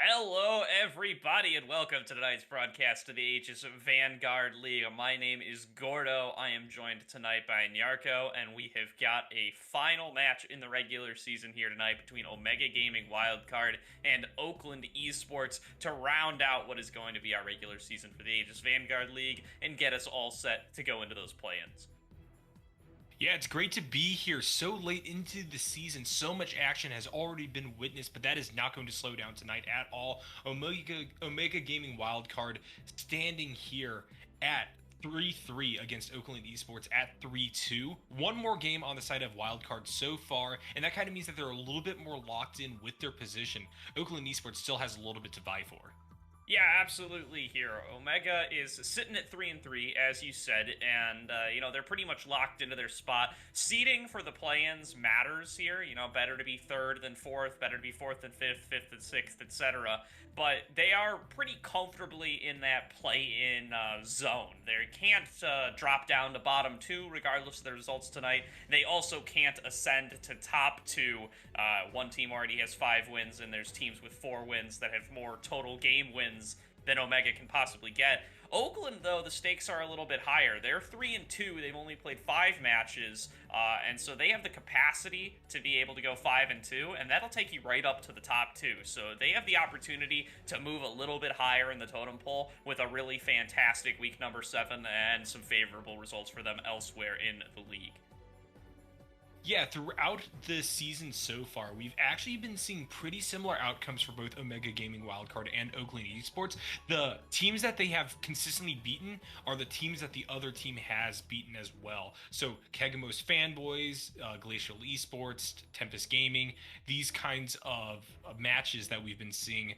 Hello, everybody, and welcome to tonight's broadcast of the Aegis Vanguard League. My name is Gordo. I am joined tonight by Nyarko, and we have got a final match in the regular season here tonight between Omega Gaming Wildcard and Oakland Esports to round out what is going to be our regular season for the Aegis Vanguard League and get us all set to go into those play-ins. Yeah, it's great to be here so late into the season. So much action has already been witnessed, but that is not going to slow down tonight at all. Omega Gaming Wildcard standing here at 3-3 against Oakland Esports at 3-2. One more game on the side of Wildcard so far, and that kind of means that they're a little bit more locked in with their position. Oakland Esports still has a little bit to vie for. Yeah, absolutely. Here, Omega is sitting at 3-3, as you said, and they're pretty much locked into their spot. Seeding for the play-ins matters here. Better to be third than fourth, better to be fourth than fifth, fifth than sixth, etc. But they are pretty comfortably in that play-in zone. They can't drop down to bottom two, regardless of the results tonight. They also can't ascend to top two. One team already has 5 wins, and there's teams with 4 wins that have more total game wins than Omega can possibly get. Oakland, though, the stakes are a little bit higher. They're 3-2. They've only played 5 matches, and so they have the capacity to be able to go 5-2, and that'll take you right up to the top 2. So they have the opportunity to move a little bit higher in the totem pole with a really fantastic week number 7 and some favorable results for them elsewhere in the league. Yeah, throughout the season so far, we've actually been seeing pretty similar outcomes for both Omega Gaming Wildcard and Oakland Esports. The teams that they have consistently beaten are the teams that the other team has beaten as well. So Kegamos Fanboys, Glacial Esports, Tempest Gaming, these kinds of matches that we've been seeing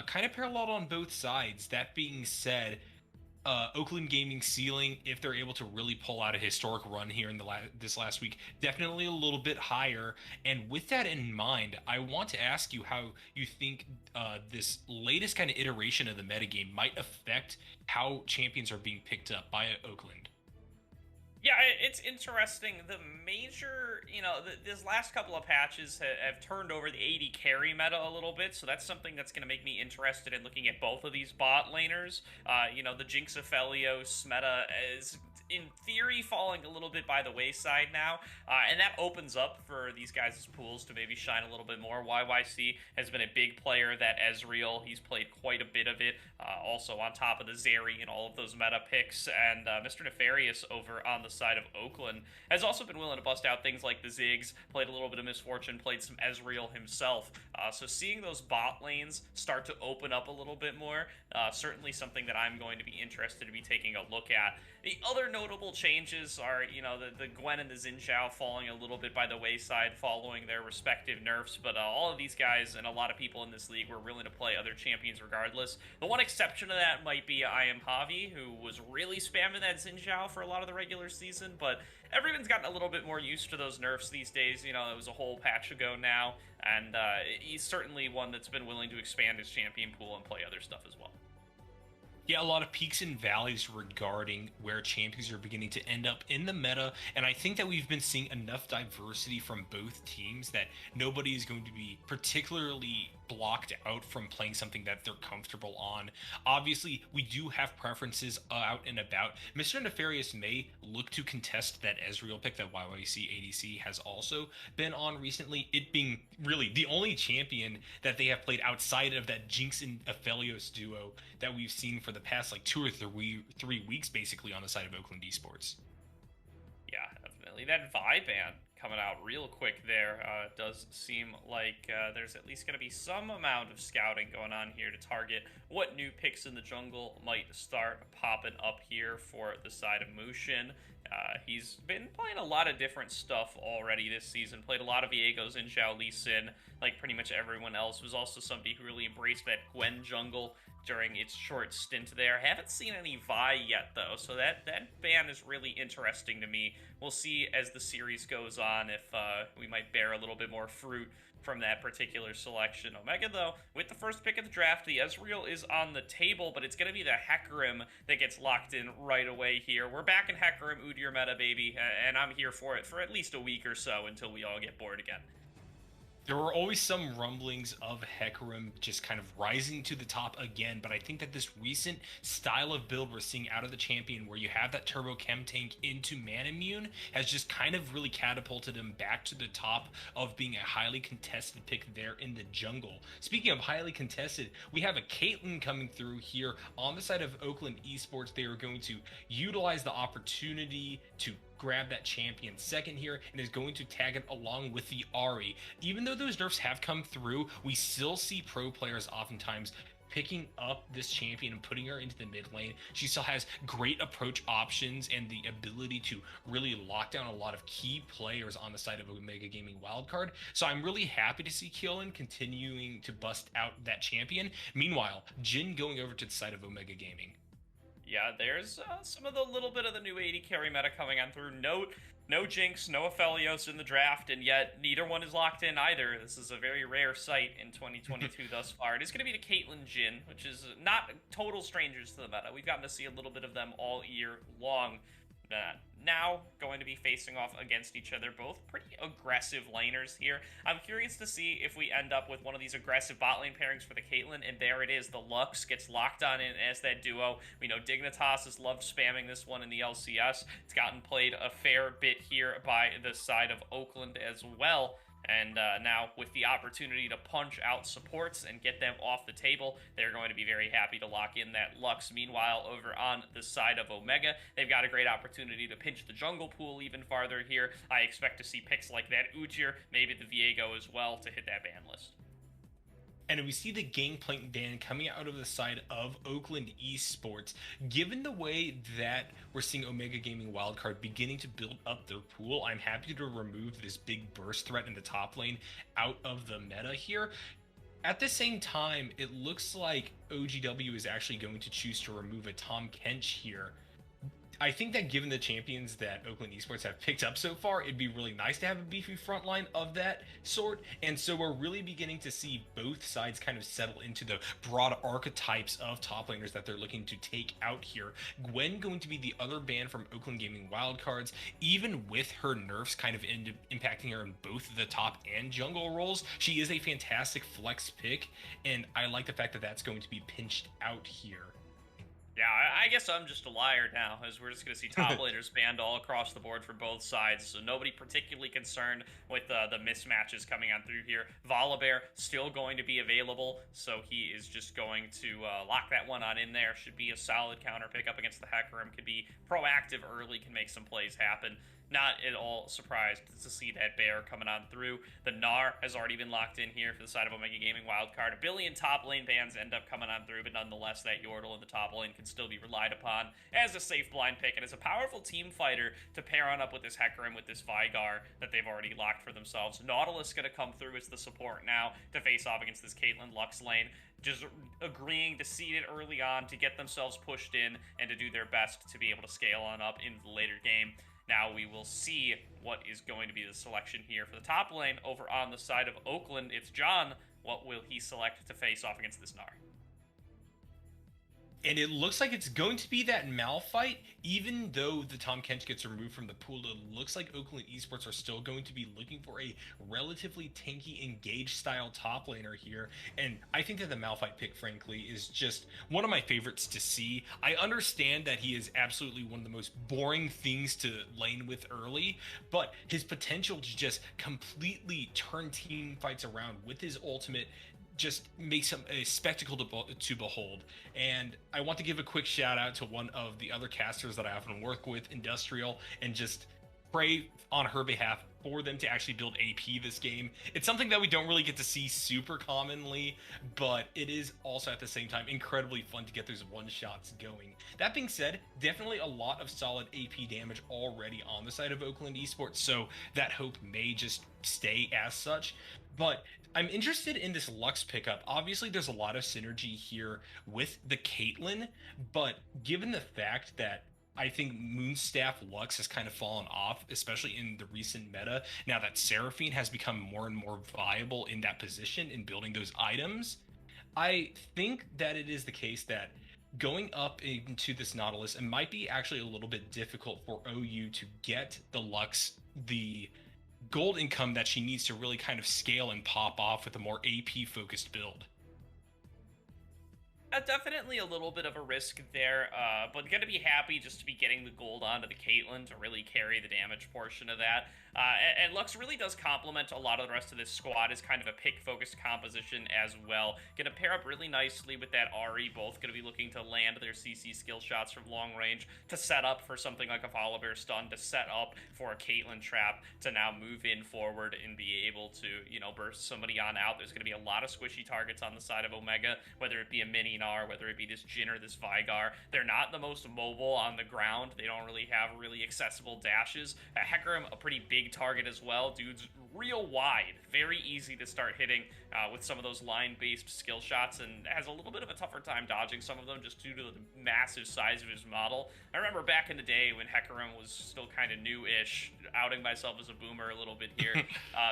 kind of paralleled on both sides. That being said, Oakland Gaming ceiling, if they're able to really pull out a historic run here in this last week, definitely a little bit higher. And with that in mind, I want to ask you how you think this latest kind of iteration of the metagame might affect how champions are being picked up by Oakland. Yeah, it's interesting. The major, this last couple of patches have turned over the AD carry meta a little bit, so that's something that's going to make me interested in looking at both of these bot laners. The Jinx Aphelios meta is, in theory, falling a little bit by the wayside now, and that opens up for these guys' pools to maybe shine a little bit more. YYC has been a big player, that Ezreal, he's played quite a bit of it, also on top of the Zeri and all of those meta picks, and Mr. Nefarious over on the side of Oakland has also been willing to bust out things like the Ziggs, played a little bit of Misfortune, played some Ezreal himself. So seeing those bot lanes start to open up a little bit more, certainly something that I'm going to be interested to be taking a look at. The other notable changes are, the Gwen and the Xin Zhao falling a little bit by the wayside following their respective nerfs, but all of these guys and a lot of people in this league were willing to play other champions regardless. The one exception to that might be I Am Javi, who was really spamming that Xin Zhao for a lot of the regular season, but everyone's gotten a little bit more used to those nerfs these days. It was a whole patch ago now, and he's certainly one that's been willing to expand his champion pool and play other stuff as well. Yeah, a lot of peaks and valleys regarding where champions are beginning to end up in the meta, and I think that we've been seeing enough diversity from both teams that nobody is going to be particularly blocked out from playing something that they're comfortable on. Obviously, we do have preferences out and about. Mr. Nefarious may look to contest that Ezreal pick that YYC ADC has also been on recently, it being really the only champion that they have played outside of that Jinx and Aphelios duo that we've seen for the past 2 or 3 weeks basically on the side of Oakland Esports. Yeah, definitely. That Vi ban coming out real quick there does seem like there's at least going to be some amount of scouting going on here to target what new picks in the jungle might start popping up here for the side of Mushin. He's been playing a lot of different stuff already this season. Played a lot of Viegos and Xiao Li Sin, like pretty much everyone else. Was also somebody who really embraced that Gwen jungle during its short stint there. Haven't seen any Vi yet, though, so that ban is really interesting to me. We'll see as the series goes on if we might bear a little bit more fruit from that particular selection. Omega, though, with the first pick of the draft, the Ezreal is on the table, but it's going to be the Hecarim that gets locked in right away here. We're back in Hecarim Udyr meta, baby, and I'm here for it for at least a week or so until we all get bored again. There were always some rumblings of Hecarim just kind of rising to the top again, but I think that this recent style of build we're seeing out of the champion, where you have that turbo chem tank into Manamune, has just kind of really catapulted him back to the top of being a highly contested pick there in the jungle. Speaking of highly contested, we have a Caitlyn coming through here on the side of Oakland Esports. They are going to utilize the opportunity to grab that champion second here and is going to tag it along with the Ari. Even though those nerfs have come through, we still see pro players oftentimes picking up this champion and putting her into the mid lane. She still has great approach options and the ability to really lock down a lot of key players on the side of Omega Gaming Wildcard. So I'm really happy to see Keelan continuing to bust out that champion. Meanwhile, Jin going over to the side of Omega Gaming. Yeah, there's some of the little bit of the new 80 carry meta coming on through. No Jinx, no Aphelios in the draft, and yet neither one is locked in either. This is a very rare sight in 2022 thus far. It is going to be the Caitlyn Jhin, which is not total strangers to the meta. We've gotten to see a little bit of them all year long. Now going to be facing off against each other, both pretty aggressive laners here. I'm curious to see if we end up with one of these aggressive bot lane pairings for the Caitlyn, and there it is. The Lux gets locked on in as that duo. We know Dignitas has loved spamming this one in the LCS. It's gotten played a fair bit here by the side of Oakland as well. And now, with the opportunity to punch out supports and get them off the table, they're going to be very happy to lock in that Lux. Meanwhile, over on the side of Omega, they've got a great opportunity to pinch the jungle pool even farther here. I expect to see picks like that Udyr, maybe the Viego as well, to hit that ban list. And we see the Gangplank ban coming out of the side of Oakland Esports. Given the way that we're seeing Omega Gaming Wildcard beginning to build up their pool, I'm happy to remove this big burst threat in the top lane out of the meta here. At the same time, it looks like OGW is actually going to choose to remove a Tahm Kench here. I think that given the champions that Oakland Esports have picked up so far, it'd be really nice to have a beefy front line of that sort. And so we're really beginning to see both sides kind of settle into the broad archetypes of top laners that they're looking to take out here. Gwen going to be the other ban from Oakland Gaming Wildcards, even with her nerfs kind of impacting her in both the top and jungle roles. She is a fantastic flex pick, and I like the fact that that's going to be pinched out here. Yeah, I guess I'm just a liar now, as we're just going to see top laners banned all across the board for both sides, so nobody particularly concerned with the mismatches coming on through here. Volibear still going to be available, so he is just going to lock that one on in there. Should be a solid counter pick up against the Hecarim. Could be proactive early, can make some plays happen. Not at all surprised to see that bear coming on through. The Gnar has already been locked in here for the side of Omega Gaming Wildcard. A billion top lane bans end up coming on through, but nonetheless, that Yordle in the top lane can still be relied upon as a safe blind pick and as a powerful team fighter to pair on up with this Hecarim, with this Vanguard that they've already locked for themselves. Nautilus going to come through as the support now to face off against this Caitlyn Lux lane, just agreeing to seed it early on to get themselves pushed in and to do their best to be able to scale on up into the later game. Now we will see what is going to be the selection here for the top lane. Over on the side of Oakland, it's John. What will he select to face off against this Gnar? And it looks like it's going to be that Malphite. Even though the Tahm Kench gets removed from the pool, it looks like Oakland Esports are still going to be looking for a relatively tanky engage style top laner here. And I think that the Malphite pick, frankly, is just one of my favorites to see. I understand that he is absolutely one of the most boring things to lane with early, but his potential to just completely turn team fights around with his ultimate just makes him a spectacle to behold. And I want to give a quick shout out to one of the other casters that I often work with, Industrial, and just pray on her behalf for them to actually build AP this game. It's something that we don't really get to see super commonly, but it is also at the same time incredibly fun to get those one-shots going. That being said, definitely a lot of solid AP damage already on the side of Oakland Esports, so that hope may just stay as such. But I'm interested in this Lux pickup. Obviously, there's a lot of synergy here with the Caitlyn, but given the fact that I think Moonstaff Lux has kind of fallen off, especially in the recent meta, now that Seraphine has become more and more viable in that position in building those items, I think that it is the case that going up into this Nautilus, it might be actually a little bit difficult for OU to get the Lux, the gold income that she needs to really kind of scale and pop off with a more AP focused build. Definitely a little bit of a risk there, but gonna be happy just to be getting the gold onto the Caitlyn to really carry the damage portion of that. And Lux really does complement a lot of the rest of this squad as kind of a pick-focused composition as well. Gonna pair up really nicely with that Ahri, both gonna be looking to land their CC skill shots from long range to set up for something like a Volibear stun, to set up for a Caitlyn trap, to now move in forward and be able to, you know, burst somebody on out. There's gonna be a lot of squishy targets on the side of Omega, whether it be a mini Gnar, whether it be this Jhin or this Veigar. They're not the most mobile on the ground. They don't really have really accessible dashes. Hecarim, a pretty big target as well. Dude's real wide, very easy to start hitting with some of those line-based skill shots, and has a little bit of a tougher time dodging some of them just due to the massive size of his model. I remember back in the day when Hecarim was still kind of new-ish, outing myself as a boomer a little bit here,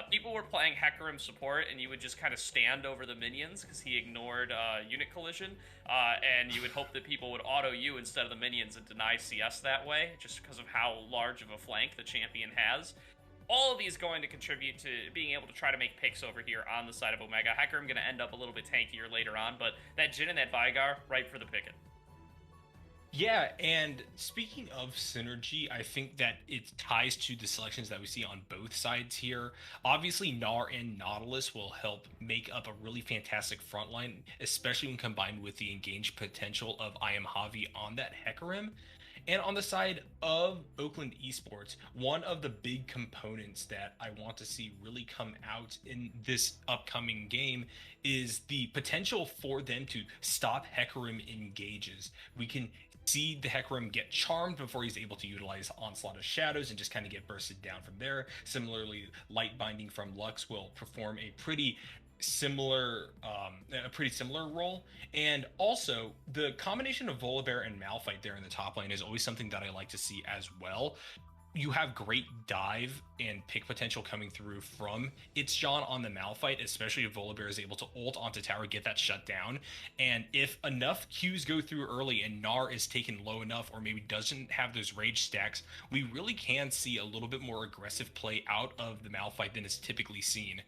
people were playing Hecarim support, and you would just kind of stand over the minions because he ignored unit collision, and you would hope that people would auto you instead of the minions and deny CS that way, just because of how large of a flank the champion has. All of these going to contribute to being able to try to make picks over here on the side of Omega. Hecarim going to end up a little bit tankier later on, but that Jhin and that Veigar, ripe for the picking. Yeah, and speaking of synergy, I think that it ties to the selections that we see on both sides here. Obviously, Gnar and Nautilus will help make up a really fantastic front line, especially when combined with the engaged potential of I Am Javi on that Hecarim. And on the side of Oakland Esports, one of the big components that I want to see really come out in this upcoming game is the potential for them to stop Hecarim engages. We can see the Hecarim get charmed before he's able to utilize Onslaught of Shadows and just kind of get bursted down from there. Similarly, Light Binding from Lux will perform a pretty similar role. And also the combination of Volibear and Malphite there in the top lane is always something that I like to see as well. You have great dive and pick potential coming through from It's John on the Malphite, especially if Volibear is able to ult onto tower, get that shut down. And if enough Qs go through early and Gnar is taken low enough, or maybe doesn't have those rage stacks, we really can see a little bit more aggressive play out of the Malphite than is typically seen.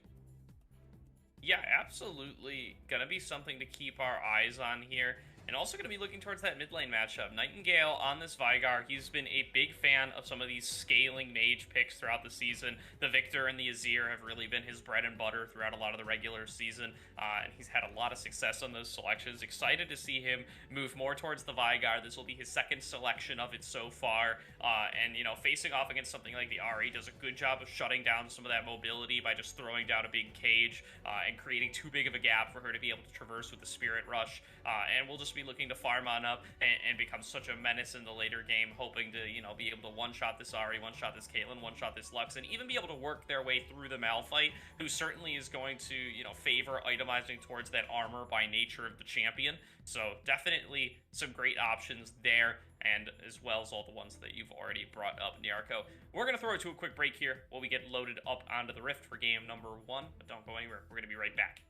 Yeah, absolutely. Gonna be something to keep our eyes on here. And also going to be looking towards that mid lane matchup. Nightingale on this Veigar. He's been a big fan of some of these scaling mage picks throughout the season. The Victor and the Azir have really been his bread and butter throughout a lot of the regular season. And he's had a lot of success on those selections. Excited to see him move more towards the Veigar. This will be his second selection of it so far. And, you know, facing off against something like the Ahri does a good job of shutting down some of that mobility by just throwing down a big cage and creating too big of a gap for her to be able to traverse with the Spirit Rush. And we'll just be looking to farm on up and become such a menace in the later game, hoping to, you know, be able to one-shot this Ahri, one-shot this Caitlyn, one-shot this Lux, and even be able to work their way through the Malphite, who certainly is going to, you know, favor itemizing towards that armor by nature of the champion. So definitely some great options there, and as well as all the ones that you've already brought up, Nyarko. We're going to throw it to a quick break here while we get loaded up onto the Rift for game number 1, but don't go anywhere. We're going to be right back.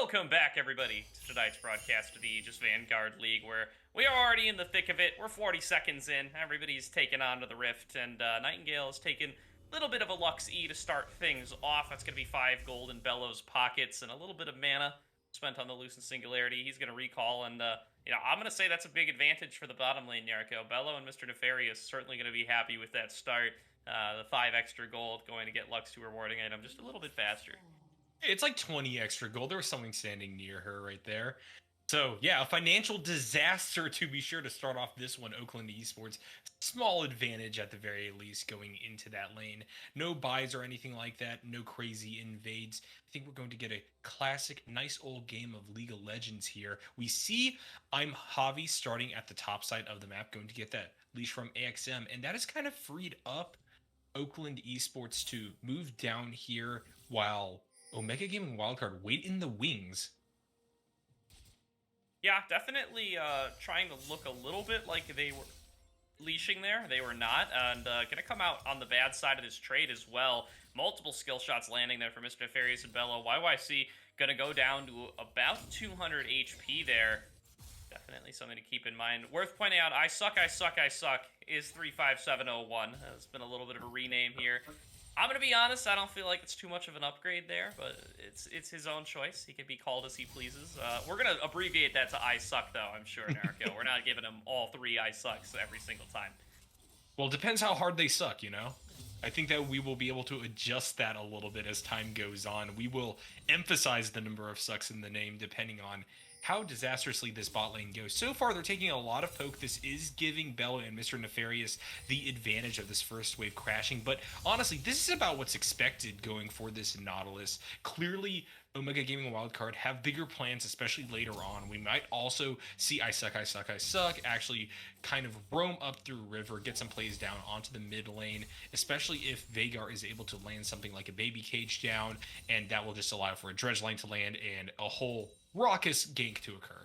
Welcome back, everybody, to tonight's broadcast of the Aegis Vanguard League, where we are already in the thick of it. We're 40 seconds in. Everybody's taken on to the Rift, and Nightingale has taken a little bit of a Lux E to start things off. That's going to be 5 gold in Bellows' pockets and a little bit of mana spent on the Lucent Singularity. He's going to recall, and I'm going to say that's a big advantage for the bottom lane, Yarko. Bello and Mr. Nefarious certainly going to be happy with that start. The 5 extra gold going to get Lux to rewarding item just a little bit faster. It's like 20 extra gold. There was something standing near her right there. So, yeah, a financial disaster to be sure to start off this one. Oakland Esports, small advantage at the very least going into that lane. No buys or anything like that. No crazy invades. I think we're going to get a classic, nice old game of League of Legends here. We see I'm Javi starting at the top side of the map, going to get that leash from AXM, and that has kind of freed up Oakland Esports to move down here while Omega Gaming Wildcard wait in the wings. Yeah, definitely trying to look a little bit like they were leashing there. They were not, and going to come out on the bad side of this trade as well. Multiple skill shots landing there for Mr. Nefarious and Bello. YYC going to go down to about 200 HP there. Definitely something to keep in mind. Worth pointing out, I Suck is 35701. It's been a little bit of a rename here. I'm going to be honest, I don't feel like it's too much of an upgrade there, but it's his own choice. He can be called as he pleases. We're going to abbreviate that to I Suck, though, I'm sure, Naruto. We're not giving him all 3 I Sucks every single time. Well, it depends how hard they suck, you know? I think that we will be able to adjust that a little bit as time goes on. We will emphasize the number of sucks in the name depending on how disastrously this bot lane goes. So far, they're taking a lot of poke. This is giving Bello and Mr. Nefarious the advantage of this first wave crashing. But honestly, this is about what's expected going for this Nautilus. Clearly, Omega Gaming Wildcard have bigger plans, especially later on. We might also see I Suck actually kind of roam up through river, get some plays down onto the mid lane, especially if Vanguard is able to land something like a baby cage down, and that will just allow for a dredge line to land and a whole raucous gank to occur.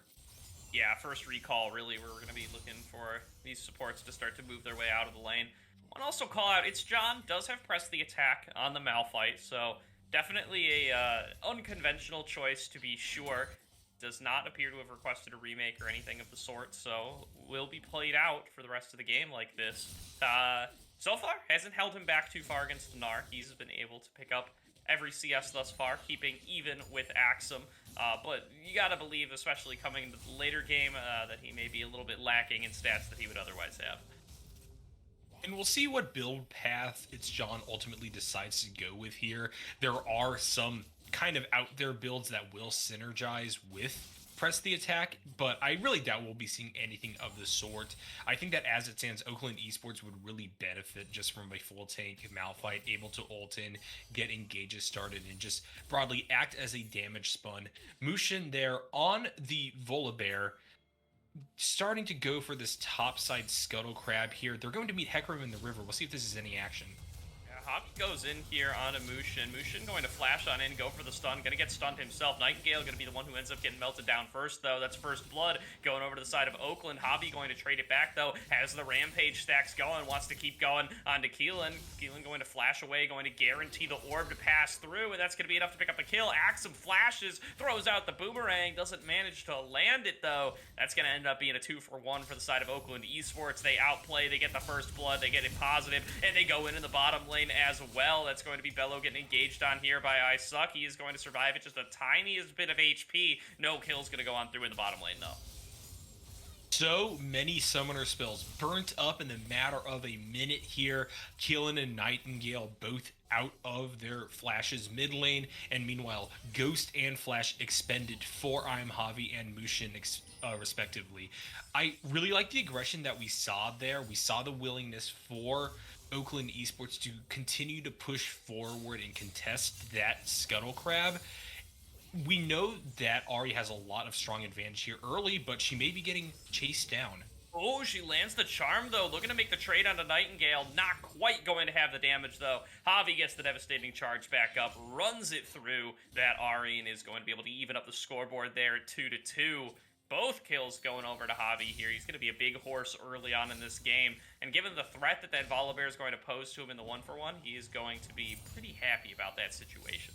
Yeah, first recall, really, we're going to be looking for these supports to start to move their way out of the lane. I want to also call out, It's John does have pressed the attack on the Malphite, so definitely a unconventional choice to be sure. Does not appear to have requested a remake or anything of the sort, so will be played out for the rest of the game like this. So far, hasn't held him back too far against Gnar. He's been able to pick up every CS thus far, keeping even with Axum. But you gotta believe, especially coming into the later game, that he may be a little bit lacking in stats that he would otherwise have. And we'll see what build path It's John ultimately decides to go with here. There are some kind of out there builds that will synergize with press the attack, but I really doubt we'll be seeing anything of the sort. I think that as it stands, Oakland Esports would really benefit just from a full tank Malphite able to ult in, get engages started, and just broadly act as a damage spun. Mushin there on the Volibear, starting to go for this topside Scuttle Crab here. They're going to meet Hecarim in the river. We'll see if this is any action. Javi goes in here on a Mushin. Mushin going to flash on in, go for the stun. Going to get stunned himself. Nightingale going to be the one who ends up getting melted down first, though. That's first blood going over to the side of Oakland. Javi going to trade it back, though. Has the Rampage stacks going. Wants to keep going onto Keelan. Keelan going to flash away, going to guarantee the orb to pass through, and that's going to be enough to pick up a kill. Axum flashes, throws out the boomerang. Doesn't manage to land it, though. That's going to end up being a 2-for-1 for the side of Oakland Esports. They outplay. They get the first blood. They get it positive, and they go into the bottom lane as well. That's going to be Bello getting engaged on here by I Suck. He is going to survive it, just a tiniest bit of HP. No kill's going to go on through in the bottom lane, though. So many summoner spells burnt up in the matter of a minute here. Keelan and Nightingale both out of their flashes mid lane, and meanwhile Ghost and Flash expended for I'm Javi and Mushin respectively. I really like the aggression that we saw there. We saw the willingness for Oakland Esports to continue to push forward and contest that Scuttle Crab. We know that Ahri has a lot of strong advantage here early, but she may be getting chased down. Oh, she lands the charm, though. Looking to make the trade onto Nightingale. Not quite going to have the damage, though. Javi gets the devastating charge back up, runs it through that Ahri, and is going to be able to even up the scoreboard there at 2-2. Both kills going over to Javi here. He's going to be a big horse early on in this game. And given the threat that Volibear is going to pose to him in the 1-for-1, he is going to be pretty happy about that situation.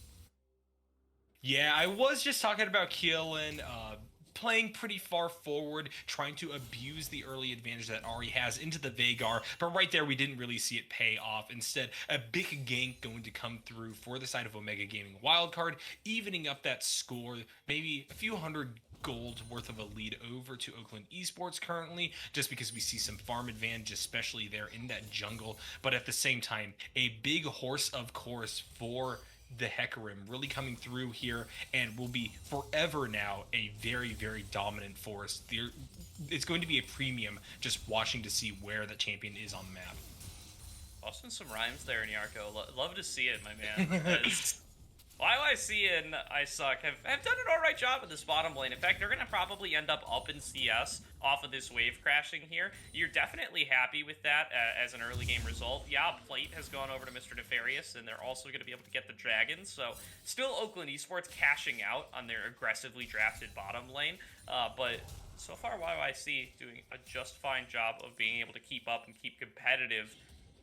Yeah, I was just talking about Keelan playing pretty far forward, trying to abuse the early advantage that Ari has into the Vagar, but right there we didn't really see it pay off. Instead, a big gank going to come through for the side of Omega Gaming Wildcard, evening up that score, maybe a few hundred gold worth of a lead over to Oakland Esports currently, just because we see some farm advantage, especially there in that jungle. But at the same time, a big horse, of course, for the Hecarim really coming through here and will be forever now a very, very dominant force. It's going to be a premium just watching to see where the champion is on the map. Busting some rhymes there, Nyarko. Love to see it, my man. YYC and I Suck have done an alright job with this bottom lane. In fact, they're going to probably end up in CS off of this wave crashing here. You're definitely happy with that as an early game result. Yeah, Plate has gone over to Mr. Nefarious, and they're also going to be able to get the Dragons. So still Oakland Esports cashing out on their aggressively drafted bottom lane. But so far, YYC doing a just fine job of being able to keep up and keep competitive,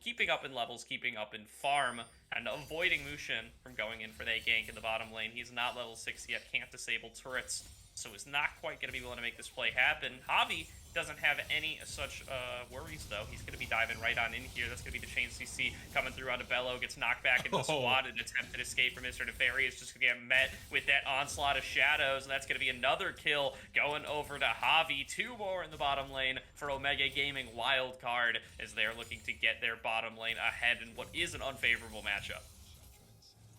keeping up in levels, keeping up in farm, and avoiding Mushin from going in for that gank in the bottom lane. He's not level 6 yet, can't disable turrets, so is not quite going to be willing to make this play happen. Javi doesn't have any such worries, though. He's going to be diving right on in here. That's going to be the chain CC coming through onto Bello, gets knocked back into the squad, and attempted escape from Mr. Nefarious, just going to get met with that onslaught of shadows, and that's going to be another kill going over to Javi. 2 more in the bottom lane for Omega Gaming Wildcard, as they're looking to get their bottom lane ahead in what is an unfavorable matchup.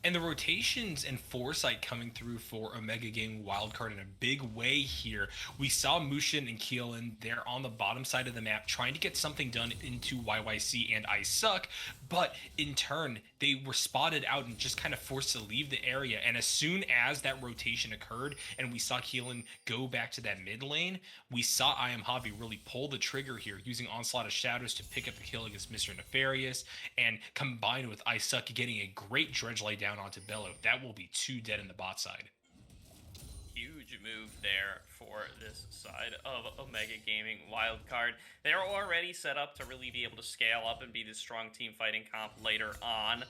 And the rotations and foresight coming through for Omega Gaming Wildcard in a big way here. We saw Mushin and Keelan there on the bottom side of the map trying to get something done into YYC and I Suck, but in turn, they were spotted out and just kind of forced to leave the area. And as soon as that rotation occurred and we saw Keelan go back to that mid lane, we saw I Am Javi really pull the trigger here, using Onslaught of Shadows to pick up the kill against Mr. Nefarious, and combined with I Suck getting a great dredge lay down onto Bello. That will be 2 dead in the bot side. Huge move there for this side of Omega Gaming Wildcard. They're already set up to really be able to scale up and be this strong team fighting comp later on.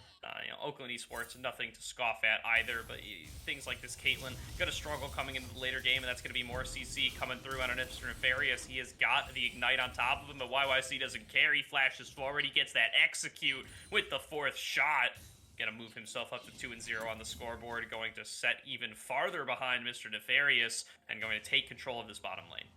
Oakland Esports, nothing to scoff at either, but things like this Caitlyn going to struggle coming into the later game, and that's going to be more CC coming through on an Mr. Nefarious. He has got the Ignite on top of him, but YYC doesn't care. He flashes forward. He gets that execute with the 4th shot. Going to move himself up to 2-0 on the scoreboard, going to set even farther behind Mr. Nefarious, and going to take control of this bottom lane.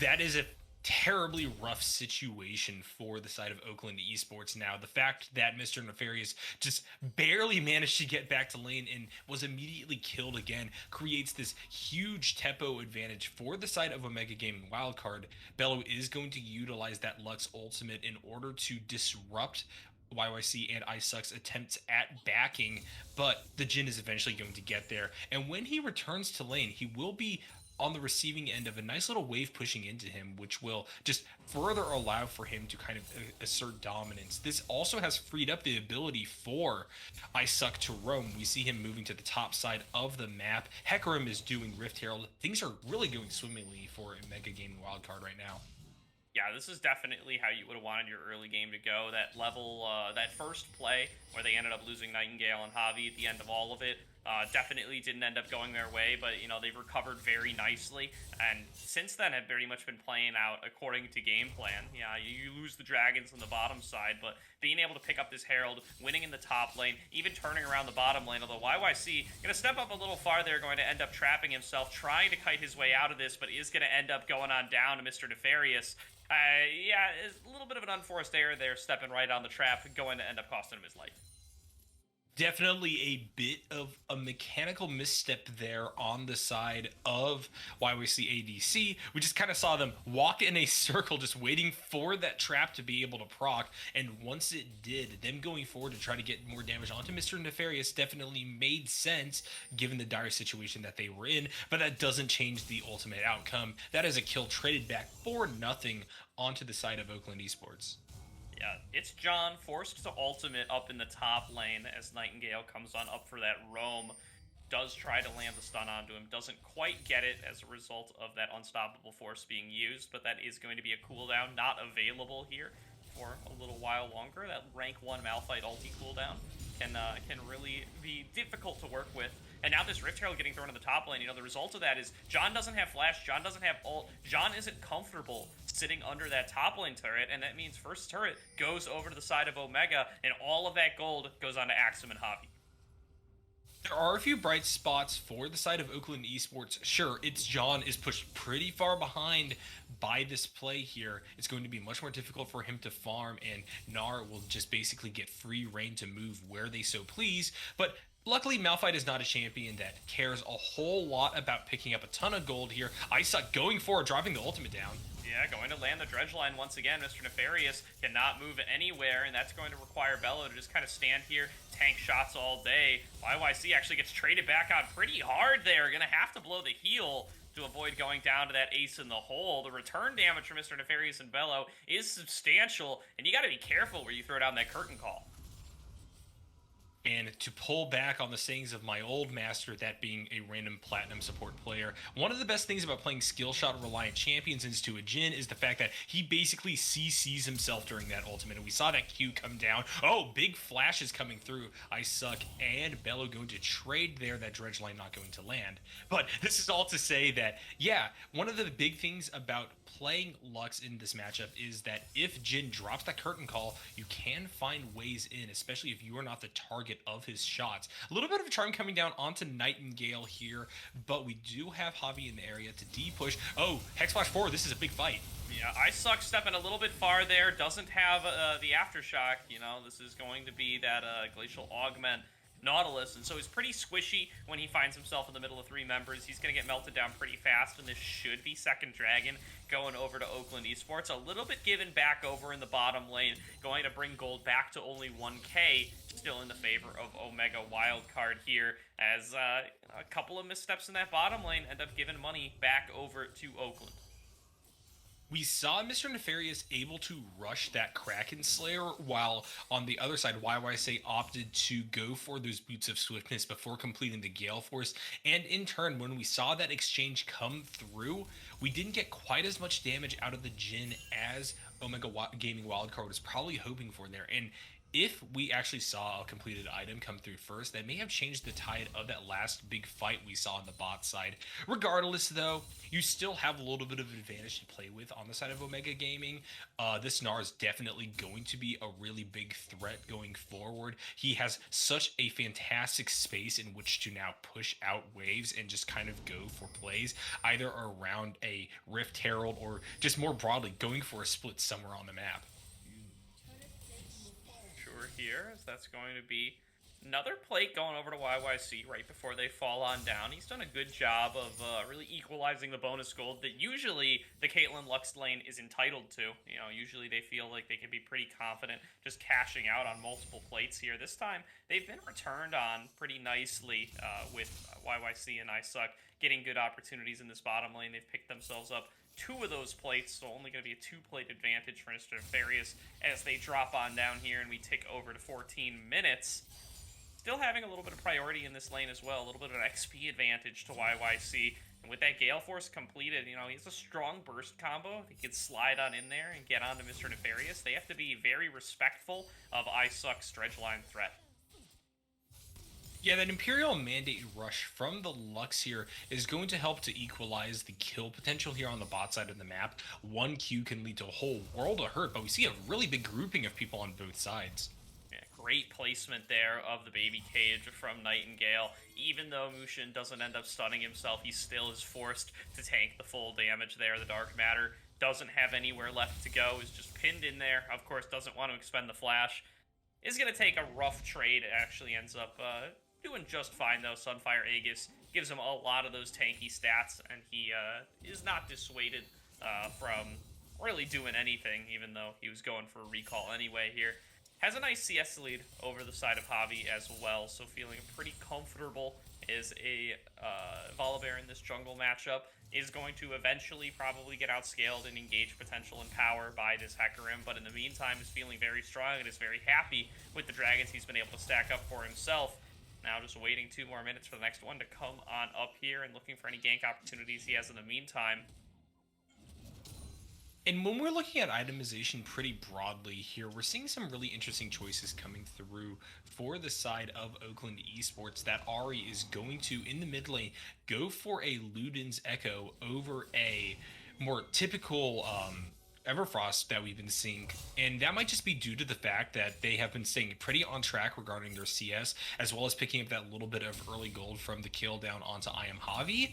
That is a terribly rough situation for the side of Oakland Esports now. The fact that Mr. Nefarious just barely managed to get back to lane and was immediately killed again creates this huge tempo advantage for the side of Omega Gaming Wildcard. Bello is going to utilize that Lux ultimate in order to disrupt YYC and iSuck's attempts at backing, but the Jhin is eventually going to get there. And when he returns to lane, he will be on the receiving end of a nice little wave pushing into him, which will just further allow for him to kind of assert dominance. This also has freed up the ability for iSuck to roam. We see him moving to the top side of the map. Hecarim is doing Rift Herald. Things are really going swimmingly for Mega Gaming Wildcard right now. Yeah, this is definitely how you would have wanted your early game to go. That level, that first play where they ended up losing Nightingale and Javi at the end of all of it, definitely didn't end up going their way, but, they've recovered very nicely, and since then have very much been playing out according to game plan. Yeah, you lose the Dragons on the bottom side, but being able to pick up this Herald, winning in the top lane, even turning around the bottom lane, although YYC going to step up a little farther, going to end up trapping himself, trying to kite his way out of this, but is going to end up going on down to Mr. Nefarious. Yeah, it's a little bit of an unforced error there, stepping right on the trap, going to end up costing him his life. Definitely a bit of a mechanical misstep there on the side of YYC ADC. We just kind of saw them walk in a circle, just waiting for that trap to be able to proc. And once it did, them going forward to try to get more damage onto Mr. Nefarious definitely made sense given the dire situation that they were in. But that doesn't change the ultimate outcome. That is a kill traded back for nothing onto the side of Oakland Esports. Yeah, it's John forced to ultimate up in the top lane as Nightingale comes on up for that roam. Does try to land the stun onto him, doesn't quite get it as a result of that unstoppable force being used, but that is going to be a cooldown not available here for a little while longer. That rank 1 Malphite ulti cooldown can really be difficult to work with And now this Rift Herald getting thrown in the top lane, you know, the result of that is John doesn't have flash, John doesn't have ult, John isn't comfortable sitting under that top lane turret, and that means first turret goes over to the side of Omega, and all of that gold goes on to Axum and Javi. There are a few bright spots for the side of Oakland Esports. Sure, it's John is pushed pretty far behind by this play here. It's going to be much more difficult for him to farm, and Gnar will just basically get free reign to move where they so please. But luckily, Malphite is not a champion that cares a whole lot about picking up a ton of gold here. Icesuck going for it, dropping the ultimate down. Yeah, going to land the dredge line once again. Mr. Nefarious cannot move anywhere, and that's going to require Bello to just kind of stand here, tank shots all day. YYC actually gets traded back out pretty hard there. Going to have to blow the heal to avoid going down to that ace in the hole. The return damage for Mr. Nefarious and Bello is substantial, and you got to be careful where you throw down that curtain call. And to pull back on the sayings of my old master, that being a random platinum support player, one of the best things about playing skill shot reliant champions into a Jhin is the fact that he basically CCs himself during that ultimate. And we saw that Q come down. Oh, big flashes coming through. Icesuck and Bello going to trade there. That dredge line not going to land. But this is all to say that, yeah, one of the big things about playing Lux in this matchup is that if Jhin drops that curtain call, you can find ways in, especially if you are not the target of his shots. A little bit of a charm coming down onto Nightingale here, but we do have Javi in the area to D-push. Oh, Hex Flash forward, this is a big fight. Yeah, Icesuck stepping a little bit far there, doesn't have the Aftershock, you know, this is going to be that Glacial Augment Nautilus, and so he's pretty squishy when he finds himself in the middle of three members. He's going to get melted down pretty fast, and this should be second Dragon going over to Oakland Esports. A little bit given back over in the bottom lane, going to bring gold back to only 1k, still in the favor of Omega Wildcard here, as a couple of missteps in that bottom lane end up giving money back over to Oakland. We saw Mr. Nefarious able to rush that Kraken Slayer, while on the other side, YYC opted to go for those Boots of Swiftness before completing the Gale Force. And in turn, when we saw that exchange come through, we didn't get quite as much damage out of the Jhin as Omega Gaming Wildcard was probably hoping for there. And if we actually saw a completed item come through first, that may have changed the tide of that last big fight we saw on the bot side. Regardless, though, you still have a little bit of advantage to play with on the side of Omega Gaming. This Gnar is definitely going to be a really big threat going forward. He has such a fantastic space in which to now push out waves and just kind of go for plays, either around a Rift Herald or just more broadly going for a split somewhere on the map. Here, as that's going to be another plate going over to YYC right before they fall on down. He's done a good job of really equalizing the bonus gold that usually the Caitlyn Lux lane is entitled to. You know, usually they feel like they can be pretty confident just cashing out on multiple plates here. This time, they've been returned on pretty nicely with YYC and Icesuck getting good opportunities in this bottom lane. They've picked themselves up two of those plates, so only going to be a 2-plate advantage for Mr. Nefarious as they drop on down here and we tick over to 14 minutes. Still having a little bit of priority in this lane as well, a little bit of an XP advantage to YYC. And with that Gale Force completed, you know, he's a strong burst combo. He can slide on in there and get onto Mr. Nefarious. They have to be very respectful of Icesuck's dredge line threat. Yeah, that Imperial Mandate rush from the Lux here is going to help to equalize the kill potential here on the bot side of the map. One Q can lead to a whole world of hurt, but we see a really big grouping of people on both sides. Yeah, great placement there of the baby cage from Nightingale. Even though Mushin doesn't end up stunning himself, he still is forced to tank the full damage there. The Dark Matter doesn't have anywhere left to go, is just pinned in there. Of course, doesn't want to expend the flash. Is going to take a rough trade. It actually ends up doing just fine, though. Sunfire Aegis gives him a lot of those tanky stats, and he is not dissuaded from really doing anything, even though he was going for a recall anyway here. Has a nice CS lead over the side of Javi as well, so feeling pretty comfortable is a Volibear in this jungle matchup. Is going to eventually probably get outscaled and engage potential and power by this Hecarim, but in the meantime is feeling very strong and is very happy with the dragons he's been able to stack up for himself. Now just waiting 2 more minutes for the next one to come on up here and looking for any gank opportunities he has in the meantime. And when we're looking at itemization pretty broadly here, we're seeing some really interesting choices coming through for the side of Oakland Esports. That Ari is going to, in the mid lane, go for a Luden's Echo over a more typical Everfrost that we've been seeing. And that might just be due to the fact that they have been staying pretty on track regarding their CS, as well as picking up that little bit of early gold from the kill down onto I Am Javi.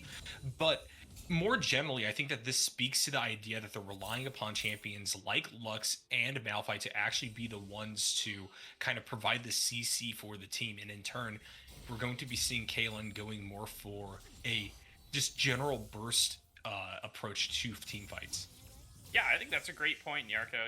But more generally, I think that this speaks to the idea that they're relying upon champions like Lux and Malphite to actually be the ones to kind of provide the CC for the team. And in turn, we're going to be seeing Kalen going more for a just general burst approach to team fights. Yeah, I think that's a great point, Yarko.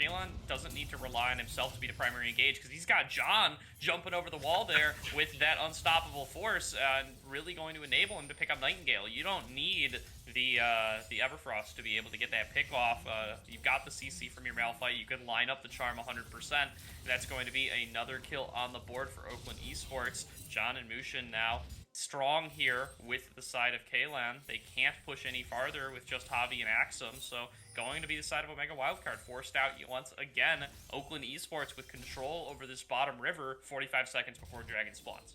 Kalen doesn't need to rely on himself to be the primary engage because he's got John jumping over the wall there with that unstoppable force and really going to enable him to pick up Nightingale. You don't need the Everfrost to be able to get that pick off. You've got the CC from your Malphite. You can line up the Charm 100%. That's going to be another kill on the board for Oakland Esports. John and Mushin now strong here with the side of Kalen. They can't push any farther with just Javi and Axum, so going to be the side of Omega Wildcard. Forced out once again. Oakland Esports with control over this bottom river 45 seconds before Dragon spawns.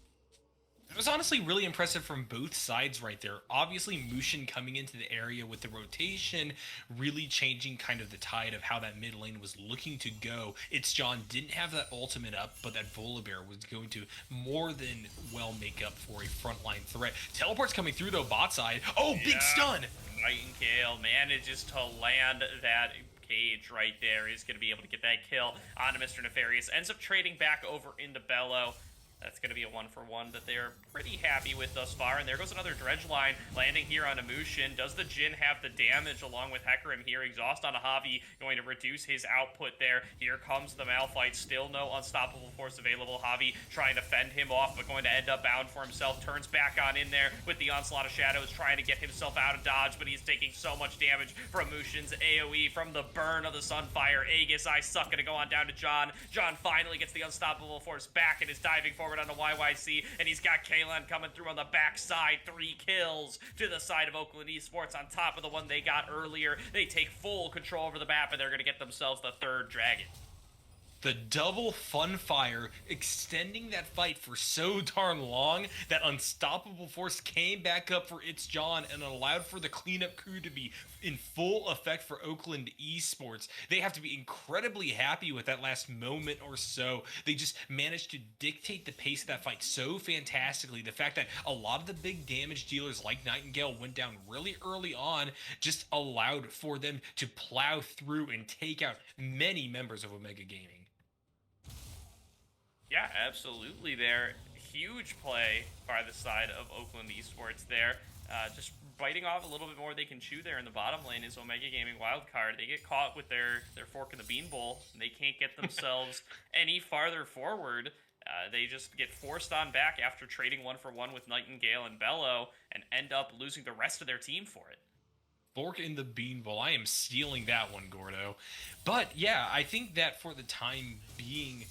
It was honestly really impressive from both sides right there. Obviously, Mushin coming into the area with the rotation, really changing kind of the tide of how that mid lane was looking to go. It's John didn't have that ultimate up, but that Volibear was going to more than well make up for a frontline threat. Teleport's coming through though, bot side. Oh, big stun! Nightingale manages to land that cage right there. He's going to be able to get that kill onto Mr. Nefarious. Ends up trading back over into Bello. That's going to be a 1-for-1 that they're pretty happy with thus far. And there goes another dredge line landing here on Mushin. Does the Jhin have the damage along with Hecarim here? Exhaust on a Javi going to reduce his output there. Here comes the Malphite. Still no unstoppable force available. Javi trying to fend him off, but going to end up bound for himself. Turns back on in there with the Onslaught of Shadows, trying to get himself out of dodge, but he's taking so much damage from Mushin's AoE, from the burn of the Sunfire. Aegis, I suck, gonna go on down to John. John finally gets the unstoppable force back and is diving forward on the YYC, and he's got Kalen coming through on the backside. 3 kills to the side of Oakland Esports on top of the one they got earlier. They take full control over the map, and they're going to get themselves the 3rd dragon. The double fun fire extending that fight for so darn long that unstoppable force came back up for It's John and allowed for the cleanup crew to be in full effect for Oakland Esports. They have to be incredibly happy with that last moment or so. They just managed to dictate the pace of that fight so fantastically. The fact that a lot of the big damage dealers like Nightingale went down really early on just allowed for them to plow through and take out many members of Omega Gaming. Yeah, absolutely there. Huge play by the side of Oakland Esports there. Just biting off a little bit more they can chew there in the bottom lane is Omega Gaming Wildcard. They get caught with their fork in the bean bowl. They can't get themselves any farther forward. They just get forced on back after trading 1-for-1 with Nightingale and Bello and end up losing the rest of their team for it. Fork in the bean bowl. I am stealing that one, Gordo. But yeah, I think that for the time being,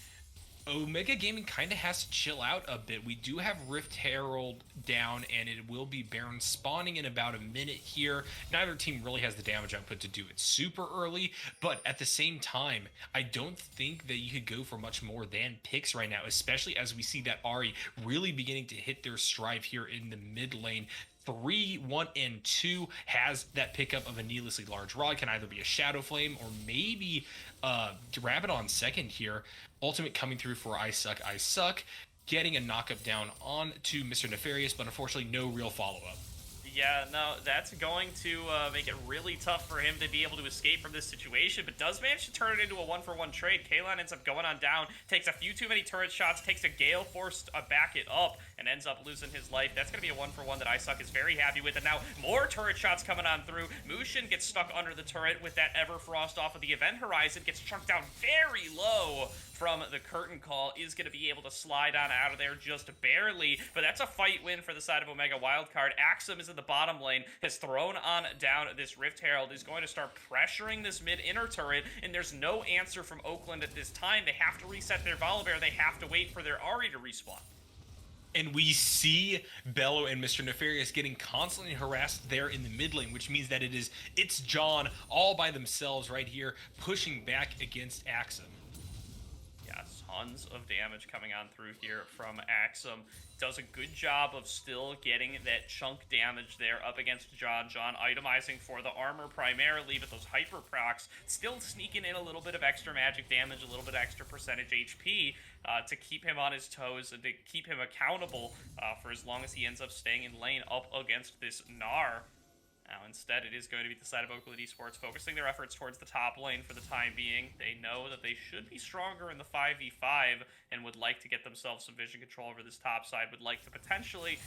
Omega Gaming kind of has to chill out a bit. We do have Rift Herald down, and it will be Baron spawning in about a minute here. Neither team really has the damage output to do it super early, but at the same time, I don't think that you could go for much more than picks right now, especially as we see that Ari really beginning to hit their stride here in the mid lane. 3, 1, and 2 has that pickup of a needlessly large rod. Can either be a Shadow Flame or maybe Rabadon second here. Ultimate coming through for I Suck. Getting a knockup down on to Mr. Nefarious, but unfortunately no real follow-up. Yeah, no, that's going to make it really tough for him to be able to escape from this situation, but does manage to turn it into a 1-for-1 trade. Kalen ends up going on down, takes a few too many turret shots, takes a Gale Force to back it up, and ends up losing his life. That's going to be a 1-for-1 that I Suck is very happy with, and now more turret shots coming on through. Mushin gets stuck under the turret with that Everfrost off of the event horizon, gets chunked down very low from the curtain call, is going to be able to slide on out of there just barely, but that's a fight win for the side of Omega Wildcard. Axum is in the bottom lane, has thrown on down this Rift Herald, is going to start pressuring this mid-inner turret, and there's no answer from Oakland at this time. They have to reset their Volibear, they have to wait for their Ahri to respawn. And we see Bello and Mr. Nefarious getting constantly harassed there in the mid lane, which means that it's John all by themselves right here, pushing back against Axum. Yeah, tons of damage coming on through here from Axum. Does a good job of still getting that chunk damage there up against John. John itemizing for the armor primarily, but those hyper procs still sneaking in a little bit of extra magic damage, a little bit extra percentage HP to keep him on his toes and to keep him accountable for as long as he ends up staying in lane up against this Gnar. Now, instead, it is going to be the side of Oakland Esports focusing their efforts towards the top lane for the time being. They know that they should be stronger in the 5v5 and would like to get themselves some vision control over this top side, would like to potentially,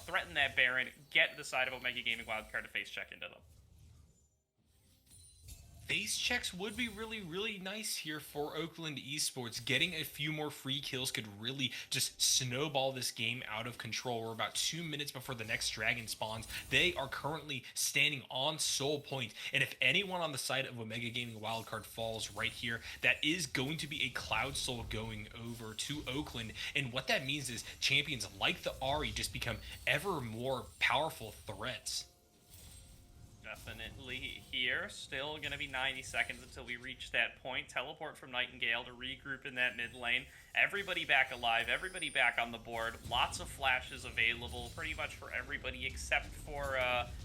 threaten that Baron, get the side of Omega Gaming Wildcard to face check into them. Face checks would be really, really nice here for Oakland Esports. Getting a few more free kills could really just snowball this game out of control. We're about 2 minutes before the next dragon spawns. They are currently standing on Soul Point, and if anyone on the side of Omega Gaming Wildcard falls right here, that is going to be a Cloud Soul going over to Oakland, and what that means is champions like the Ahri just become ever more powerful threats. Definitely here. Still going to be 90 seconds until we reach that point. Teleport from Nightingale to regroup in that mid lane. Everybody back alive. Everybody back on the board. Lots of flashes available pretty much for everybody except for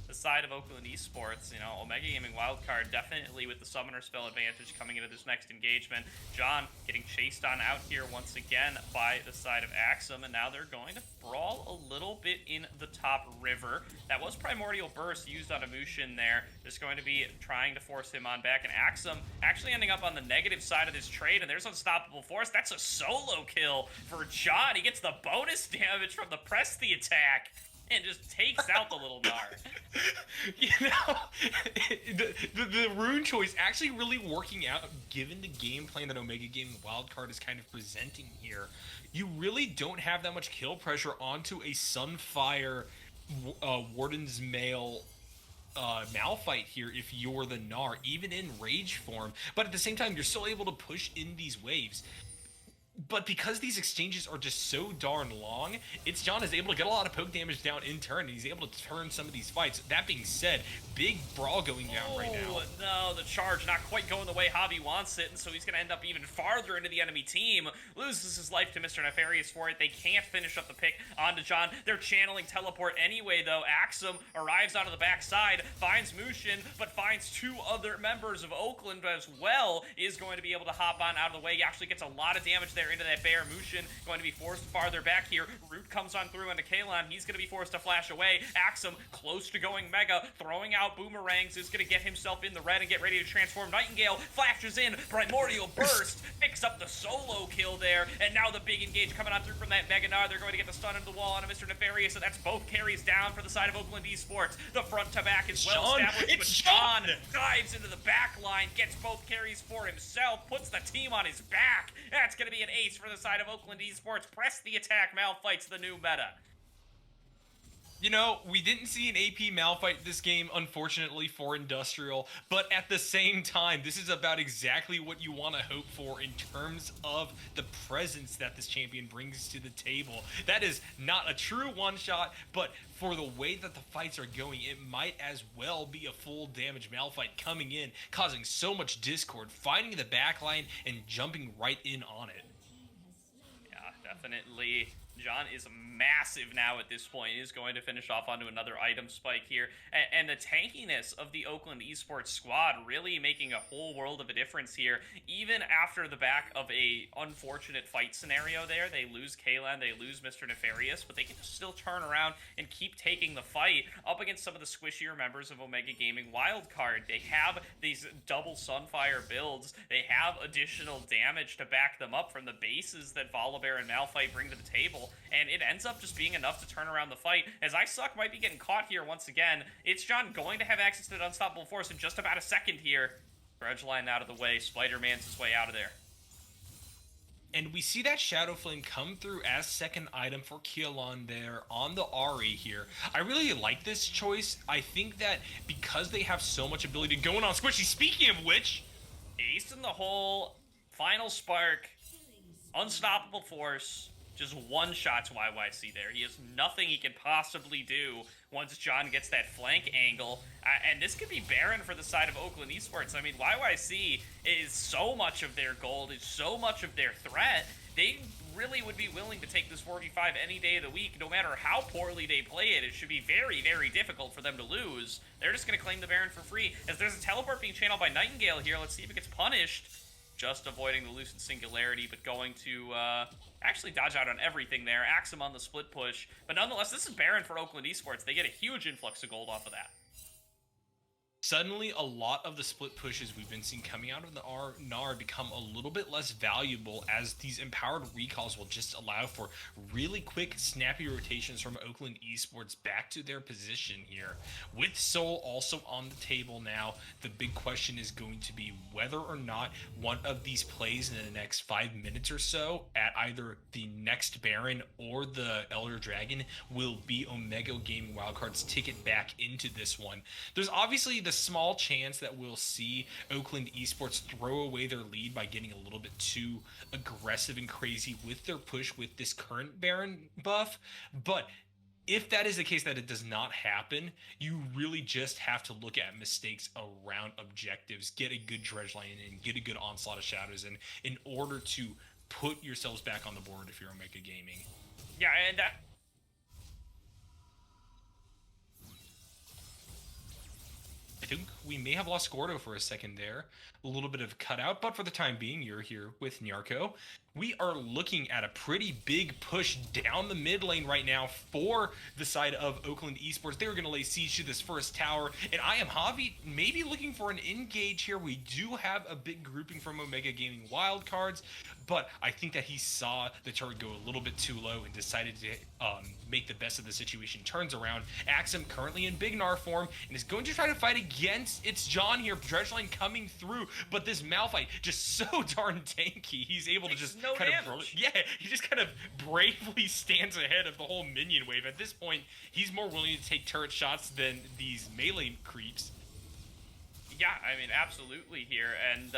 the side of Oakland Esports. Omega Gaming Wildcard definitely with the Summoner spell advantage coming into this next engagement. John getting chased on out here once again by the side of Axum, and now they're going to brawl a little bit in the top river. That was Primordial Burst used on Emushin there. Just going to be trying to force him on back, and Axum actually ending up on the negative side of this trade, and there's Unstoppable Force. That's a solo kill for John. He gets the bonus damage from the press the attack and just takes out the little Gnar. The rune choice actually really working out given the game plan that Omega Gaming Wildcard is kind of presenting here. You really don't have that much kill pressure onto a Sunfire Warden's Mail Malphite here if you're the Gnar, even in rage form, but at the same time you're still able to push in these waves. But because these exchanges are just so darn long, John is able to get a lot of poke damage down in turn, and he's able to turn some of these fights. That being said, big brawl going down right now. No, the charge not quite going the way Javi wants it, and so he's going to end up even farther into the enemy team. Loses his life to Mr. Nefarious for it. They can't finish up the pick onto John. They're channeling teleport anyway, though. Axum arrives onto the backside, finds Mushin, but finds two other members of Oakland as well. Is going to be able to hop on out of the way. He actually gets a lot of damage there into that bear. Mushin going to be forced farther back here. Root comes on through into Kalon. He's going to be forced to flash away. Axum close to going mega, throwing out boomerangs, is going to get himself in the red and get ready to transform. Nightingale flashes in, Primordial Burst, picks up the solo kill there, and now the big engage coming on through from that Mega Gnar. They're going to get the stun into the wall on Mr. Nefarious, so that's both carries down for the side of Oakland Esports. The front to back is well established, but John dives into the back line, gets both carries for himself, puts the team on his back. That's going to be an ace for the side of Oakland Esports. Press the attack, Malphite's the new meta. We didn't see an AP Malphite this game, unfortunately, for Industrial, but at the same time, this is about exactly what you want to hope for in terms of the presence that this champion brings to the table. That is not a true one-shot, but for the way that the fights are going, it might as well be a full damage Malphite coming in, causing so much discord, finding the backline, and jumping right in on it. Yeah, definitely. John is massive now at this point. He is going to finish off onto another item spike here. And the tankiness of the Oakland Esports squad really making a whole world of a difference here. Even after the back of a unfortunate fight scenario there, they lose Kalon, they lose Mr. Nefarious, but they can still turn around and keep taking the fight up against some of the squishier members of Omega Gaming Wildcard. They have these double Sunfire builds. They have additional damage to back them up from the bases that Volibear and Malphite bring to the table. And it ends up just being enough to turn around the fight, as ISuck might be getting caught here once again. It's John going to have access to the Unstoppable Force in just about a second here. Grudge line out of the way, Spider-Man's his way out of there. And we see that Shadow Flame come through as second item for Kalon there on the Ahri here. I really like this choice. I think that because they have so much ability going on Squishy, speaking of which, ace in the hole, final spark, Unstoppable Force, just one-shots YYC there. He has nothing he can possibly do once John gets that flank angle. And this could be barren for the side of Oakland Esports. I mean, YYC is so much of their gold, is so much of their threat. They really would be willing to take this 4v5 any day of the week, no matter how poorly they play it. It should be very, very difficult for them to lose. They're just going to claim the Baron for free. As there's a teleport being channeled by Nightingale here, let's see if it gets punished. Just avoiding the Lucid Singularity, but going to actually dodge out on everything there. Axum on the split push. But nonetheless, this is Baron for Oakland Esports. They get a huge influx of gold off of that. Suddenly, a lot of the split pushes we've been seeing coming out of the NAR become a little bit less valuable, as these empowered recalls will just allow for really quick, snappy rotations from Oakland Esports back to their position here. With Soul also on the table now, the big question is going to be whether or not one of these plays in the next 5 minutes or so at either the next Baron or the Elder Dragon will be Omega Gaming Wildcard's ticket back into this one. There's obviously the small chance that we'll see Oakland Esports throw away their lead by getting a little bit too aggressive and crazy with their push with this current Baron buff, but if that is the case, that it does not happen, you really just have to look at mistakes around objectives, get a good dredge line in, get a good onslaught of shadows in order to put yourselves back on the board if you're Omega Gaming. Yeah, and that... I think we may have lost Gordo for a second there. A little bit of cutout, but for the time being, you're here with Nyarko. We are looking at a pretty big push down the mid lane right now for the side of Oakland Esports. They were going to lay siege to this first tower, and I am Javi maybe looking for an engage here. We do have a big grouping from Omega Gaming Wildcards, but I think that he saw the turret go a little bit too low and decided to make the best of the situation. Turns around, Axum currently in Big Gnar form, and is going to try to fight against It's John here. Dredgeline coming through, but this Malphite just so darn tanky. He's able to just he just kind of bravely stands ahead of the whole minion wave. At this point, he's more willing to take turret shots than these melee creeps. Yeah, I mean, absolutely here, and,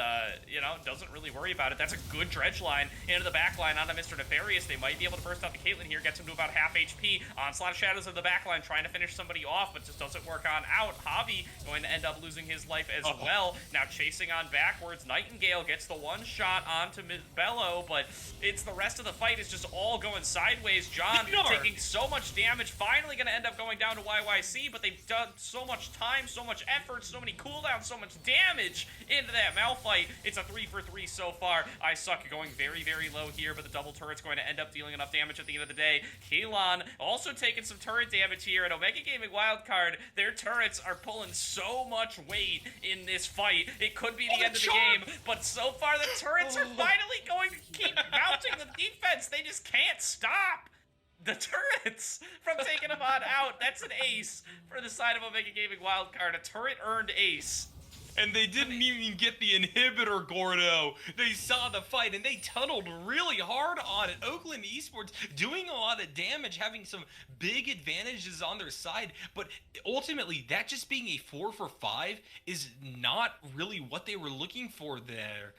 you know, doesn't really worry about it. That's a good dredge line into the back line onto Mr. Nefarious. They might be able to burst out the Caitlyn here, gets him to about half HP. Onslaught of Shadows of the back line, trying to finish somebody off, but just doesn't work on out. Javi going to end up losing his life as well. Now chasing on backwards, Nightingale gets the one shot onto Bello, but it's the rest of the fight is just all going sideways. John taking so much damage, finally going to end up going down to YYC, but they've done so much time, so much effort, so many cooldowns, so much damage into that Malphite. It's a 3 for 3 so far. I suck going very, very low here, but the double turret's going to end up dealing enough damage at the end of the day. Kalon also taking some turret damage here, and Omega Gaming Wildcard, their turrets are pulling so much weight in this fight. It could be the end of the game, but so far the turrets are finally going to keep mounting the defense. They just can't stop the turrets from taking them on out. That's an ace for the side of Omega Gaming Wildcard. A turret-earned ace. And they didn't even get the inhibitor, Gordo. They saw the fight, and they tunneled really hard on it. Oakland Esports doing a lot of damage, having some big advantages on their side, but ultimately, that just being a 4 for 5 is not really what they were looking for there.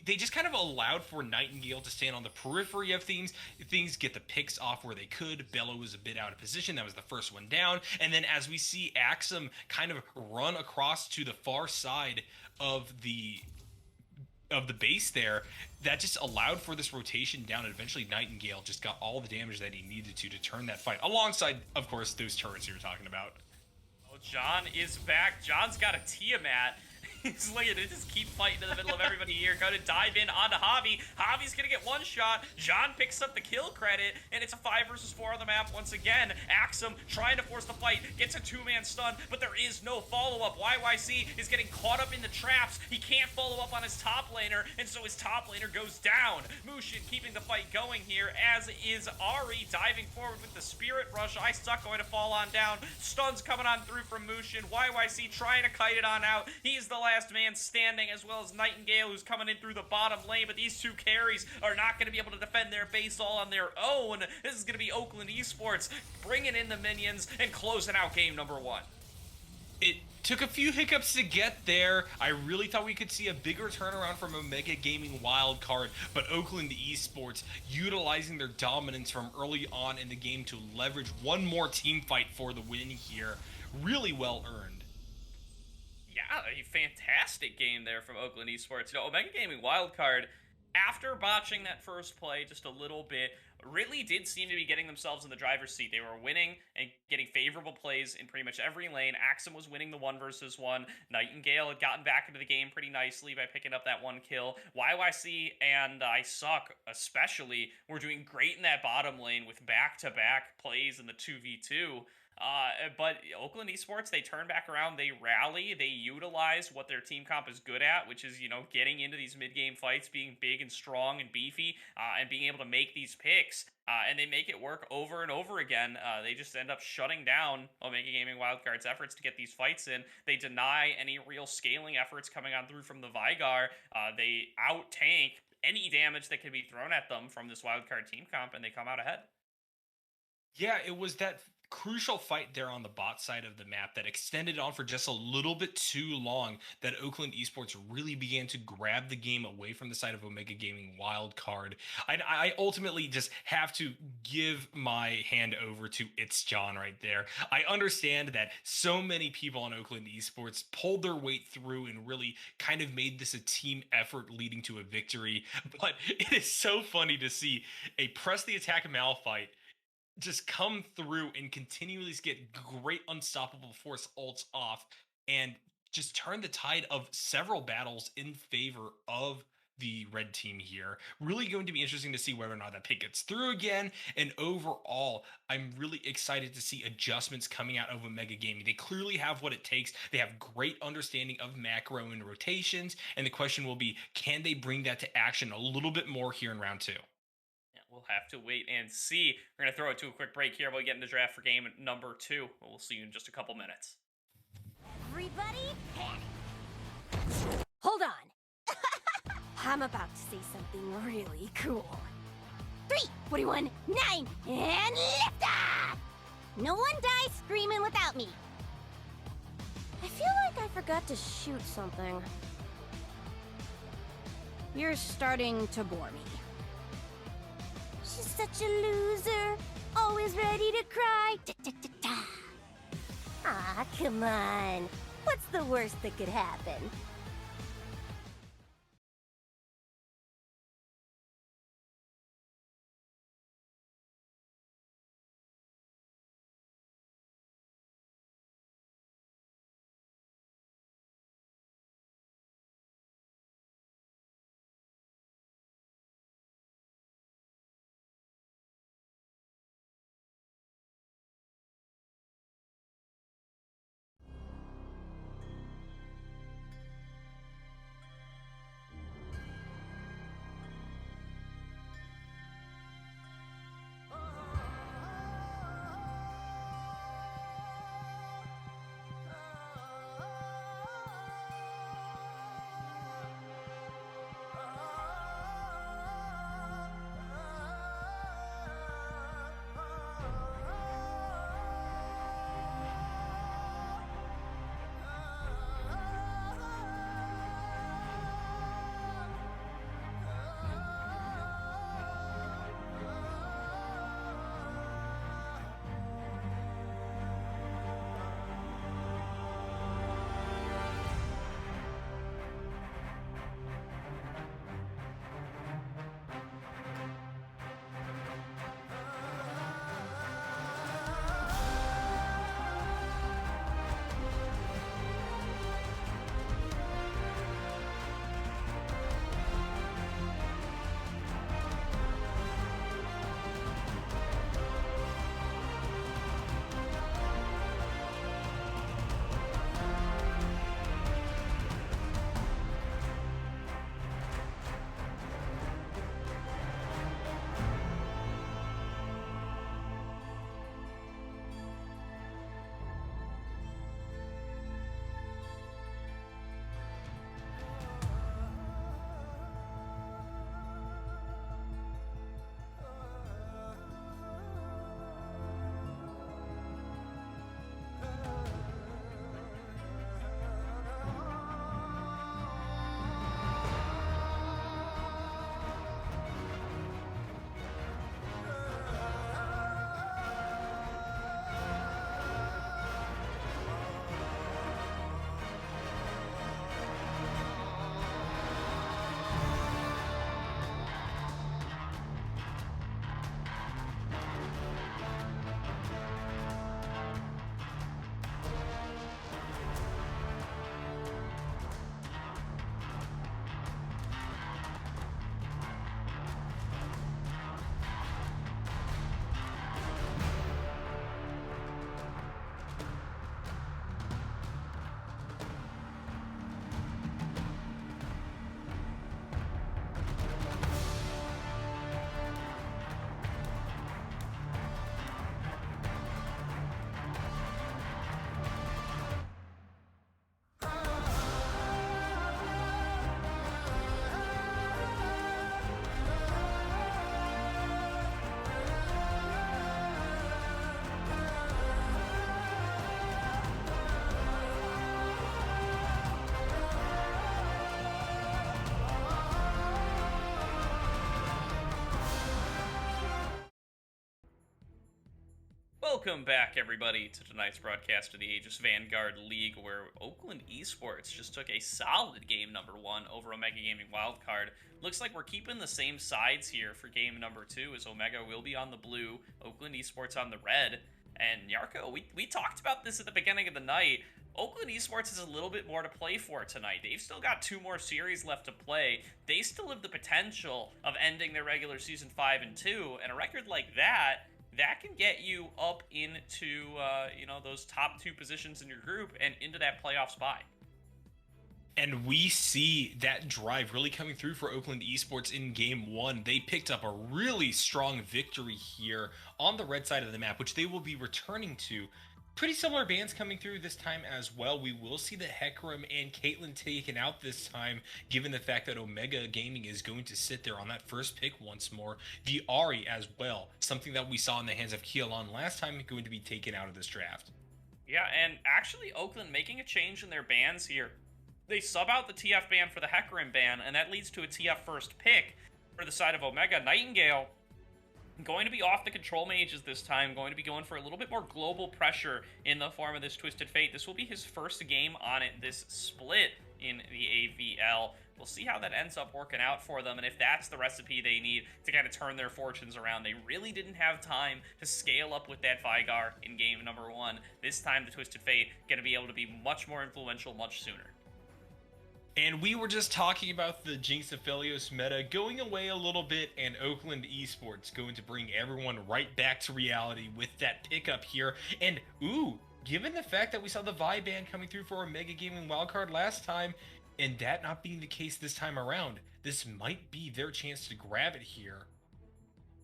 They just kind of allowed for Nightingale to stand on the periphery of things, get the picks off where they could. Bello was a bit out of position. That was the first one down. And then as we see Axum kind of run across to the far side of the base there, that just allowed for this rotation down, and eventually Nightingale just got all the damage that he needed to turn that fight, alongside, of course, those turrets you were talking about. Oh, John is back. John's got a Tiamat. He's looking to just keep fighting in the middle of everybody here. Going to dive in onto Javi. Javi's going to get one shot. John picks up the kill credit, and it's a 5 versus 4 on the map once again. Axum trying to force the fight, gets a 2-man stun, but there is no follow-up. YYC is getting caught up in the traps. He can't follow up on his top laner, and so his top laner goes down. Mushin keeping the fight going here, as is Ari diving forward with the Spirit Rush. I Suck going to fall on down. Stuns coming on through from Mushin. YYC trying to kite it on out. He's the last man standing, as well as Nightingale, who's coming in through the bottom lane, but these two carries are not going to be able to defend their base all on their own. This is going to be Oakland Esports bringing in the minions and closing out game number 1. Took a few hiccups to get there. I really thought we could see a bigger turnaround from Omega Gaming Wildcard, but Oakland Esports utilizing their dominance from early on in the game to leverage one more team fight for the win here. Really well earned. Yeah, a fantastic game there from Oakland Esports. Omega Gaming Wildcard, after botching that first play just a little bit, really did seem to be getting themselves in the driver's seat. They were winning and getting favorable plays in pretty much every lane. Axum was winning the 1v1. Nightingale had gotten back into the game pretty nicely by picking up that one kill. YYC and I Suck, especially, were doing great in that bottom lane with back-to-back plays in the 2v2. But Oakland Esports, they turn back around, they rally, they utilize what their team comp is good at, which is, getting into these mid-game fights, being big and strong and beefy, and being able to make these picks. And they make it work over and over again. They just end up shutting down Omega Gaming Wildcard's efforts to get these fights in. They deny any real scaling efforts coming on through from the Vanguard. They out-tank any damage that can be thrown at them from this Wildcard team comp, and they come out ahead. Yeah, it was that crucial fight there on the bot side of the map that extended on for just a little bit too long that Oakland Esports really began to grab the game away from the side of Omega Gaming Wildcard. I ultimately just have to give my hand over to It's John right there. I understand that so many people on Oakland Esports pulled their weight through and really kind of made this a team effort leading to a victory, but it is so funny to see a press the attack Malphite just come through and continually get great unstoppable force ults off and just turn the tide of several battles in favor of the red team here. Really going to be interesting to see whether or not that pick gets through again. And overall, I'm really excited to see adjustments coming out of Omega Gaming. They clearly have what it takes. They have great understanding of macro and rotations. And the question will be, can they bring that to action a little bit more here in round 2? We'll have to wait and see. We're going to throw it to a quick break here. We'll get into draft for game number 2. We'll see you in just a couple minutes. Everybody panic. Hold on. I'm about to say something really cool. 3, 41, 9, and lift off! No one dies screaming without me. I feel like I forgot to shoot something. You're starting to bore me. She's such a loser, always ready to cry. Ah, come on. What's the worst that could happen? Welcome back, everybody, to tonight's broadcast of the Aegis Vanguard League, where Oakland Esports just took a solid game number 1 over Omega Gaming Wildcard. Looks like we're keeping the same sides here for game number 2, as Omega will be on the blue, Oakland Esports on the red. And Yarko, we talked about this at the beginning of the night. Oakland Esports has a little bit more to play for tonight. They've still got 2 more series left to play. They still have the potential of ending their regular season 5-2, and a record like that can get you up into, those top 2 positions in your group and into that playoff spot. And we see that drive really coming through for Oakland Esports in game 1. They picked up a really strong victory here on the red side of the map, which they will be returning to. Pretty similar bans coming through this time as well. We will see the Hecarim and Caitlyn taken out this time, given the fact that Omega Gaming is going to sit there on that first pick once more. The Ari as well, something that we saw in the hands of Keelan last time, going to be taken out of this draft. Yeah, and actually Oakland making a change in their bans here. They sub out the TF ban for the Hecarim ban, and that leads to a TF first pick for the side of Omega. Nightingale going to be off the control mages this time, going to be going for a little bit more global pressure in the form of this Twisted Fate. This will be his first game on it, this split in the AVL. We'll see how that ends up working out for them, and if that's the recipe they need to kind of turn their fortunes around. They really didn't have time to scale up with that Vanguard in game number 1. This time, the Twisted Fate going to be able to be much more influential much sooner. And we were just talking about the Jinx Aphelios meta going away a little bit, and Oakland Esports going to bring everyone right back to reality with that pickup here. And, given the fact that we saw the Vi ban coming through for Omega Gaming Wildcard last time, and that not being the case this time around, this might be their chance to grab it here.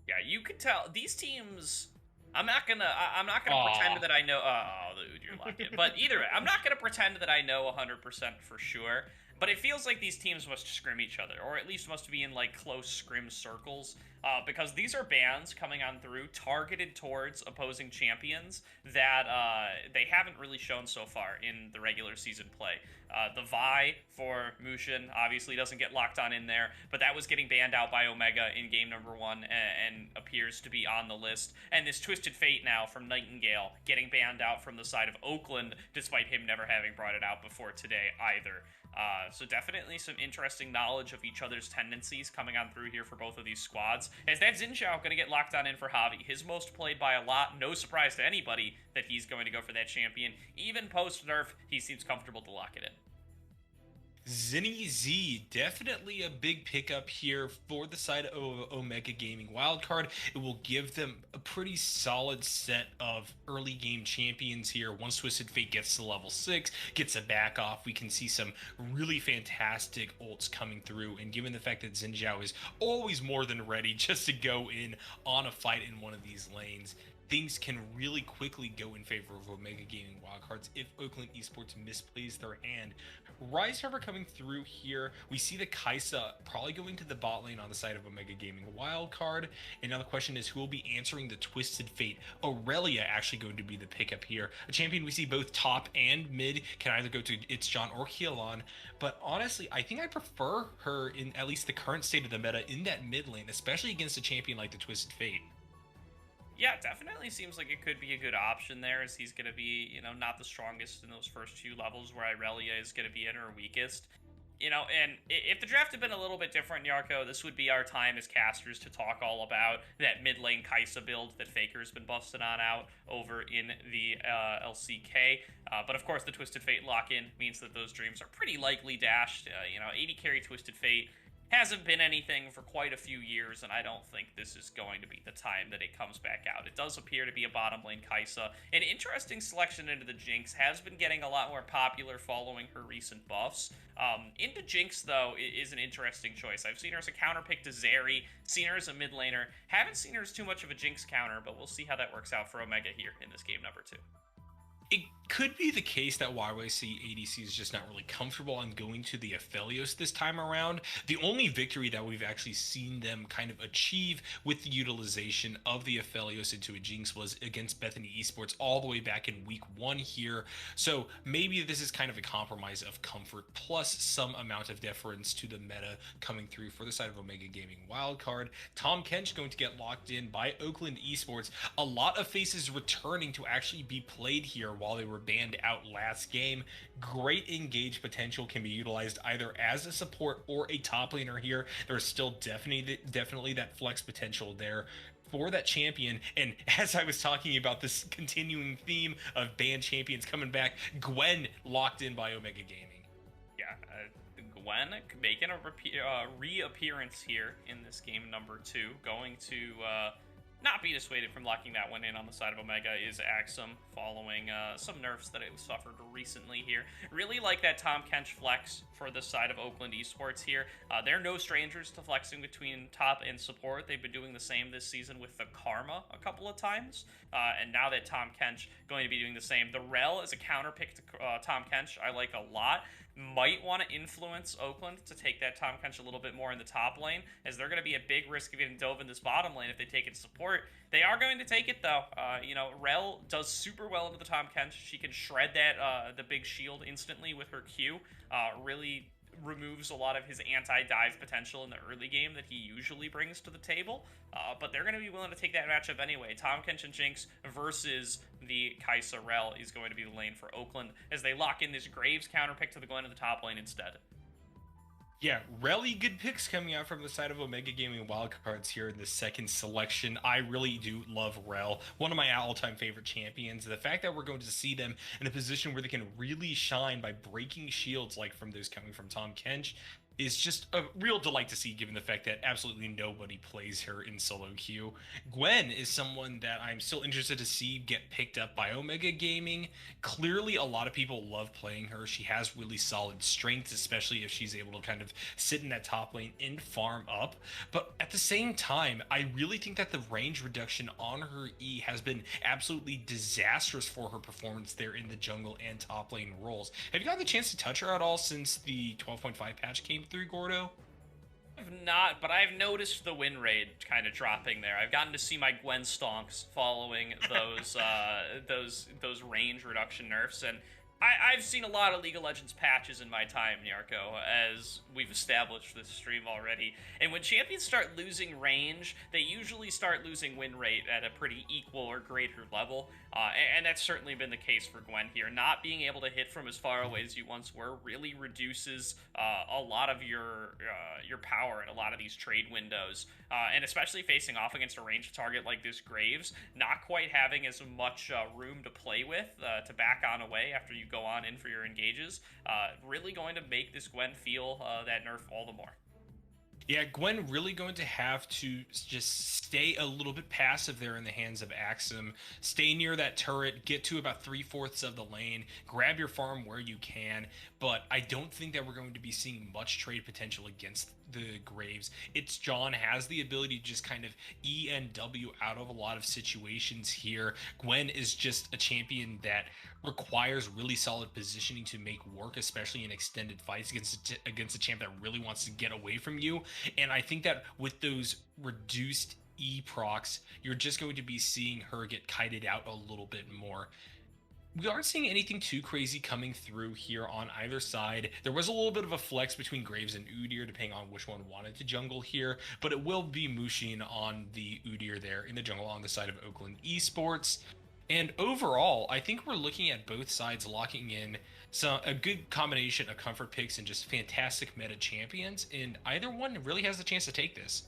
Yeah, you could tell these teams. I'm not gonna pretend that I know. Oh, dude, you're locked in. But either way, I'm not gonna pretend that I know 100% for sure. But it feels like these teams must scrim each other, or at least must be in, like, close scrim circles, because these are bans coming on through targeted towards opposing champions that they haven't really shown so far in the regular season play. The Vi for Mushin obviously doesn't get locked on in there, but that was getting banned out by Omega in game number 1 and appears to be on the list. And this Twisted Fate now from Nightingale getting banned out from the side of Oakland, despite him never having brought it out before today either. So definitely some interesting knowledge of each other's tendencies coming on through here for both of these squads. As that Xin Zhao going to get locked on in for Javi, his most played by a lot. No surprise to anybody that he's going to go for that champion. Even post-nerf, he seems comfortable to lock it in. Zinny Z, definitely a big pickup here for the side of Omega Gaming Wildcard. It will give them a pretty solid set of early game champions here. Once Twisted Fate gets to level 6, gets a back off, we can see some really fantastic ults coming through. And given the fact that Xin Zhao is always more than ready just to go in on a fight in one of these lanes, things can really quickly go in favor of Omega Gaming Wildcards if Oakland Esports misplays their hand. Rise, however, coming through here, we see the Kaisa probably going to the bot lane on the side of Omega Gaming Wildcard. And now the question is, who will be answering the Twisted Fate? Aurelia actually going to be the pickup here. A champion we see both top and mid, can either go to It's John or Keelan. But honestly, I think I prefer her in at least the current state of the meta in that mid lane, especially against a champion like the Twisted Fate. Yeah, definitely seems like it could be a good option there, as he's going to be, not the strongest in those first few levels where Aurelia is going to be in her weakest. And if the draft had been a little bit different, Yarko, this would be our time as casters to talk all about that mid lane Kaisa build that Faker's been busting on out over in the LCK. But of course, the Twisted Fate lock-in means that those dreams are pretty likely dashed. 80 carry Twisted Fate hasn't been anything for quite a few years, and I don't think this is going to be the time that it comes back out. It does appear to be a bottom lane Kaisa. An interesting selection into the Jinx, has been getting a lot more popular following her recent buffs. Into Jinx, though, is an interesting choice. I've seen her as a counterpick to Zeri, seen her as a mid laner, haven't seen her as too much of a Jinx counter, but we'll see how that works out for Omega here in this game number 2. It could be the case that YYC ADC is just not really comfortable on going to the Aphelios this time around. The only victory that we've actually seen them kind of achieve with the utilization of the Aphelios into a Jinx was against Bethany Esports all the way back in week 1 here. So maybe this is kind of a compromise of comfort plus some amount of deference to the meta coming through for the side of Omega Gaming Wildcard. Tom Kench going to get locked in by Oakland Esports. A lot of faces returning to actually be played here while they were banned out last game. Great engage potential can be utilized either as a support or a top laner here. There's still definitely that flex potential there for that champion. And as I was talking about this continuing theme of banned champions coming back, Gwen locked in by Omega Gaming. Yeah, Gwen making a reappearance here in this game number 2, going to not be dissuaded from locking that one in on the side of Omega is Axum, following some nerfs that it suffered recently here. Really like that Tom Kench flex for the side of Oakland Esports here. They're no strangers to flexing between top and support. They've been doing the same this season with the Karma a couple of times. And now that Tom Kench going to be doing the same. The Rel is a counter pick to Tom Kench I like a lot. Might want to influence Oakland to take that Tom Kench a little bit more in the top lane, as they're going to be a big risk of getting dove in this bottom lane if they take it support. They are going to take it, though. Rel does super well into the Tom Kench. She can shred that the big shield instantly with her Q. Really removes a lot of his anti-dive potential in the early game that he usually brings to the table. But they're going to be willing to take that matchup anyway. Tom Kench and Jinx versus the Kai'Sa Rel is going to be the lane for Oakland as they lock in this Graves counter pick to the Gwen in the top lane instead. Yeah, really good picks coming out from the side of Omega Gaming Wildcards here in the second selection. I really do love Rel, one of my all-time favorite champions. The fact that we're going to see them in a position where they can really shine by breaking shields like from those coming from Tom Kench is just a real delight to see, given the fact that absolutely nobody plays her in solo queue. Gwen is someone that I'm still interested to see get picked up by Omega Gaming. Clearly, a lot of people love playing her. She has really solid strength, especially if she's able to kind of sit in that top lane and farm up. But at the same time, I really think that the range reduction on her E has been absolutely disastrous for her performance there in the jungle and top lane roles. Have you gotten the chance to touch her at all since the 12.5 patch came through, Gordo? I've not, but I've noticed the win rate kind of dropping there. I've gotten to see my Gwen stonks following those range reduction nerfs, and I've seen a lot of League of Legends patches in my time, Nyarko, as we've established this stream already. And when champions start losing range, they usually start losing win rate at a pretty equal or greater level. And that's certainly been the case for Gwen here. Not being able to hit from as far away as you once were really reduces a lot of your power in a lot of these trade windows. And especially facing off against a ranged target like this Graves, not quite having as much room to play with to back on away after you go on in for your engages, really going to make this Gwen feel that nerf all the more. Yeah, Gwen really going to have to just stay a little bit passive there in the hands of Axum. Stay near that turret, get to about 3/4 of the lane, grab your farm where you can, but I don't think that we're going to be seeing much trade potential against the Graves. It's John has the ability to just kind of E and W out of a lot of situations here. Gwen is just a champion that requires really solid positioning to make work, especially in extended fights against a champ that really wants to get away from you. And I think that with those reduced E procs, you're just going to be seeing her get kited out a little bit more. We aren't seeing anything too crazy coming through here on either side. There was a little bit of a flex between Graves and Udyr, depending on which one wanted to jungle here, but it will be Mushin on the Udyr there in the jungle on the side of Oakland Esports. And overall, I think we're looking at both sides locking in a good combination of comfort picks and just fantastic meta champions, and either one really has the chance to take this.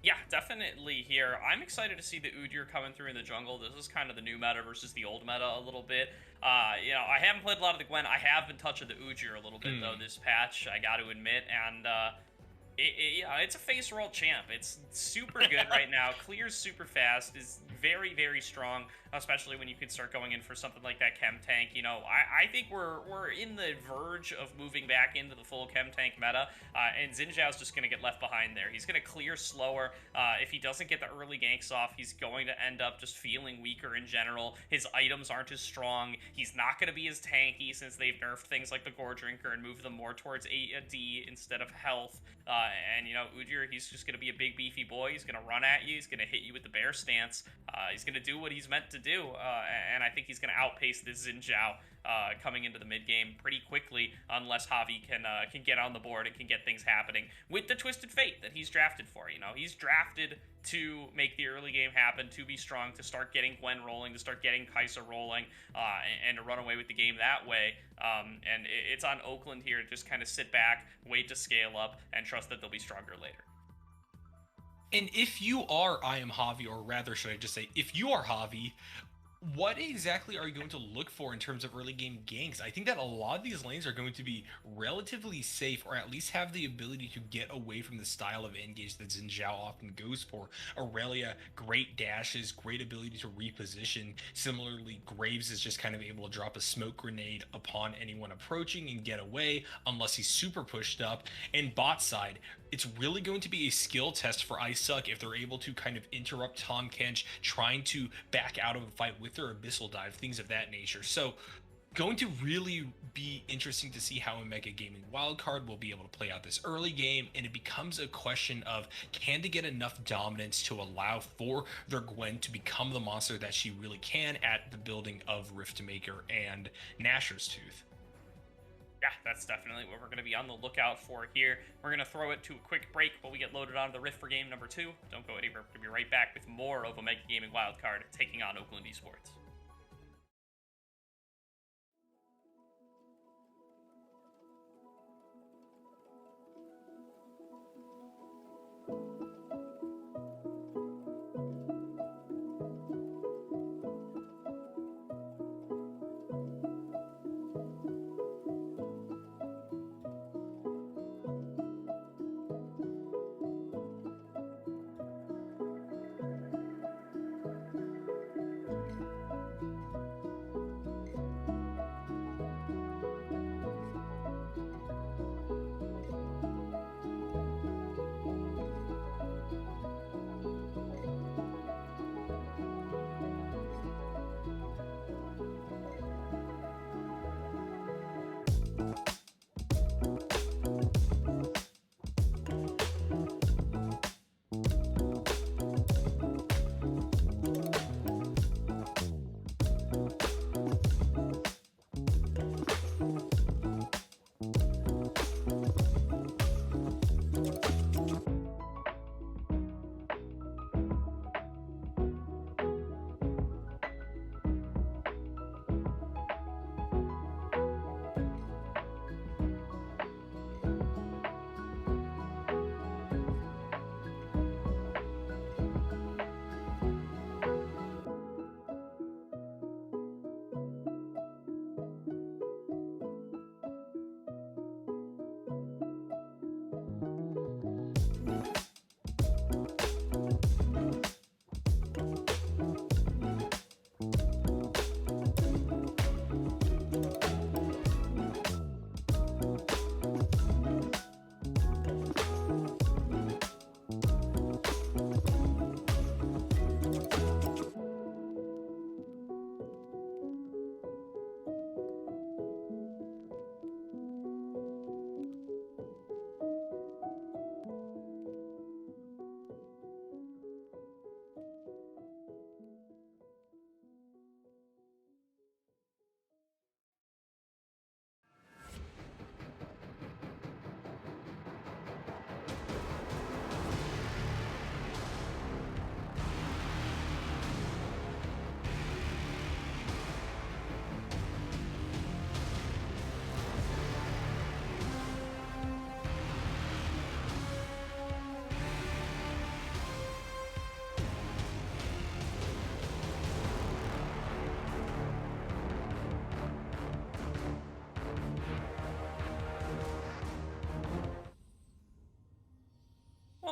Yeah, definitely here. I'm excited to see the Udyr coming through in the jungle. This is kind of the new meta versus the old meta a little bit. I haven't played a lot of the Gwen. I have been touching the Udyr a little bit, though, this patch, I got to admit. And it's a face roll champ. It's super good right now. Clears super fast, is very, very strong especially when you can start going in for something like that chem tank. You know, I think we're in the verge of moving back into the full chem tank meta, and Xin Zhao's just going to get left behind there. He's going to clear slower. If he doesn't get the early ganks off, he's going to end up just feeling weaker in general. His items aren't as strong. He's not going to be as tanky since they've nerfed things like the Gore Drinker and moved them more towards a D instead of health. And, you know, Udyr, he's just going to be a big beefy boy. He's going to run at you. He's going to hit you with the bear stance. He's going to do what he's meant to do. And I think he's going to outpace this Xin Zhao coming into the mid game pretty quickly, unless Javi can get on the board and can get things happening with the Twisted Fate that he's drafted for. You know, he's drafted to make the early game happen, to be strong, to start getting Gwen rolling, to start getting Kai'Sa rolling, and to run away with the game that way. And it's on Oakland here to just kind of sit back, wait to scale up, and trust that they'll be stronger later. And if you are I am Javi, or rather should I just say, if you are Javi, what exactly are you going to look for in terms of early game ganks? I think that a lot of these lanes are going to be relatively safe, or at least have the ability to get away from the style of engage that Xin Zhao often goes for. Aurelia, great dashes, great ability to reposition. Similarly, Graves is just kind of able to drop a smoke grenade upon anyone approaching and get away, unless he's super pushed up. And bot side, it's really going to be a skill test for iSuck if they're able to kind of interrupt Tahm Kench trying to back out of a fight with their Abyssal Dive, things of that nature. So going to really be interesting to see how Omega Gaming Wildcard will be able to play out this early game, and it becomes a question of, can they get enough dominance to allow for their Gwen to become the monster that she really can at the building of Riftmaker and Nashor's Tooth. Yeah, that's definitely what we're going to be on the lookout for here. We're going to throw it to a quick break while we get loaded onto the Rift for game number 2. Don't go anywhere. We're going to be right back with more of Omega Gaming Wildcard taking on Oakland Esports.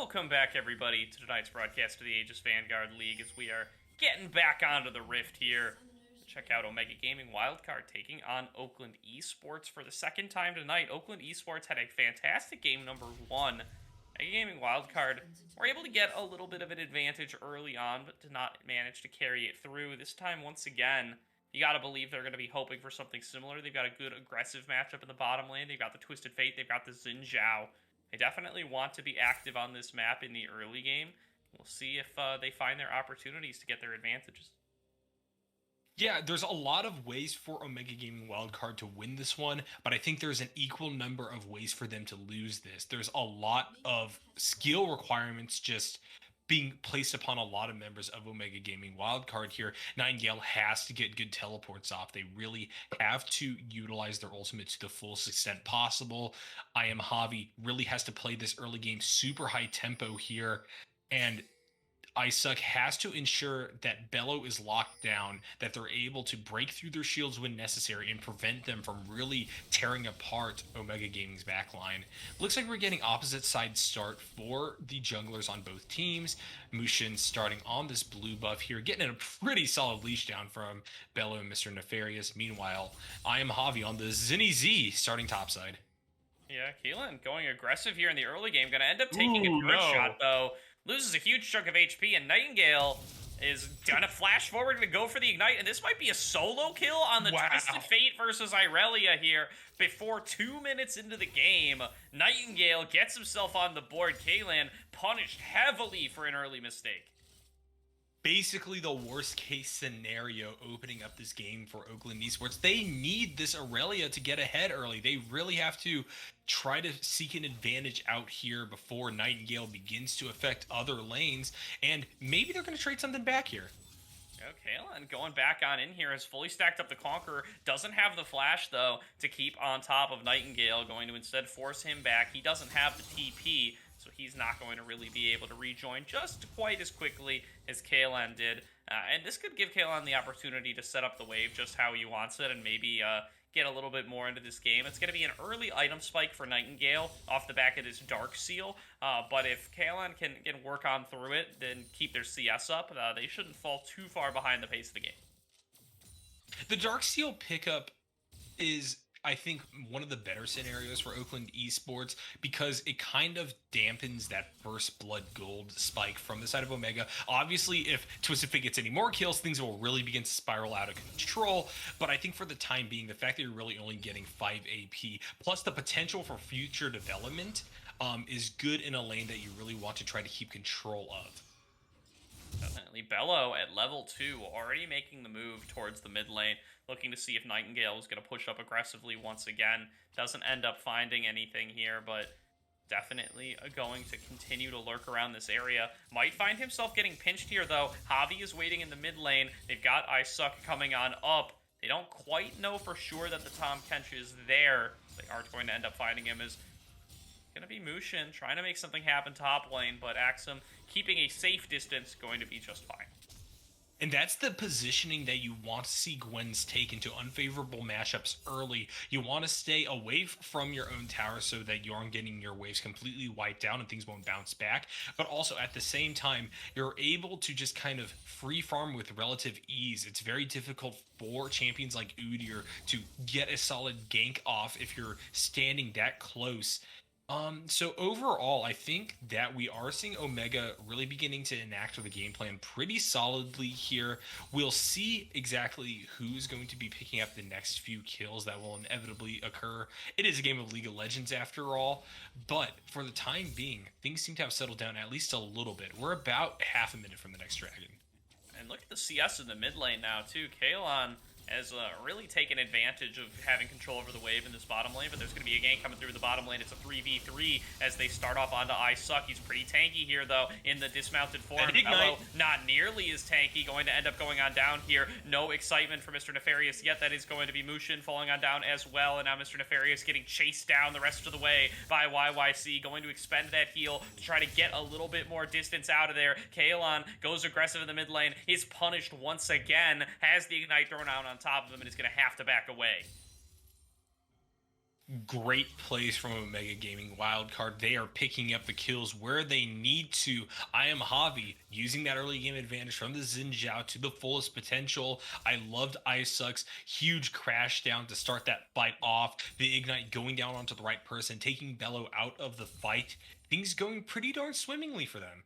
Welcome back, everybody, to tonight's broadcast of the Aegis Vanguard League, as we are getting back onto the Rift here. Check out Omega Gaming Wildcard taking on Oakland Esports for the second time tonight. Oakland Esports had a fantastic game number 1. Omega Gaming Wildcard were able to get a little bit of an advantage early on, but did not manage to carry it through. This time, once again, you gotta believe they're gonna be hoping for something similar. They've got a good aggressive matchup in the bottom lane. They've got the Twisted Fate. They've got the Xin Zhao. They definitely want to be active on this map in the early game. We'll see if they find their opportunities to get their advantages. Yeah, there's a lot of ways for Omega Gaming Wildcard to win this one, but I think there's an equal number of ways for them to lose this. There's a lot of skill requirements just being placed upon a lot of members of Omega Gaming Wildcard here. Nightingale has to get good teleports off. They really have to utilize their ultimate to the fullest extent possible. I Am Javi really has to play this early game super high tempo here, and Isaac has to ensure that Bello is locked down, that they're able to break through their shields when necessary and prevent them from really tearing apart Omega Gaming's backline. Looks like we're getting opposite side start for the junglers on both teams. Mushin starting on this blue buff here, getting a pretty solid leash down from Bello and Mr. Nefarious. Meanwhile, I Am Javi on the Zinni Z starting topside. Yeah, Keelan going aggressive here in the early game. Going to end up taking a third shot, though. Loses a huge chunk of HP, and Nightingale is gonna flash forward to go for the Ignite, and this might be a solo kill on the Twisted Fate versus Irelia here. Before 2 minutes into the game, Nightingale gets himself on the board. Kaylan punished heavily for an early mistake. Basically the worst case scenario opening up this game for Oakland Esports. They need this Aurelia to get ahead early. They really have to try to seek an advantage out here before Nightingale begins to affect other lanes, and maybe they're going to trade something back here. Okay, and going back on in here, has fully stacked up the Conqueror. Doesn't have the flash, though, to keep on top of Nightingale. Going to instead force him back. He doesn't have the TP, so he's not going to really be able to rejoin just quite as quickly as Kaelan did. And this could give Kaelan the opportunity to set up the wave just how he wants it and maybe get a little bit more into this game. It's going to be an early item spike for Nightingale off the back of this Dark Seal. But if Kaelan can work on through it, then keep their CS up, they shouldn't fall too far behind the pace of the game. The Dark Seal pickup is, I think, one of the better scenarios for Oakland Esports because it kind of dampens that first blood gold spike from the side of Omega. Obviously, if Twisted Fate gets any more kills, things will really begin to spiral out of control. But I think for the time being, the fact that you're really only getting 5 AP, plus the potential for future development, is good in a lane that you really want to try to keep control of. Definitely. Bello at level 2, already making the move towards the mid lane, looking to see if Nightingale is going to push up aggressively once again. Doesn't end up finding anything here, but definitely going to continue to lurk around this area. Might find himself getting pinched here, though. Javi is waiting in the mid lane. They've got Isaac coming on up. They don't quite know for sure that the Tahm Kench is there. They aren't going to end up finding him. Is going to be Mushin trying to make something happen top lane, but Axum keeping a safe distance, going to be just fine. And that's the positioning that you want to see Gwen's take into unfavorable matchups early. You want to stay away from your own tower so that you aren't getting your waves completely wiped out and things won't bounce back. But also at the same time, you're able to just kind of free farm with relative ease. It's very difficult for champions like Udyr to get a solid gank off if you're standing that close. So overall, I think that we are seeing Omega really beginning to enact the game plan pretty solidly here. We'll see exactly who's going to be picking up the next few kills that will inevitably occur. It is a game of League of Legends after all, but for the time being, things seem to have settled down at least a little bit. We're about half a minute from the next dragon. And look at the CS in the mid lane now, too. Kaelan has really taken advantage of having control over the wave in this bottom lane, but there's going to be a gank coming through the bottom lane. It's a 3v3 as they start off onto Isaac. He's pretty tanky here, though, in the dismounted form. Bello, not nearly as tanky, going to end up going on down here. No excitement for Mr. Nefarious yet. That is going to be Mushin falling on down as well, and now Mr. Nefarious getting chased down the rest of the way by YYC, going to expend that heal to try to get a little bit more distance out of there. Kaelan goes aggressive in the mid lane, is punished once again, has the Ignite thrown out on top of him, and is going to have to back away. Great plays from Omega Gaming Wildcard. They are picking up the kills where they need to. I am Javi, using that early game advantage from the Xin Zhao to the fullest potential. I loved Isuck's huge crash down to start that fight off. The Ignite going down onto the right person, taking Bello out of the fight. Things going pretty darn swimmingly for them.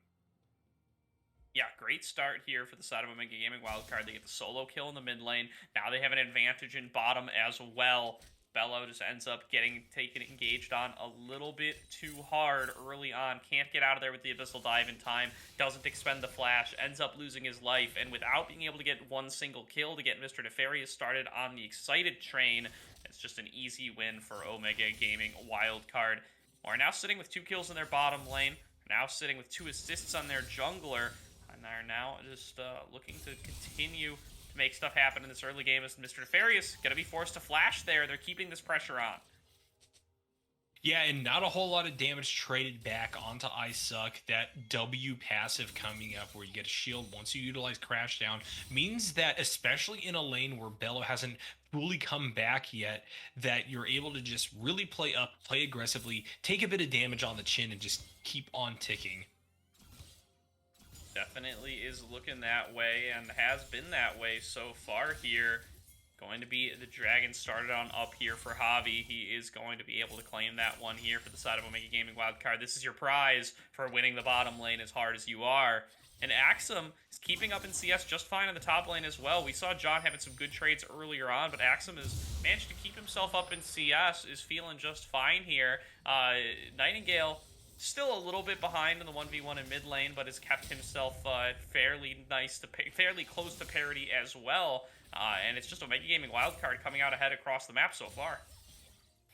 Yeah, great start here for the side of Omega Gaming Wildcard. They get the solo kill in the mid lane. Now they have an advantage in bottom as well. Bello just ends up getting engaged on a little bit too hard early on. Can't get out of there with the Abyssal Dive in time. Doesn't expend the flash. Ends up losing his life. And without being able to get one single kill to get Mr. Nefarious started on the excited train, it's just an easy win for Omega Gaming Wildcard. We're now sitting with 2 kills in their bottom lane. Now sitting with 2 assists on their jungler. And they're now just looking to continue to make stuff happen in this early game as Mr. Nefarious going to be forced to flash there. They're keeping this pressure on. Yeah, and not a whole lot of damage traded back onto Isuck. That W passive coming up where you get a shield once you utilize Crash Down means that, especially in a lane where Bello hasn't fully come back yet, that you're able to just really play up, play aggressively, take a bit of damage on the chin, and just keep on ticking. Definitely is looking that way and has been that way so far here. Going to be the Dragon started on up here for Javi. He is going to be able to claim that one here for the side of Omega Gaming Wildcard. This is your prize for winning the bottom lane as hard as you are. And Axum is keeping up in CS just fine in the top lane as well. We saw John having some good trades earlier on, but Axum has managed to keep himself up in CS, is feeling just fine here. Nightingale still a little bit behind in the 1v1 in mid lane, but has kept himself fairly close to parity as well. And it's just Omega Gaming Wildcard coming out ahead across the map so far.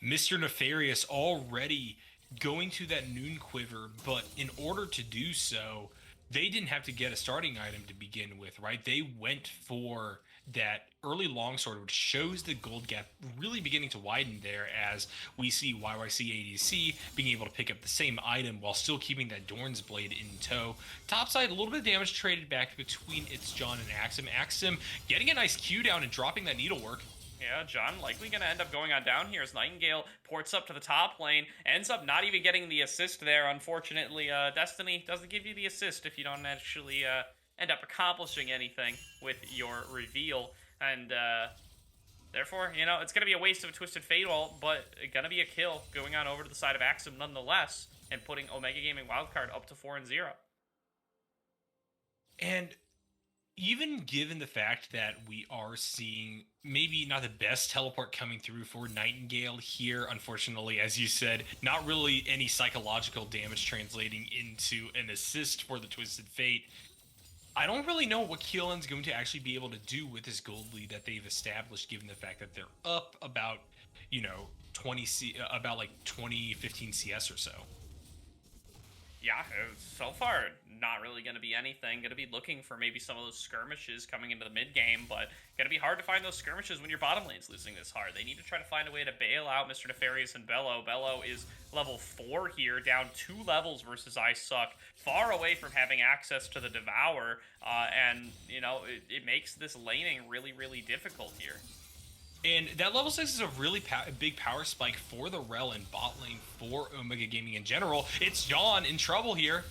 Mr. Nefarious already going to that Noon Quiver, but in order to do so, they didn't have to get a starting item to begin with, right? They went for that early longsword, which shows the gold gap really beginning to widen there as we see YYC ADC being able to pick up the same item while still keeping that Dorn's Blade in tow. Topside, a little bit of damage traded back between It's John and Axum. Axum getting a nice Q down and dropping that needlework. Yeah, John likely going to end up going on down here as Nightingale ports up to the top lane, ends up not even getting the assist there. Unfortunately, Destiny doesn't give you the assist if you don't actually end up accomplishing anything with your reveal. And therefore, you know, it's going to be a waste of a Twisted Fate ult, but going to be a kill going on over to the side of Axum nonetheless, and putting Omega Gaming Wildcard up to 4-0. And even given the fact that we are seeing maybe not the best teleport coming through for Nightingale here, unfortunately, as you said, not really any psychological damage translating into an assist for the Twisted Fate. I don't really know what Keelan's going to actually be able to do with this gold lead that they've established, given the fact that they're up about, 2015 CS or so. Yeah, so far, not really going to be anything. Going to be looking for maybe some of those skirmishes coming into the mid-game, but going to be hard to find those skirmishes when your bottom lane's losing this hard. They need to try to find a way to bail out Mr. Nefarious and Bello. Bello is level 4 here, down 2 levels versus Isuck, far away from having access to the Devour, and, it makes this laning really, really difficult here. And that level 6 is a really big power spike for the Rel and bot lane for Omega Gaming in general. It's John in trouble here.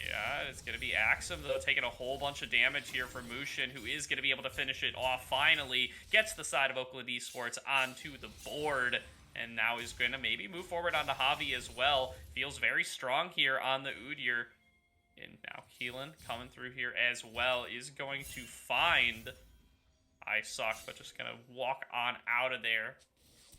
Yeah, it's going to be Axum, though, taking a whole bunch of damage here from Mushin, who is going to be able to finish it off finally. Gets the side of Oakland Esports onto the board, and now is going to maybe move forward onto Javi as well. Feels very strong here on the Udyr. And now Keelan coming through here as well is going to find Isuck, but just going to walk on out of there.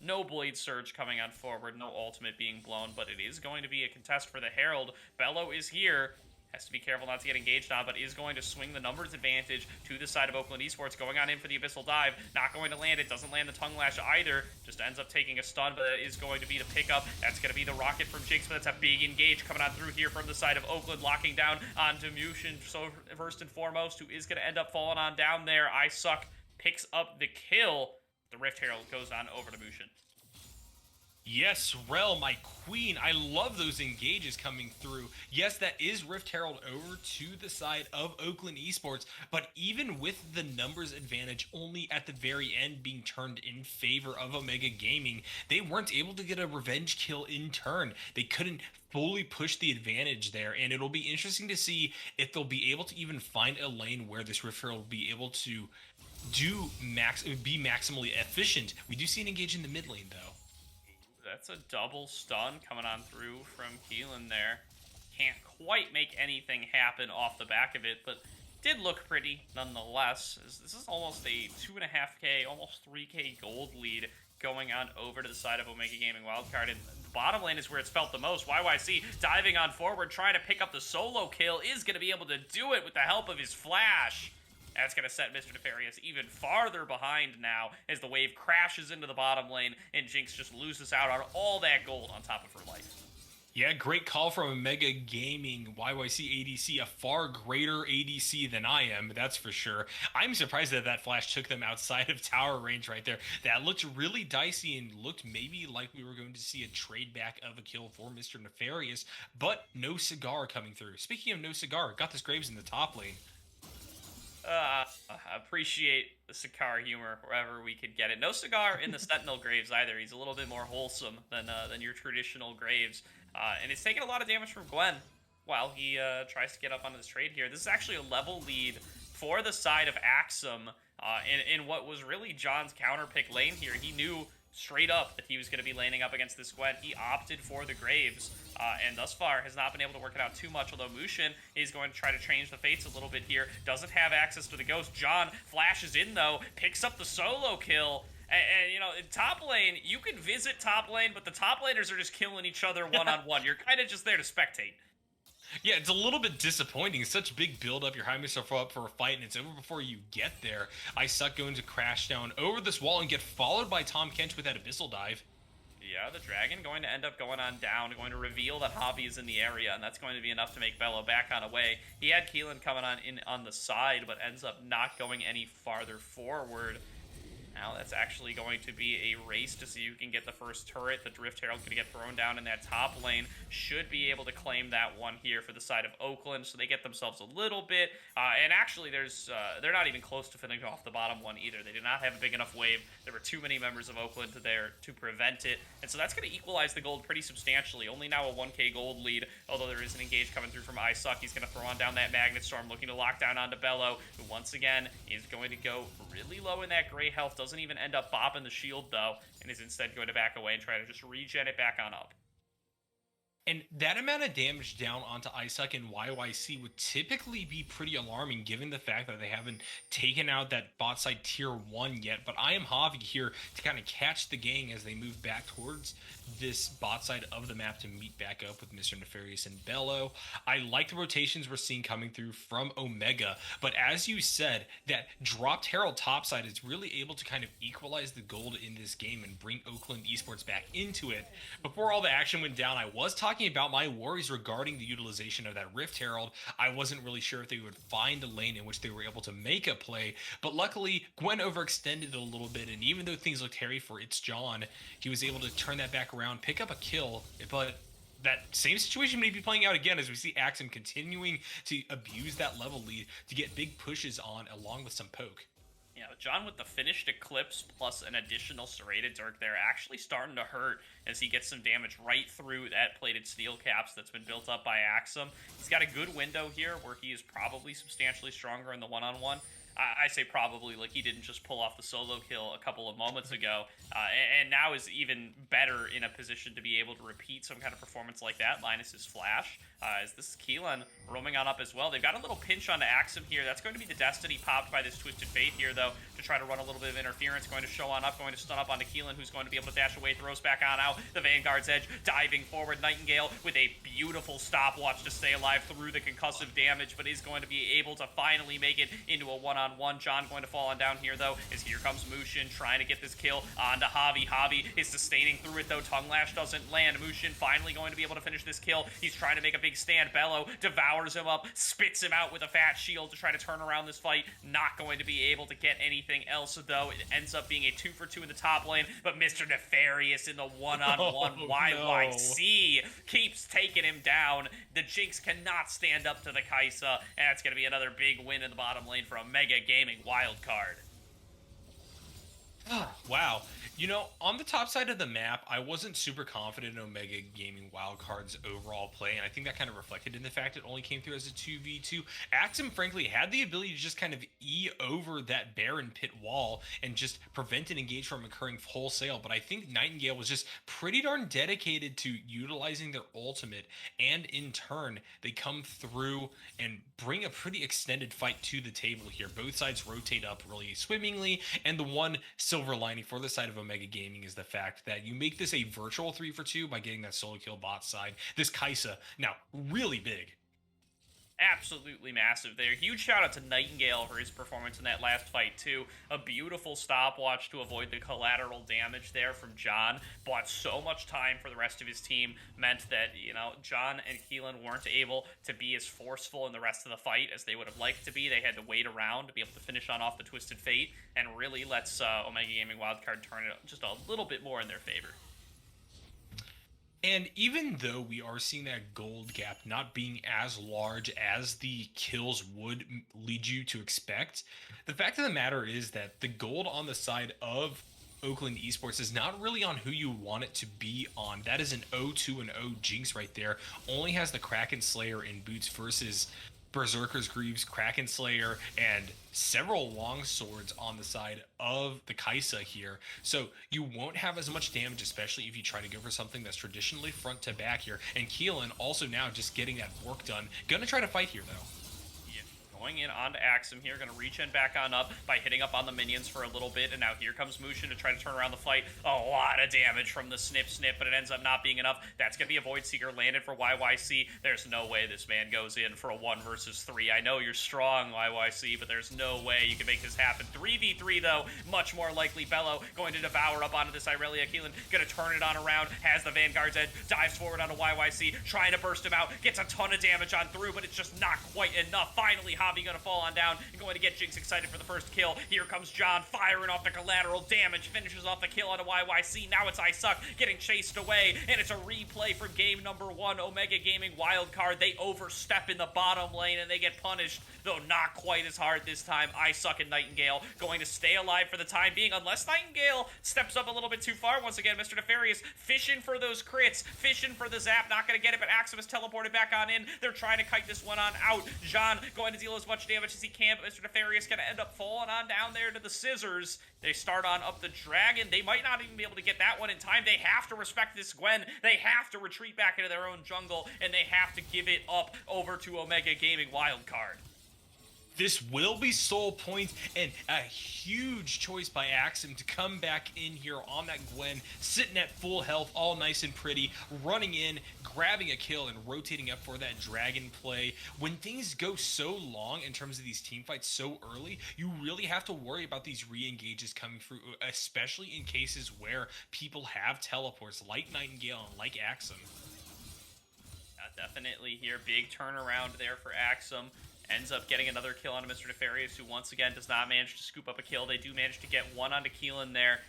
No Blade Surge coming on forward, no ultimate being blown, but it is going to be a contest for the Herald. Bello is here. Has to be careful not to get engaged on, but is going to swing the numbers advantage to the side of Oakland Esports, going on in for the Abyssal Dive. Not going to land it. Doesn't land the Tongue Lash either. Just ends up taking a stun, but it is going to be the pickup. That's going to be the rocket from Jinx, but that's a big engage coming on through here from the side of Oakland, locking down onto Mushin. So first and foremost, who is going to end up falling on down there. Isuck picks up the kill. The Rift Herald goes on over to Mushin. Yes, Rel, my queen. I love those engages coming through. Yes, that is Rift Herald over to the side of Oakland Esports, but even with the numbers advantage only at the very end being turned in favor of Omega Gaming, they weren't able to get a revenge kill in turn. They couldn't fully push the advantage there, and it'll be interesting to see if they'll be able to even find a lane where this Rift Herald will be able to be maximally efficient. We do see an engage in the mid lane though. That's a double stun coming on through from Keelan there. Can't quite make anything happen off the back of it, but did look pretty nonetheless. This is almost a 2.5k, almost 3k gold lead going on over to the side of Omega Gaming Wildcard, and the bottom lane is where it's felt the most. YYC diving on forward, trying to pick up the solo kill, is going to be able to do it with the help of his flash. That's going to set Mr. Nefarious even farther behind now as the wave crashes into the bottom lane and Jinx just loses out on all that gold on top of her life. Yeah, great call from Omega Gaming. YYC ADC, a far greater ADC than I am, that's for sure. I'm surprised that that flash took them outside of tower range right there. That looked really dicey and looked maybe like we were going to see a trade back of a kill for Mr. Nefarious, but no cigar coming through. Speaking of no cigar, got this Graves in the top lane. I appreciate the cigar humor wherever we could get it. No cigar in the Sentinel Graves either. He's a little bit more wholesome than your traditional Graves. And it's taking a lot of damage from Gwen while he tries to get up onto this trade here. This is actually a level lead for the side of Axum in what was really John's counter pick lane here. He knew straight up that he was going to be laning up against this Gwen. He opted for the Graves, and thus far has not been able to work it out too much, although Mushin is going to try to change the fates a little bit here. Doesn't have access to the Ghost. John flashes in, though, picks up the solo kill. And you know, in top lane, you can visit top lane, but the top laners are just killing each other one-on-one. You're kind of just there to spectate. Yeah, it's a little bit disappointing. Such big build-up. You're hyping yourself up for a fight, and it's over before you get there. Isak going to crash down over this wall and get followed by Tom Kench with that Abyssal Dive. Yeah, the Dragon going to end up going on down, going to reveal that Javi is in the area, and that's going to be enough to make Bello back on away. He had Keelan coming on the side, but ends up not going any farther forward. Now that's actually going to be a race to see who can get the first turret. The Drift Herald's going to get thrown down in that top lane. Should be able to claim that one here for the side of Oakland, so they get themselves a little bit. And actually, they're not even close to finishing off the bottom one either. They did not have a big enough wave. There were too many members of Oakland there to prevent it. And so that's going to equalize the gold pretty substantially. Only now a 1k gold lead, although there is an engage coming through from Isak. He's going to throw on down that Magnet Storm, looking to lock down onto Bello, who once again is going to go really low in that gray health. Doesn't even end up bopping the shield, though, and is instead going to back away and try to just regen it back on up. And that amount of damage down onto Isak and YYC would typically be pretty alarming given the fact that they haven't taken out that bot side tier 1 yet. But I am Javi here to kind of catch the gang as they move back towards this bot side of the map to meet back up with Mr. Nefarious and Bello. I like the rotations we're seeing coming through from Omega, but as you said, that dropped Herald topside is really able to kind of equalize the gold in this game and bring Oakland Esports back into it. Before all the action went down, I was talking about my worries regarding the utilization of that Rift Herald. I wasn't really sure if they would find a lane in which they were able to make a play, but luckily Gwen overextended a little bit, and even though things looked hairy for It's John, he was able to turn that back around, pick up a kill, but that same situation may be playing out again as we see Axum continuing to abuse that level lead to get big pushes on along with some poke. Yeah, John with the finished Eclipse plus an additional serrated Dirk there actually starting to hurt as he gets some damage right through that plated steel caps that's been built up by Axum. He's got a good window here where he is probably substantially stronger in the one-on-one. I say probably, like he didn't just pull off the solo kill a couple of moments ago, and now is even better in a position to be able to repeat some kind of performance like that, minus his flash, as this is Keelan roaming on up as well. They've got a little pinch onto Axum here. That's going to be the Destiny popped by this Twisted Fate here, though, to try to run a little bit of interference, going to show on up, going to stun up onto Keelan, who's going to be able to dash away, throws back on out, the Vanguard's edge, diving forward, Nightingale with a beautiful stopwatch to stay alive through the concussive damage, but is going to be able to finally make it into a one-on-one. John going to fall on down here, though, as here comes Mushin trying to get this kill onto Javi. Javi is sustaining through it, though. Tongue Lash doesn't land. Mushin finally going to be able to finish this kill. He's trying to make a big big stand. Bello devours him up, spits him out with a fat shield to try to turn around this fight. Not going to be able to get anything else, though. It ends up being a 2-for-2 in the top lane, but Mr. Nefarious in the one-on-one YYC keeps taking him down. The Jinx cannot stand up to the Kai'Sa, and that's going to be another big win in the bottom lane for Omega Gaming Wildcard. Wow. You know, on the top side of the map, I wasn't super confident in Omega Gaming Wildcard's overall play, and I think that kind of reflected in the fact it only came through as a 2v2. Axum, frankly, had the ability to just kind of over that Baron pit wall and just prevent an engage from occurring wholesale, but I think Nightingale was just pretty darn dedicated to utilizing their ultimate, and in turn, they come through and bring a pretty extended fight to the table here. Both sides rotate up really swimmingly, and the one silver lining for the side of Omega Gaming is the fact that you make this a virtual 3-for-2 by getting that solo kill bot side. This Kai'Sa, now really big. Absolutely massive there. Huge shout out to Nightingale for his performance in that last fight too. A beautiful stopwatch to avoid the collateral damage there from John. Bought so much time for the rest of his team. Meant that, you know, John and Keelan weren't able to be as forceful in the rest of the fight as they would have liked to be. They had to wait around to be able to finish off the Twisted Fate, and really lets Omega Gaming Wildcard turn it just a little bit more in their favor. And even though we are seeing that gold gap not being as large as the kills would lead you to expect, the fact of the matter is that the gold on the side of Oakland Esports is not really on who you want it to be on. That is an 0-2 and 0 Jinx right there. Only has the Kraken Slayer in boots versus Berserker's Greaves, Kraken Slayer, and several long swords on the side of the Kai'Sa here. So you won't have as much damage, especially if you try to go for something that's traditionally front to back here. And Keelan also now just getting that work done. Gonna try to fight here though. Going in onto Axum here, going to reach in back on up by hitting up on the minions for a little bit, and now here comes Mushin to try to turn around the fight. A lot of damage from the snip, but it ends up not being enough. That's going to be a Void Seeker landed for YYC. There's no way this man goes in for a 1 versus 3. I know you're strong, YYC, but there's no way you can make this happen. 3v3, though, much more likely. Bello going to devour up onto this Irelia. Keelan going to turn it on around, has the Vanguard's edge, dives forward onto YYC, trying to burst him out, gets a ton of damage on through, but it's just not quite enough. Finally, Javi going to fall on down and going to get Jinx excited for the first kill. Here comes John firing off the collateral damage, finishes off the kill onto YYC. Now it's I Suck getting chased away, and it's a replay from game number 1. Omega Gaming Wildcard, they overstep in the bottom lane and they get punished, though not quite as hard this time. I Suck and Nightingale going to stay alive for the time being, unless Nightingale steps up a little bit too far. Once again, Mr. Nefarious fishing for those crits, fishing for the zap, not going to get it, but Axum is teleported back on in. They're trying to kite this one on out. John going to deal as much damage as he can, but Mr. Nefarious going to end up falling on down there to the scissors. They start on up the dragon. They might not even be able to get that one in time. They have to respect this Gwen. They have to retreat back into their own jungle, and they have to give it up over to Omega Gaming Wildcard. This will be soul points, and a huge choice by Axum to come back in here on that Gwen, sitting at full health, all nice and pretty, running in, grabbing a kill, and rotating up for that dragon play. When things go so long in terms of these team fights so early, you really have to worry about these re-engages coming through, especially in cases where people have teleports like Nightingale and like Axum. Definitely here, big turnaround there for Axum. Ends up getting another kill onto Mr. Nefarious, who once again does not manage to scoop up a kill. They do manage to get one onto Keelan there.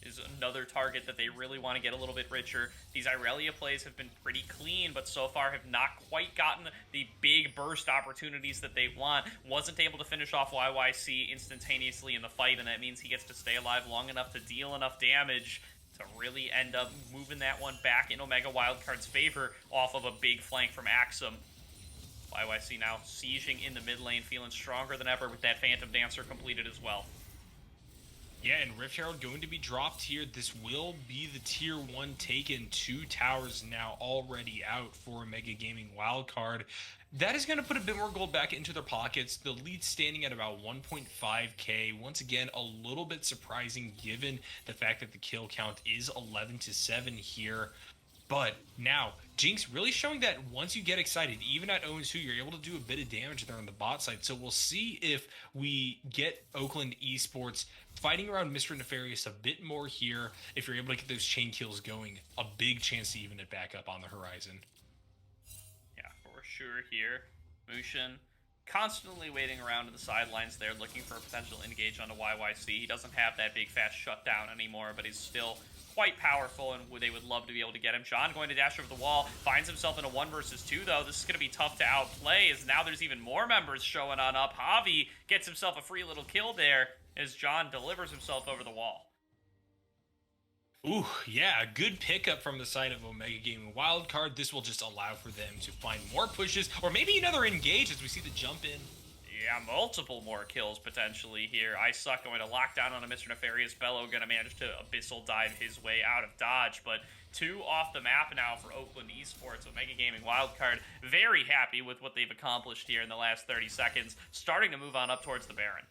Is another target that they really want to get a little bit richer. These Irelia plays have been pretty clean, but so far have not quite gotten the big burst opportunities that they want. Wasn't able to finish off YYC instantaneously in the fight, and that means he gets to stay alive long enough to deal enough damage to really end up moving that one back in Omega Wildcard's favor off of a big flank from Axum. YYC now sieging in the mid lane, feeling stronger than ever with that Phantom Dancer completed as well. Yeah, and Rift Herald going to be dropped here. This will be the tier 1 taken. 2 towers now already out for Omega Gaming Wildcard. That is going to put a bit more gold back into their pockets. The lead standing at about 1.5k. Once again, a little bit surprising given the fact that the kill count is 11-7 here. But now, Jinx really showing that once you get excited, even at 0-2, you're able to do a bit of damage there on the bot side. So we'll see if we get Oakland Esports fighting around Mr. Nefarious a bit more here. If you're able to get those chain kills going, a big chance to even it back up on the horizon. Yeah, for sure here. Mushin constantly waiting around to the sidelines there, looking for a potential engage onto YYC. He doesn't have that big fast shutdown anymore, but he's still quite powerful, and they would love to be able to get him. John going to dash over the wall, finds himself in a 1 versus 2, though. This is going to be tough to outplay, as now there's even more members showing on up. Javi gets himself a free little kill there, as John delivers himself over the wall. Ooh, yeah, good pickup from the side of Omega Gaming Wildcard. This will just allow for them to find more pushes, or maybe another engage as we see the jump in. Yeah, multiple more kills potentially here. iSuck going to lock down on a Mr. Nefarious. Bello going to manage to abyssal dive his way out of dodge, but 2 off the map now for Oakland Esports. Omega Gaming Wildcard very happy with what they've accomplished here in the last 30 seconds, starting to move on up towards the Baron.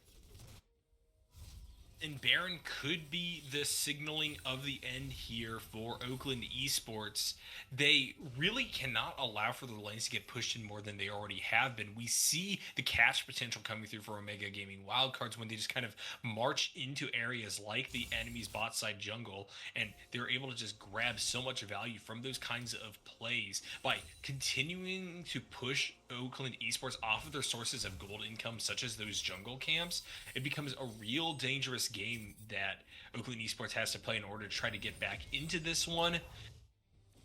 And Baron could be the signaling of the end here for Oakland Esports. They really cannot allow for the lanes to get pushed in more than they already have been. We see the catch potential coming through for Omega Gaming Wildcards when they just kind of march into areas like the enemy's bot side jungle, and they're able to just grab so much value from those kinds of plays by continuing to push Oakland Esports off of their sources of gold income, such as those jungle camps. It becomes a real dangerous game that Oakland Esports has to play in order to try to get back into this one.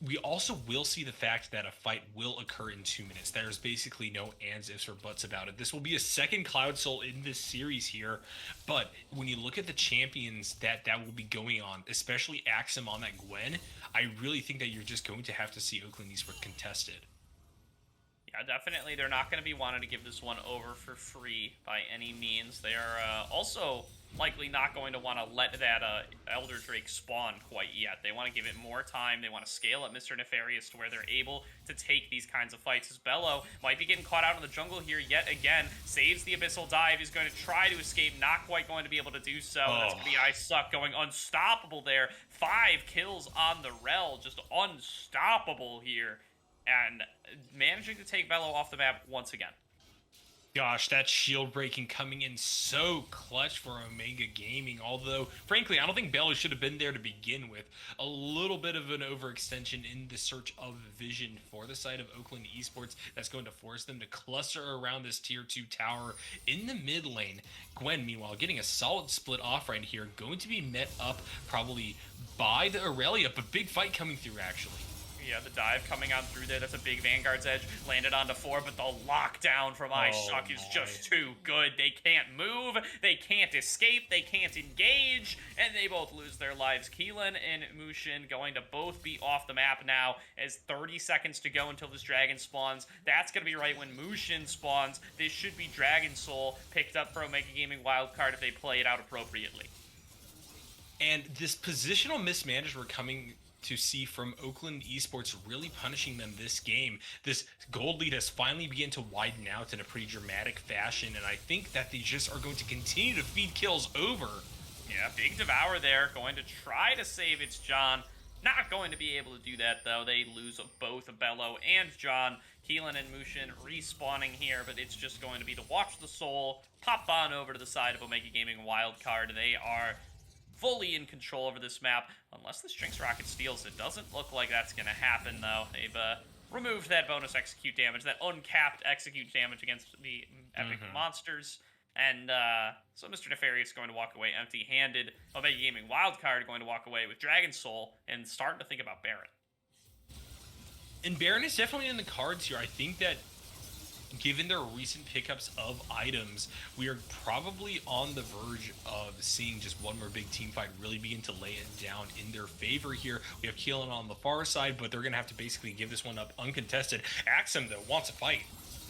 We also will see the fact that a fight will occur in 2 minutes. There's basically no ands, ifs, or buts about it. This will be a second Cloud Soul in this series here, but when you look at the champions that will be going on, especially Axum on that Gwen, I really think that you're just going to have to see Oakland Esports contested. Yeah, definitely. They're not going to be wanting to give this one over for free by any means. They are also likely not going to want to let that Elder Drake spawn quite yet. They want to give it more time. They want to scale up Mr. Nefarious to where they're able to take these kinds of fights. As Bello might be getting caught out in the jungle here yet again. Saves the Abyssal Dive. He's going to try to escape. Not quite going to be able to do so. Oh. That's going to be iSuck going unstoppable there. 5 kills on the Rel. Just unstoppable here. And managing to take Bello off the map once again. Gosh, that shield breaking coming in so clutch for Omega Gaming. Although, frankly, I don't think Bello should have been there to begin with. A little bit of an overextension in the search of vision for the side of Oakland Esports that's going to force them to cluster around this tier 2 tower in the mid lane. Gwen, meanwhile, getting a solid split off right here. Going to be met up probably by the Aurelia, but big fight coming through, actually. Yeah, the dive coming on through there. That's a big Vanguard's edge. Landed onto 4, but the lockdown from iSuck is just too good. They can't move. They can't escape. They can't engage. And they both lose their lives. Keelan and Mushin going to both be off the map now as 30 seconds to go until this dragon spawns. That's going to be right when Mushin spawns. This should be Dragon Soul picked up for Omega Gaming Wildcard if they play it out appropriately. And this positional mismanagement we're coming to see from Oakland Esports really punishing them this game. This gold lead has finally begun to widen out in a pretty dramatic fashion, and I think that they just are going to continue to feed kills over. Yeah, big Devour there, going to try to save its John. Not going to be able to do that, though. They lose both Bello and John. Keelan and Mushin respawning here, but it's just going to be to watch the soul, pop on over to the side of Omega Gaming Wildcard. They are fully in control over this map, unless this Jinx Rocket steals. It doesn't look like that's going to happen, though. They've removed that bonus execute damage, that uncapped execute damage against the epic monsters. And so Mr. Nefarious going to walk away empty-handed. Omega Gaming Wildcard going to walk away with Dragon Soul and starting to think about Baron. And Baron is definitely in the cards here. I think that given their recent pickups of items, we are probably on the verge of seeing just one more big team fight really begin to lay it down in their favor here. We have Keelan on the far side, but they're going to have to basically give this one up uncontested. Axum, though, wants a fight.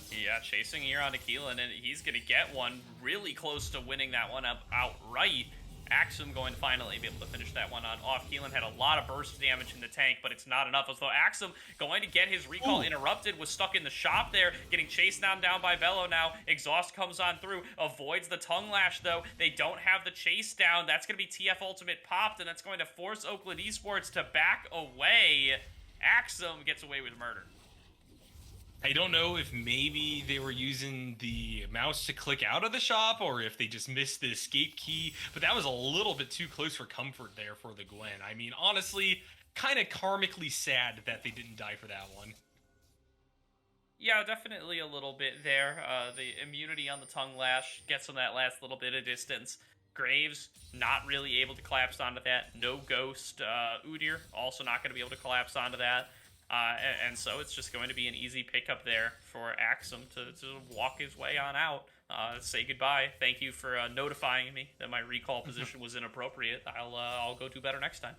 Yeah, chasing here onto Keelan, and he's going to get one really close to winning that one up outright. Axum going to finally be able to finish that one on off. Keelan had a lot of burst damage in the tank, but it's not enough, as though Axum going to get his recall interrupted, was stuck in the shop there, getting chased down by Bello now. Exhaust comes on through, avoids the tongue lash, though. They don't have the chase down. That's going to be TF Ultimate popped, and that's going to force Oakland Esports to back away. Axum gets away with murder. I don't know if maybe they were using the mouse to click out of the shop or if they just missed the escape key, but that was a little bit too close for comfort there for the Gwen. I mean, honestly, kind of karmically sad that they didn't die for that one. Yeah, definitely a little bit there. The immunity on the tongue lash gets him that last little bit of distance. Graves not really able to collapse onto that. No ghost. Udyr also not going to be able to collapse onto that. And so it's just going to be an easy pickup there for Axum to walk his way on out. Say goodbye. Thank you for notifying me that my recall position was inappropriate. I'll go do better next time.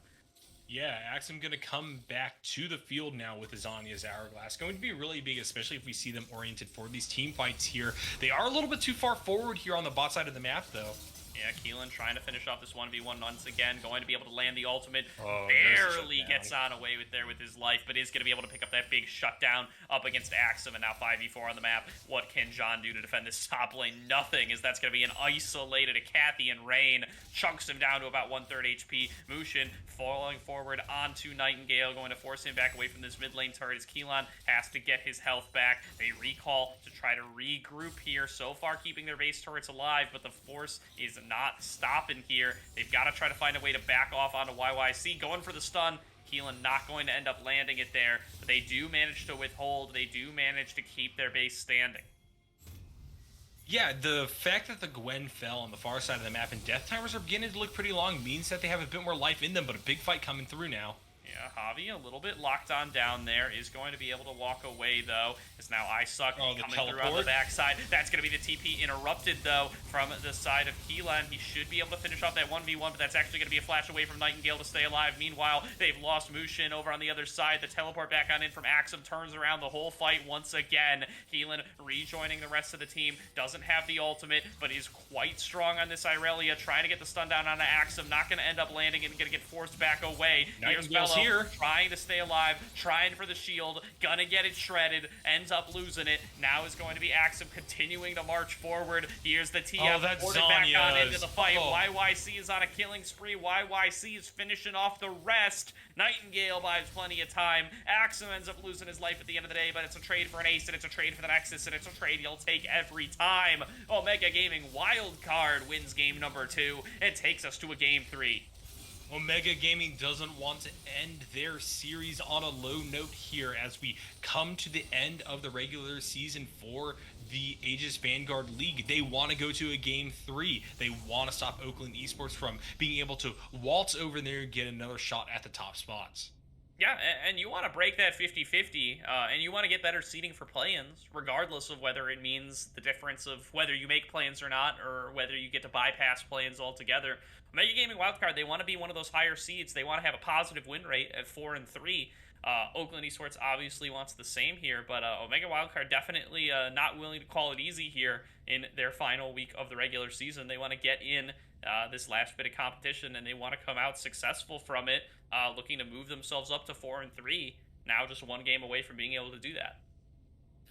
Yeah, Axum going to come back to the field now with his Anya's Hourglass. Going to be really big, especially if we see them oriented for these team fights here. They are a little bit too far forward here on the bot side of the map, though. Yeah, Keelan trying to finish off this 1v1 once again, going to be able to land the ultimate. Oh, Barely gets on away with his life, but is going to be able to pick up that big shutdown up against Axum, and now 5v4 on the map. What can John do to defend this top lane? Nothing, as that's going to be an isolated Acathian Rain. Chunks him down to about 1/3 HP. Mushin falling forward onto Nightingale, going to force him back away from this mid lane turret as Keelan has to get his health back. They recall to try to regroup here. So far keeping their base turrets alive, but the force is not stopping here. They've got to try to find a way to back off onto YYC. Going for the stun. Keelan not going to end up landing it there, but they do manage to withhold. They do manage to keep their base standing. Yeah, the fact that the Gwen fell on the far side of the map and death timers are beginning to look pretty long means that they have a bit more life in them, but a big fight coming through now. Yeah, Javi a little bit locked on down there, is going to be able to walk away, though. It's now Icesuck coming through on the backside. That's going to be the TP interrupted, though, from the side of Keelan. He should be able to finish off that 1v1, but that's actually going to be a flash away from Nightingale to stay alive. Meanwhile, they've lost Mushin over on the other side. The teleport back on in from Axum turns around the whole fight once again. Keelan rejoining the rest of the team. Doesn't have the ultimate, but is quite strong on this Irelia. Trying to get the stun down on Axum. Not going to end up landing and going to get forced back away. Here's Bello trying to stay alive, trying for the shield, gonna get it shredded, ends up losing it. Now is going to be Axum continuing to march forward. Here's the TF ported back on into the fight. YYC is on a killing spree. YYC is finishing off the rest. Nightingale buys plenty of time. Axum ends up losing his life at the end of the day, but it's a trade for an ace, and it's a trade for the Nexus, and it's a trade he'll take every time. Omega Gaming Wildcard wins game number 2 and takes us to a game 3. Omega Gaming doesn't want to end their series on a low note here as we come to the end of the regular season for the Aegis Vanguard League. They want to go to a game 3. They want to stop Oakland Esports from being able to waltz over there and get another shot at the top spots. Yeah, and you want to break that 50-50, and you want to get better seeding for play-ins, regardless of whether it means the difference of whether you make play-ins or not, or whether you get to bypass play-ins altogether. Omega Gaming Wildcard, they want to be one of those higher seeds. They want to have a positive win rate at 4-3. Oakland Esports obviously wants the same here, but Omega Wildcard definitely not willing to call it easy here in their final week of the regular season. They want to get in this last bit of competition, and they want to come out successful from it, looking to move themselves up to 4-3. Now just one game away from being able to do that.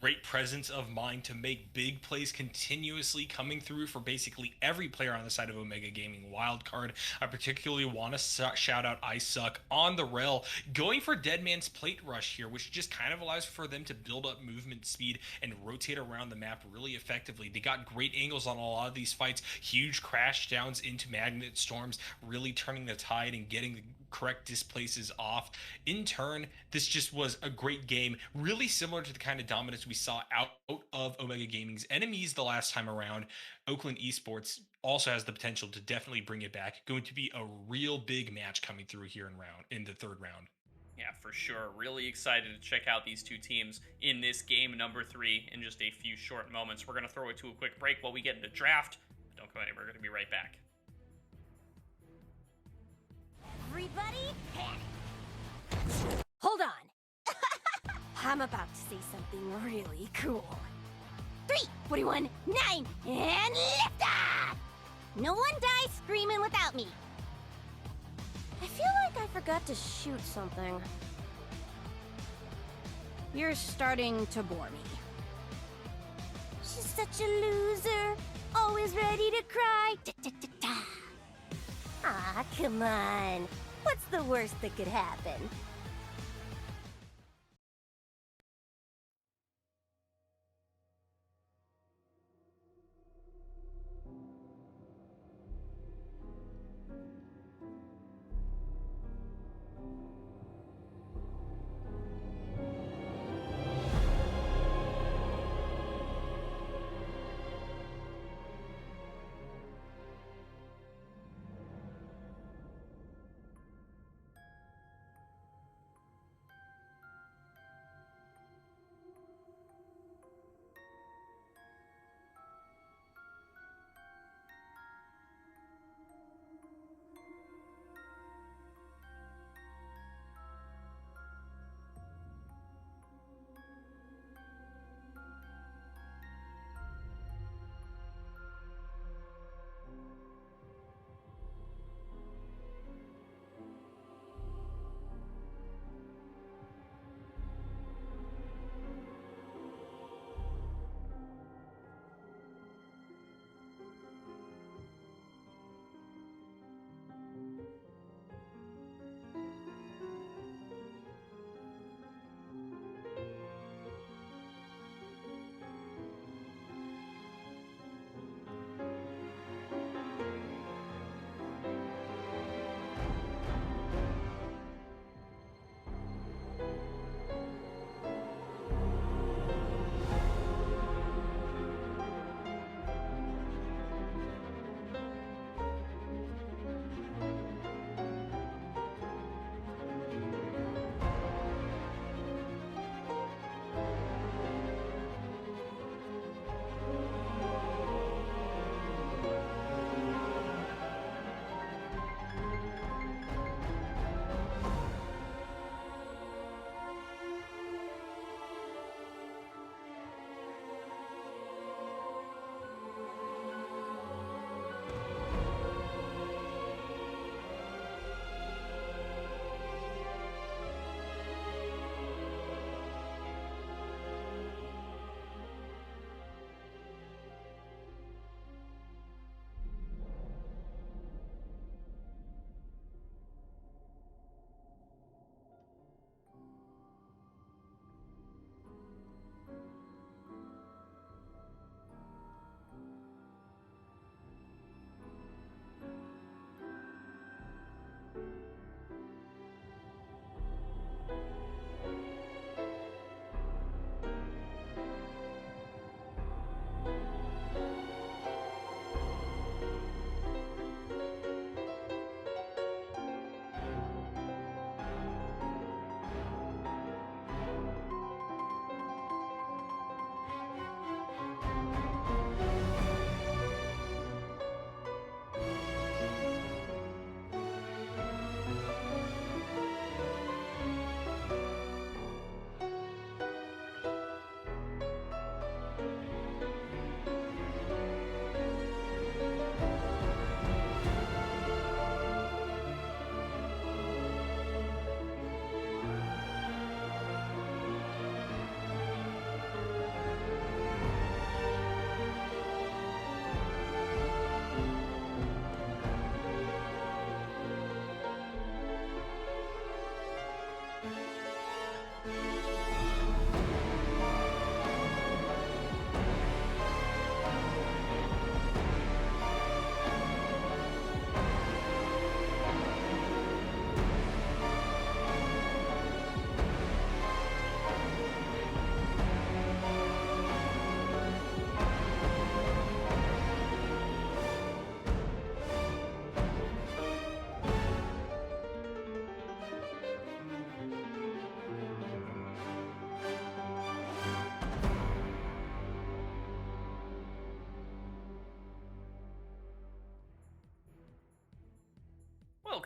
Great presence of mind to make big plays continuously coming through for basically every player on the side of Omega Gaming Wildcard. I particularly want to shout out Icesuck on the rail, going for Dead Man's Plate Rush here, which just kind of allows for them to build up movement speed and rotate around the map really effectively. They got great angles on a lot of these fights, huge crash downs into Magnet Storms, really turning the tide and getting the correct displaces off. In turn, this just was a great game, really similar to the kind of dominance we saw out of Omega Gaming's enemies the last time around. Oakland Esports also has the potential to definitely bring it back. Going to be a real big match coming through here in the third round. Yeah, for sure. Really excited to check out these two teams in this game number 3 in just a few short moments. We're going to throw it to a quick break while we get into draft. Don't go anywhere. We're going to be right back. Everybody panic! Hold on! I'm about to say something really cool. 3, 41, 9, and lift off! No one dies screaming without me. I feel like I forgot to shoot something. You're starting to bore me. She's such a loser, always ready to cry. Ah, come on. What's the worst that could happen?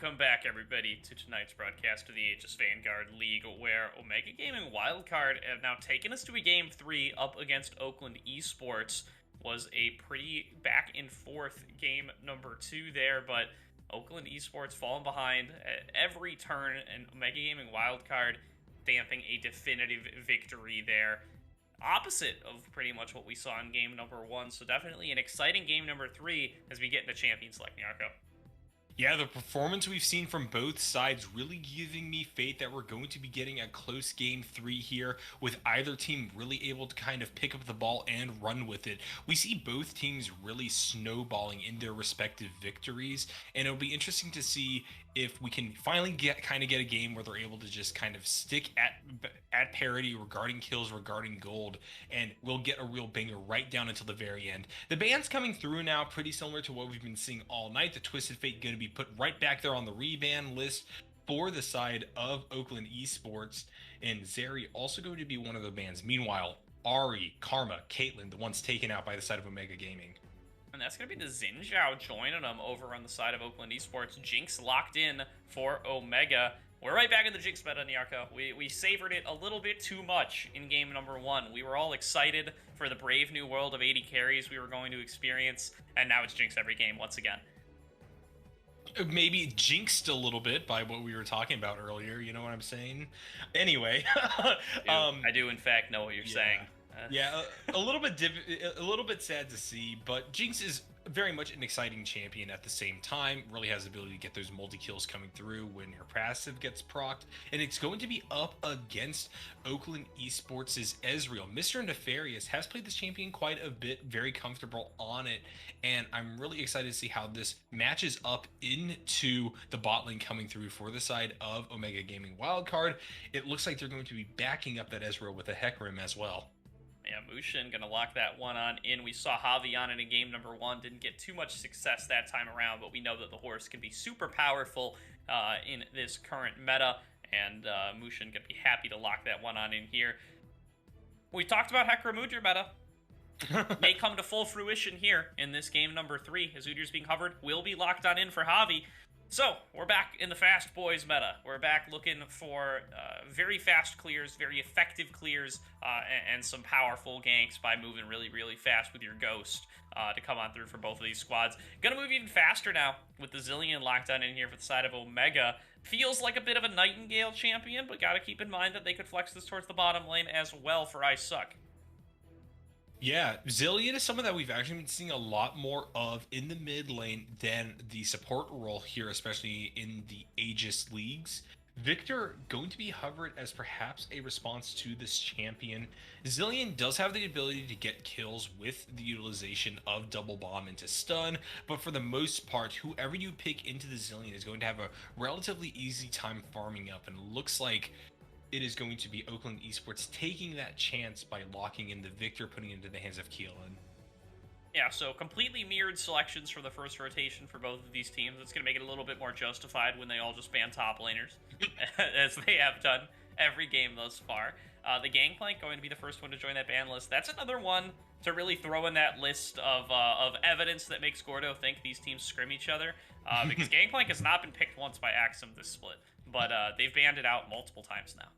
Welcome back, everybody, to tonight's broadcast of the Aegis Vanguard League, where Omega Gaming Wildcard have now taken us to a Game 3 up against Oakland Esports. Was a pretty back-and-forth game number 2 there, but Oakland Esports falling behind at every turn, and Omega Gaming Wildcard stamping a definitive victory there. Opposite of pretty much what we saw in game number 1, so definitely an exciting game number 3 as we get into Champion Select, Nyarko. Yeah, the performance we've seen from both sides really giving me faith that we're going to be getting a close game 3 here, with either team really able to kind of pick up the ball and run with it. We see both teams really snowballing in their respective victories, and it'll be interesting to see if we can finally get a game where they're able to just kind of stick at parity regarding kills, regarding gold, and we'll get a real banger right down until the very end. The ban's coming through now, pretty similar to what we've been seeing all night. The Twisted Fate going to be put right back there on the reban list for the side of Oakland Esports, and Zeri also going to be one of the bans. Meanwhile, Ari, Karma, Caitlyn, the ones taken out by the side of Omega Gaming. And that's going to be the Xin Zhao joining them over on the side of Oakland Esports. Jinx locked in for Omega. We're right back in the Jinx meta, Nyarko. We savored it a little bit too much in game number 1. We were all excited for the brave new world of 80 carries we were going to experience, and now it's Jinx every game once again. Maybe jinxed a little bit by what we were talking about earlier, you know what I'm saying? Anyway. I do in fact know what you're saying. Yeah, a little bit sad to see, but Jinx is very much an exciting champion at the same time. Really has the ability to get those multi-kills coming through when her passive gets procced, and it's going to be up against Oakland Esports' Ezreal. Mr. Nefarious has played this champion quite a bit, very comfortable on it, and I'm really excited to see how this matches up into the bot lane coming through for the side of Omega Gaming Wildcard. It looks like they're going to be backing up that Ezreal with a Hecarim as well. Yeah, Mushin gonna lock that one on in. We saw Javi on it in game number 1. Didn't get too much success that time around, but we know that the horse can be super powerful in this current meta, and Mushin gonna be happy to lock that one on in here. We talked about Hecarim Udyr meta. May come to full fruition here in this game number 3, as Udyr's being hovered, will be locked on in for Javi. So, we're back in the fast boys meta. We're back looking for very fast clears, very effective clears, and some powerful ganks by moving really, really fast with your Ghost to come on through for both of these squads. Gonna move even faster now with the Zilean locked on in here for the side of Omega. Feels like a bit of a Nightingale champion, but gotta keep in mind that they could flex this towards the bottom lane as well for I Suck. Yeah, Zilean is someone that we've actually been seeing a lot more of in the mid lane than the support role here, especially in the Aegis leagues. Victor going to be hovered as perhaps a response to this champion. Zilean does have the ability to get kills with the utilization of double bomb into stun, but for the most part, whoever you pick into the Zilean is going to have a relatively easy time farming up, and it looks like it is going to be Oakland Esports taking that chance by locking in the Victor, putting it into the hands of Keelan. Yeah, so completely mirrored selections for the first rotation for both of these teams. It's going to make it a little bit more justified when they all just ban top laners, as they have done every game thus far. The Gangplank going to be the first one to join that ban list. That's another one to really throw in that list of evidence that makes Gordo think these teams scrim each other, because Gangplank has not been picked once by Axum this split, but they've banned it out multiple times now.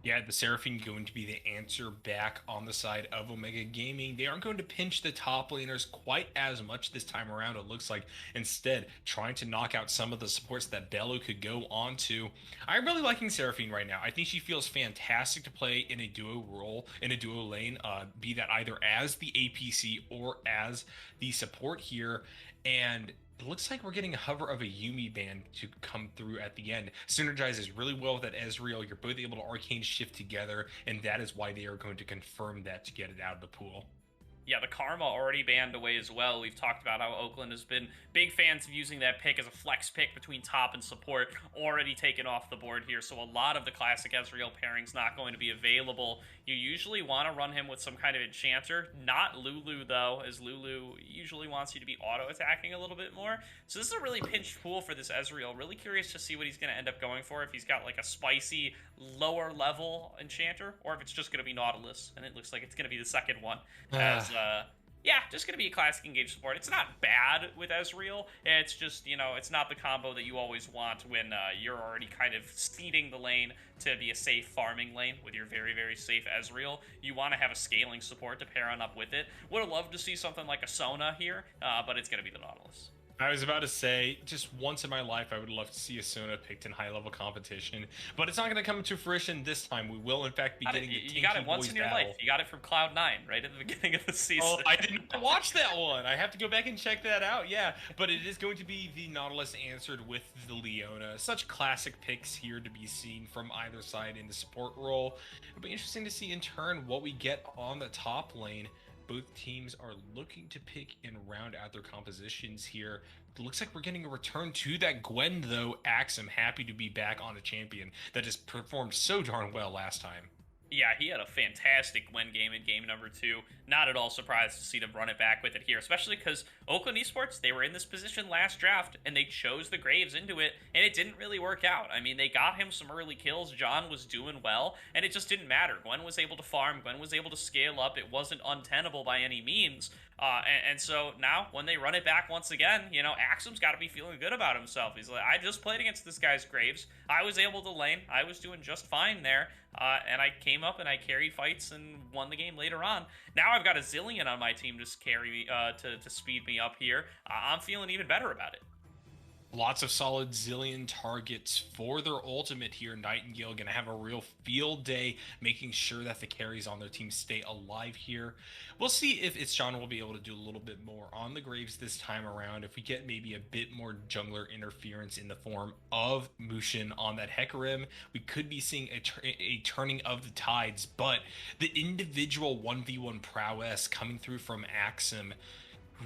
Yeah, the Seraphine going to be the answer back on the side of Omega Gaming. They aren't going to pinch the top laners quite as much this time around, it looks like. Instead, trying to knock out some of the supports that Bello could go on to. I'm really liking Seraphine right now. I think she feels fantastic to play in a duo role, in a duo lane, be that either as the APC or as the support here. And it looks like we're getting a hover of a Yuumi band to come through at the end. Synergizes really well with that Ezreal. You're both able to arcane shift together, and that is why they are going to confirm that to get it out of the pool. Yeah, the Karma already banned away as well. We've talked about how Oakland has been big fans of using that pick as a flex pick between top and support, already taken off the board here. So a lot of the classic Ezreal pairings not going to be available. You usually want to run him with some kind of enchanter, not Lulu though, as Lulu usually wants you to be auto-attacking a little bit more. So this is a really pinched pool for this Ezreal. Really curious to see what he's going to end up going for, if he's got like a spicy lower level enchanter, or if it's just going to be Nautilus, and it looks like it's going to be the second one, as Yeah, just gonna be a classic engage support. It's not bad with Ezreal. It's just, it's not the combo that you always want when you're already kind of seeding the lane to be a safe farming lane with your very, very safe Ezreal. You want to have a scaling support to pair on up with it. Would have loved to see something like a Sona here, but it's gonna be the Nautilus. I was about to say, just once in my life, I would love to see a Sona picked in high-level competition, but it's not going to come to fruition this time. We will, in fact, be getting the You got it once in your life. You got it from Cloud9, right at the beginning of the season. Oh, I didn't watch that one. I have to go back and check that out. Yeah, but it is going to be the Nautilus answered with the Leona. Such classic picks here to be seen from either side in the support role. It'll be interesting to see in turn what we get on the top lane. Both teams are looking to pick and round out their compositions here. It looks like we're getting a return to that Gwen, though. Axum happy to be back on a champion that just performed so darn well last time. Yeah, he had a fantastic win game in game number 2. Not at all surprised to see them run it back with it here, especially because Oakland Esports, they were in this position last draft, and they chose the Graves into it, and it didn't really work out. I mean, they got him some early kills, John was doing well, and it just didn't matter. Gwen was able to farm, Gwen was able to scale up, it wasn't untenable by any means, and so now, when they run it back once again, Axum's got to be feeling good about himself. He's like, I just played against this guy's Graves, I was able to lane, I was doing just fine there, and I came up and I carried fights and won the game later on. Now I've got a Zillion on my team to carry me, to speed me up here. I'm feeling even better about it. Lots of solid Zillion targets for their ultimate here. Nightingale going to have a real field day, making sure that the carries on their team stay alive here. We'll see if John will be able to do a little bit more on the Graves this time around. If we get maybe a bit more jungler interference in the form of Mushin on that Hecarim, we could be seeing a turning of the tides. But the individual 1v1 prowess coming through from Axum,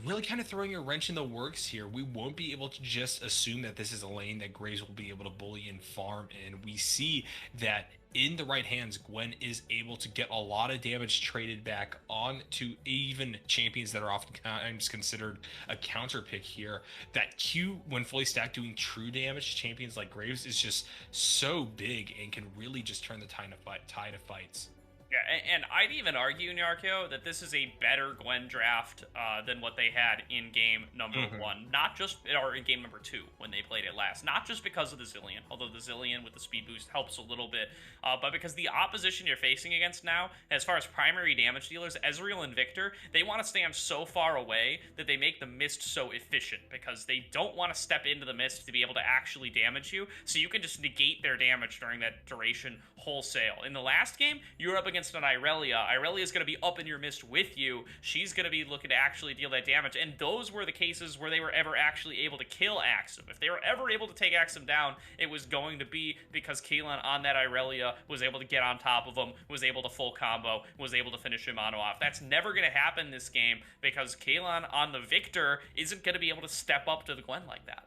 really kind of throwing a wrench in the works here. We won't be able to just assume that this is a lane that Graves will be able to bully and farm in. We see that in the right hands, Gwen is able to get a lot of damage traded back on to even champions that are oftentimes considered a counter pick here. That Q, when fully stacked, doing true damage to champions like Graves is just so big and can really just turn the tide of fights. Yeah, and I'd even argue, Nyarko, that this is a better Gwen draft than what they had in game number 1. Not just, or in game number 2, when they played it last. Not just because of the Zillion, although the Zillion with the speed boost helps a little bit, but because the opposition you're facing against now, as far as primary damage dealers, Ezreal and Victor, they want to stand so far away that they make the mist so efficient, because they don't want to step into the mist to be able to actually damage you, so you can just negate their damage during that duration wholesale. In the last game, you were up against an Irelia. Irelia's going to be up in your mist with you. She's going to be looking to actually deal that damage, and those were the cases where they were ever actually able to kill Axum. If they were ever able to take Axum down, it was going to be because Kaelan on that Irelia was able to get on top of him, was able to full combo, was able to finish him mono off. That's never going to happen this game because Kaelan on the Victor isn't going to be able to step up to the Gwen like that.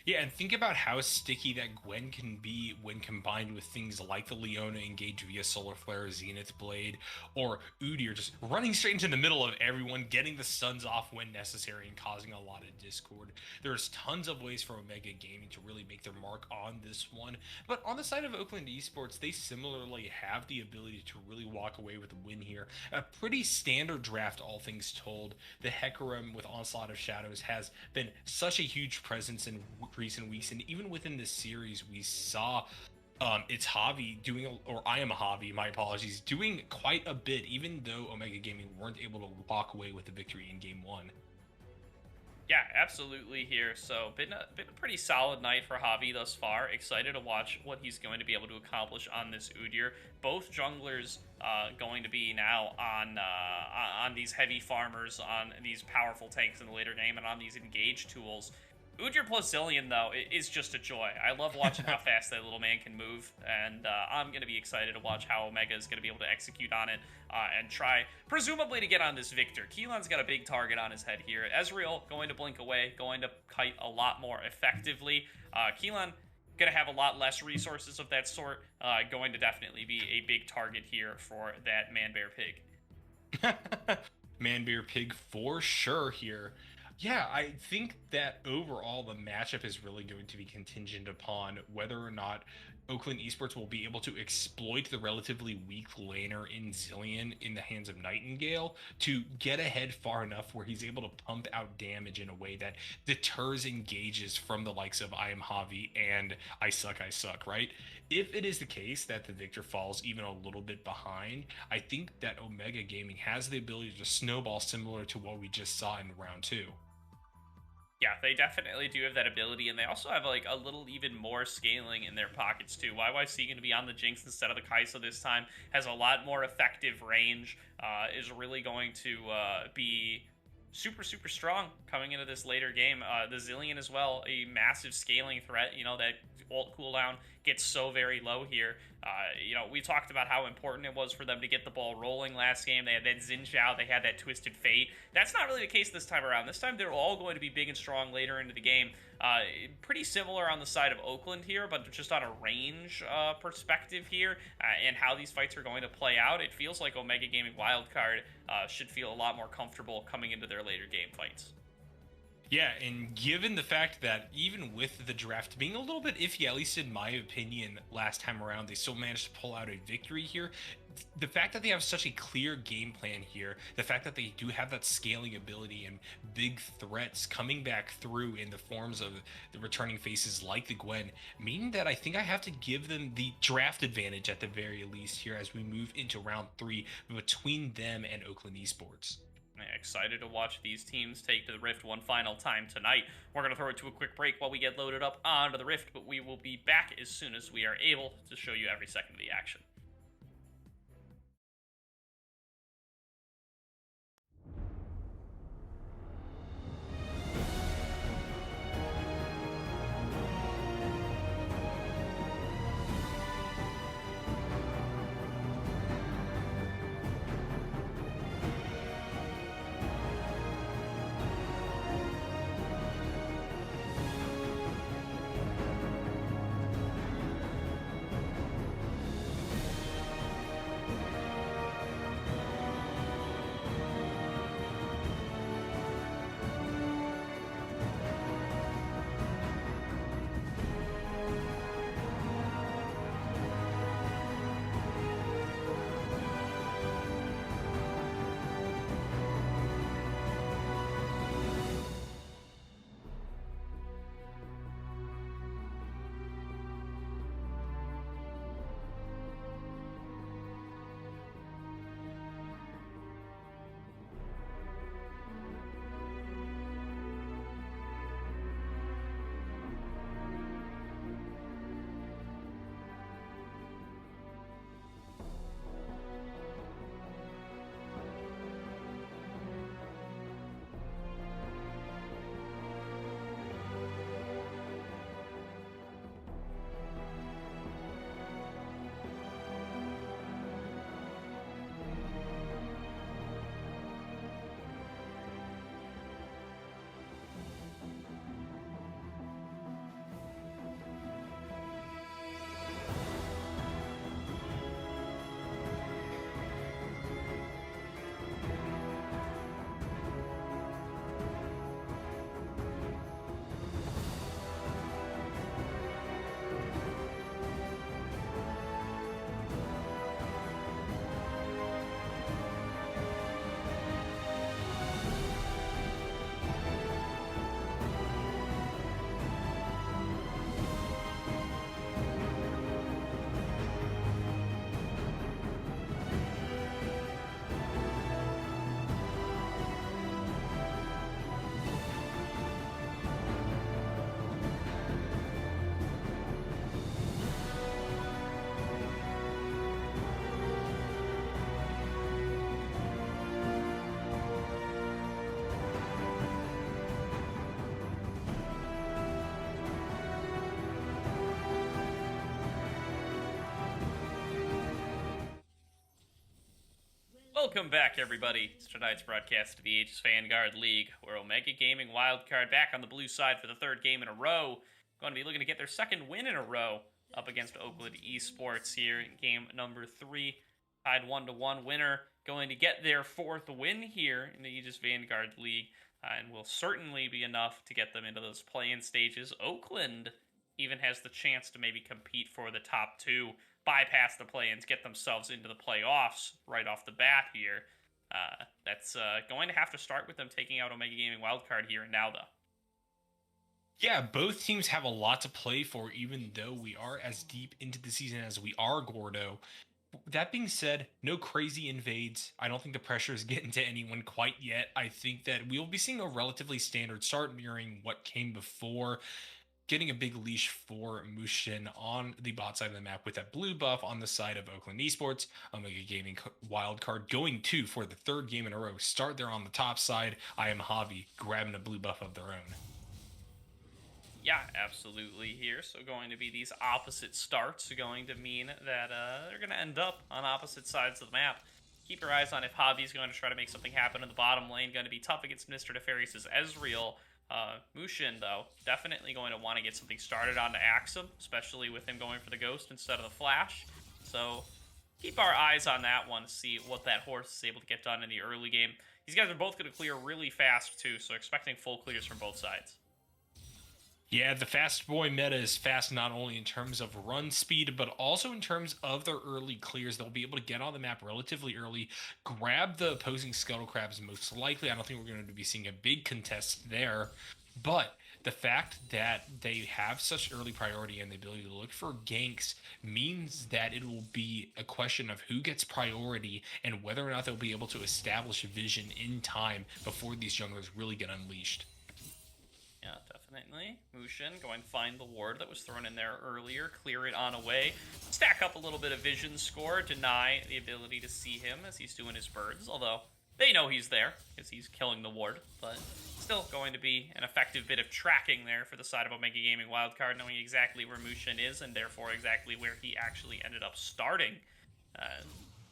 Yeah, and think about how sticky that Gwen can be when combined with things like the Leona engage via Solar Flare, Zenith Blade, or Udyr just running straight into the middle of everyone, getting the stuns off when necessary and causing a lot of discord. There's tons of ways for Omega Gaming to really make their mark on this one, but on the side of Oakland Esports, they similarly have the ability to really walk away with a win here. A pretty standard draft, all things told. The Hecarim with Onslaught of Shadows has been such a huge presence in recent weeks, and even within this series we saw it's Javi doing, or I am Javi, my apologies, doing quite a bit, even though Omega Gaming weren't able to walk away with the victory in game 1. Yeah, absolutely here. So been a pretty solid night for Javi thus far. Excited to watch what he's going to be able to accomplish on this Udyr. Both junglers going to be now on these heavy farmers, on these powerful tanks in the later game, and on these engage tools. Udyr plus Zillion, though, is just a joy. I love watching how fast that little man can move, and I'm going to be excited to watch how Omega is going to be able to execute on it and try, presumably, to get on this Victor. Keelan's got a big target on his head here. Ezreal going to blink away, going to kite a lot more effectively. Keelan going to have a lot less resources of that sort, going to definitely be a big target here for that Man-Bear Pig. Man-Bear Pig for sure here. Yeah, I think that overall the matchup is really going to be contingent upon whether or not Oakland Esports will be able to exploit the relatively weak laner in Zillion in the hands of Nightingale to get ahead far enough where he's able to pump out damage in a way that deters engages from the likes of I am Javi and I suck, right? If it is the case that the Victor falls even a little bit behind, I think that Omega Gaming has the ability to snowball similar to what we just saw in round two. Yeah, they definitely do have that ability, and they also have like a little even more scaling in their pockets too. YYC going to be on the Jinx instead of the Kai'Sa this time, has a lot more effective range, is really going to be super strong coming into this later game. The Zillion as well, a massive scaling threat. You know, that ult cooldown gets so very low here. You know, we talked about how important it was for them to get the ball rolling last game. They had that Xin Zhao, they had that Twisted Fate. That's not really the case this time around. This time they're all going to be big and strong later into the game. Pretty similar on the side of Oakland here, but just on a range perspective here, and how these fights are going to play out, it feels like Omega Gaming Wildcard should feel a lot more comfortable coming into their later game fights. Yeah, and given the fact that even with the draft being a little bit iffy, at least in my opinion, last time around, they still managed to pull out a victory here. The fact that they have such a clear game plan here, the fact that they do have that scaling ability and big threats coming back through in the forms of the returning faces like the Gwen, meaning that I think I have to give them the draft advantage at the very least here as we move into round 3 between them and Oakland Esports. Excited to watch these teams take to the Rift one final time tonight. We're going to throw it to a quick break while we get loaded up onto the Rift, but we will be back as soon as we are able to show you every second of the action. Welcome back, everybody, to tonight's broadcast of the Aegis Vanguard League, where Omega Gaming Wildcard back on the blue side for the third game in a row. Going to be looking to get their second win in a row up against Oakland Esports here in game number 3. Tied 1-1 winner going to get their fourth win here in the Aegis Vanguard League, and will certainly be enough to get them into those play-in stages. Oakland even has the chance to maybe compete for the top 2, bypass the play-ins, get themselves into the playoffs right off the bat here. That's going to have to start with them taking out Omega Gaming Wildcard here and now, though. Yeah, both teams have a lot to play for, even though we are as deep into the season as we are, Gordo. That being said, no crazy invades. I don't think the pressure is getting to anyone quite yet. I think that we'll be seeing a relatively standard start mirroring what came before. Getting a big leash for Mushin on the bot side of the map with that blue buff on the side of Oakland Esports. Omega Gaming Wildcard going to, for the 3rd game in a row, start there on the top side. I am Javi grabbing a blue buff of their own. Yeah, absolutely here. So going to be these opposite starts, going to mean that they're going to end up on opposite sides of the map. Keep your eyes on if Javi's going to try to make something happen in the bottom lane. Going to be tough against Mr. Nefarious' Ezreal. Mushin, though, definitely going to want to get something started on to Axum, especially with him going for the Ghost instead of the Flash. So keep our eyes on that one to see what that horse is able to get done in the early game. These guys are both going to clear really fast, too, so expecting full clears from both sides. Yeah, the fast boy meta is fast not only in terms of run speed, but also in terms of their early clears. They'll be able to get on the map relatively early, grab the opposing Scuttle Crabs most likely. I don't think we're going to be seeing a big contest there, but the fact that they have such early priority and the ability to look for ganks means that it will be a question of who gets priority and whether or not they'll be able to establish vision in time before these junglers really get unleashed. Yeah, definitely. Mushin going to find the ward that was thrown in there earlier, clear it on away, stack up a little bit of vision score, deny the ability to see him as he's doing his birds, although they know he's there because he's killing the ward, but still going to be an effective bit of tracking there for the side of Omega Gaming Wildcard, knowing exactly where Mushin is and therefore exactly where he actually ended up starting.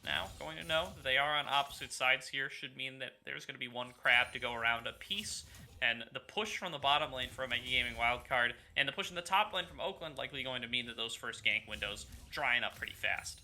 Now, going to know that they are on opposite sides here should mean that there's going to be one crab to go around a piece. And the push from the bottom lane for Omega Gaming Wildcard and the push in the top lane from Oakland likely going to mean that those first gank windows drying up pretty fast.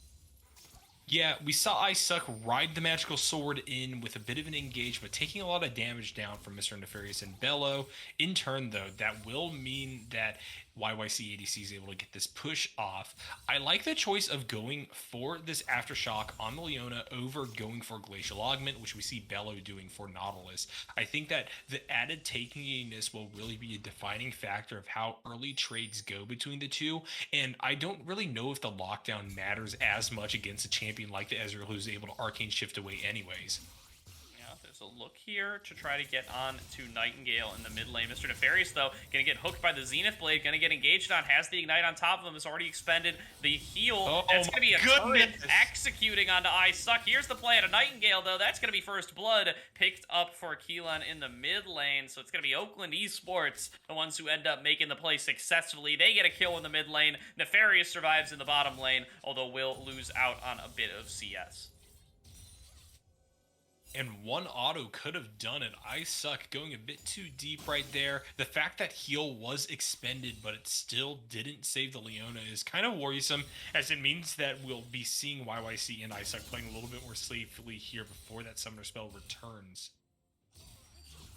Yeah, we saw Icesuck ride the Magical Sword in with a bit of an engagement, taking a lot of damage down from Mr. Nefarious and Bello. In turn, though, that will mean that YYC ADC is able to get this push off. I like the choice of going for this Aftershock on the Leona over going for Glacial Augment, which we see Bello doing for Nautilus. I think that the added tankiness will really be a defining factor of how early trades go between the two, and I don't really know if the lockdown matters as much against a champion like the Ezreal who's able to Arcane Shift away anyways. There's a look here to try to get on to Nightingale in the mid lane. Mr. Nefarious, though, going to get hooked by the Zenith Blade, going to get engaged on, has the Ignite on top of him, has already expended the heal. That's going to be a turret executing onto Icesuck. Here's the play at a Nightingale, though. That's going to be first blood picked up for Keelan in the mid lane. So it's going to be Oakland Esports, the ones who end up making the play successfully. They get a kill in the mid lane. Nefarious survives in the bottom lane, although will lose out on a bit of CS. And one auto could have done it. Icesuck going a bit too deep right there. The fact that heal was expended, but it still didn't save the Leona is kind of worrisome, as it means that we'll be seeing YYC and Icesuck playing a little bit more safely here before that Summoner Spell returns.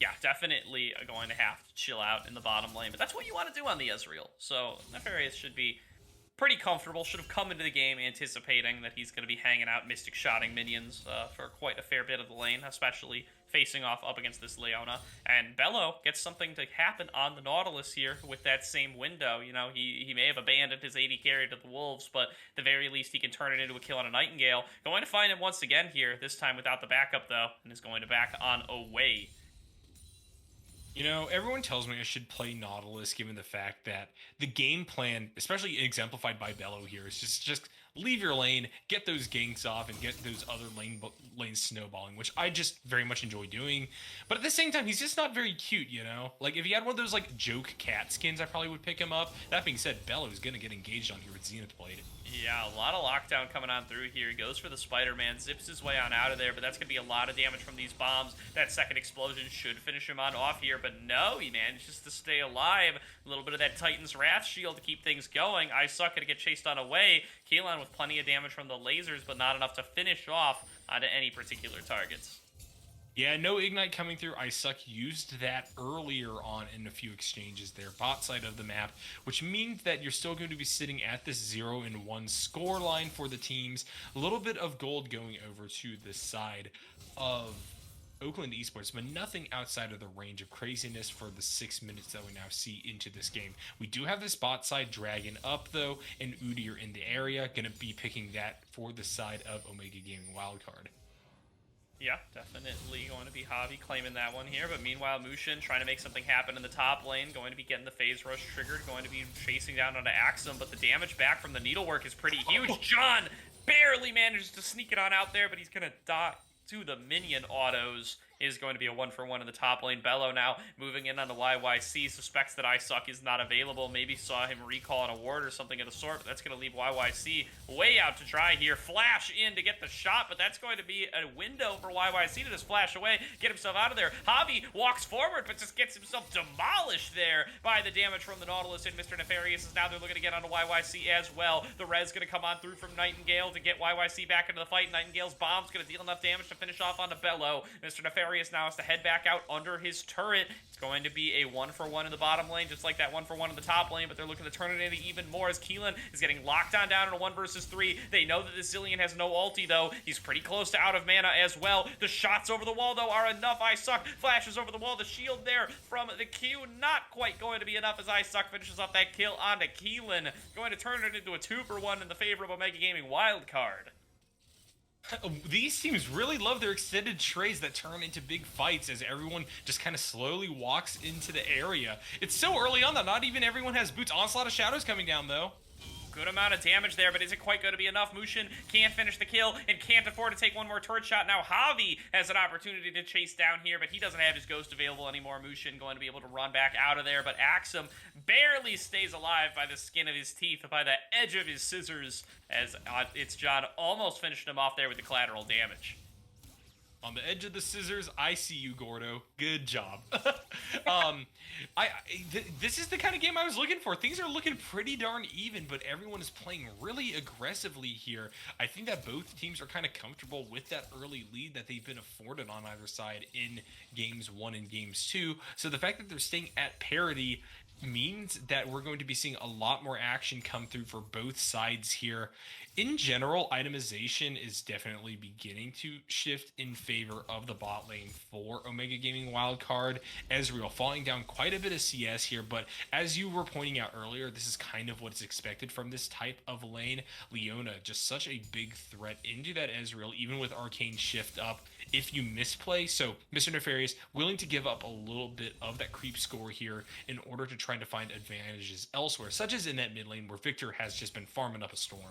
Yeah, definitely going to have to chill out in the bottom lane, but that's what you want to do on the Ezreal. So Nefarious should be pretty comfortable, should have come into the game anticipating that he's going to be hanging out Mystic Shotting minions for quite a fair bit of the lane, especially facing off up against this Leona. And Bello gets something to happen on the Nautilus here with that same window. You know, he may have abandoned his AD carry to the Wolves, but at the very least he can turn it into a kill on a Nightingale. Going to find him once again here, this time without the backup though, and is going to back on away. You know, everyone tells me I should play Nautilus given the fact that the game plan, especially exemplified by Bello here, is just leave your lane, get those ganks off, and get those other lanes snowballing, which I just very much enjoy doing. But at the same time, he's just not very cute, you know? Like, if he had one of those, like, joke cat skins, I probably would pick him up. That being said, Bello's gonna get engaged on here with Zenith Blade. Yeah, a lot of lockdown coming on through here. He goes for the Spider-Man, zips his way on out of there, but that's going to be a lot of damage from these bombs. That second explosion should finish him on off here, but no, he manages to stay alive. A little bit of that Titan's Wrath shield to keep things going. Icesuck going to get chased on away. Keelan with plenty of damage from the lasers, but not enough to finish off onto any particular targets. Yeah, no Ignite coming through. iSuck used that earlier on in a few exchanges there, bot side of the map, which means that you're still going to be sitting at this 0-1 score line for the teams. A little bit of gold going over to the side of Oakland Esports, but nothing outside of the range of craziness for the 6 minutes that we now see into this game. We do have this bot side Dragon up, though, and Udyr in the area. Going to be picking that for the side of Omega Gaming Wildcard. Yeah, definitely going to be Javi claiming that one here. But meanwhile, Mushin trying to make something happen in the top lane. Going to be getting the phase rush triggered. Going to be chasing down onto Axum. But the damage back from the needlework is pretty huge. John barely manages to sneak it on out there, but he's going to die to the minion autos. Is going to be a 1-for-1 in the top lane. Bello now moving in on the YYC. Suspects that iSuck is not available. Maybe saw him recall on a ward or something of the sort, but that's going to leave YYC way out to dry here. Flash in to get the shot, but that's going to be a window for YYC to just flash away, get himself out of there. Javi walks forward, but just gets himself demolished there by the damage from the Nautilus, and Mr. Nefarious is now they're looking to get onto YYC as well. The res going to come on through from Nightingale to get YYC back into the fight. Nightingale's bomb's going to deal enough damage to finish off onto Bello. Mr. Nefarious now has to head back out under his turret. It's going to be a 1-for-1 in the bottom lane, just like that 1-for-1 in the top lane, but they're looking to turn it into even more as Keelan is getting locked on down in a 1 versus 3. They know that the Zilean has no ulti, though. He's pretty close to out of mana as well. The shots over the wall, though, are enough. iSuck flashes over the wall. The shield there from the Q, not quite going to be enough as iSuck finishes off that kill onto Keelan. Going to turn it into a 2-for-1 in the favor of Omega Gaming Wildcard. These teams really love their extended trays that turn into big fights as everyone just kind of slowly walks into the area. It's so early on that not even everyone has boots. Onslaught of Shadows coming down, though. Good amount of damage there, but isn't quite going to be enough. Mushin can't finish the kill and can't afford to take one more turret shot. Now Javi has an opportunity to chase down here, but he doesn't have his ghost available anymore. Mushin going to be able to run back out of there, but Axum barely stays alive by the skin of his teeth, by the edge of his scissors, as it's John almost finished him off there with the collateral damage. On the edge of the scissors, I see you, Gordo. Good job. This is the kind of game I was looking for. Things are looking pretty darn even, but everyone is playing really aggressively here. I think that both teams are kind of comfortable with that early lead that they've been afforded on either side in games 1 and games 2. So the fact that they're staying at parity means that we're going to be seeing a lot more action come through for both sides here. In general, itemization is definitely beginning to shift in favor of the bot lane for Omega Gaming Wildcard. Ezreal falling down quite a bit of CS here, but as you were pointing out earlier, this is kind of what's expected from this type of lane. Leona, just such a big threat into that Ezreal, even with Arcane Shift up if you misplay. So Mr. Nefarious willing to give up a little bit of that creep score here in order to try to find advantages elsewhere, such as in that mid lane where Victor has just been farming up a storm.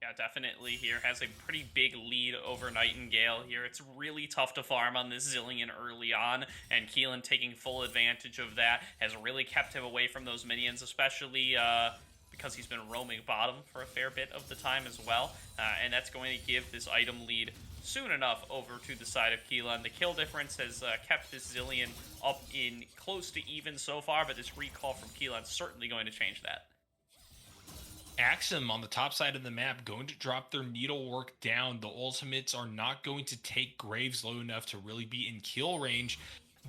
Yeah, definitely here has a pretty big lead over Nightingale here. It's really tough to farm on this Zilean early on, and Keelan taking full advantage of that has really kept him away from those minions, especially because he's been roaming bottom for a fair bit of the time as well, and that's going to give this item lead soon enough over to the side of Keelan. The kill difference has kept this Zilean up in close to even so far, but this recall from Keelan is certainly going to change that. Axum on the top side of the map going to drop their needlework down. The ultimates are not going to take Graves low enough to really be in kill range,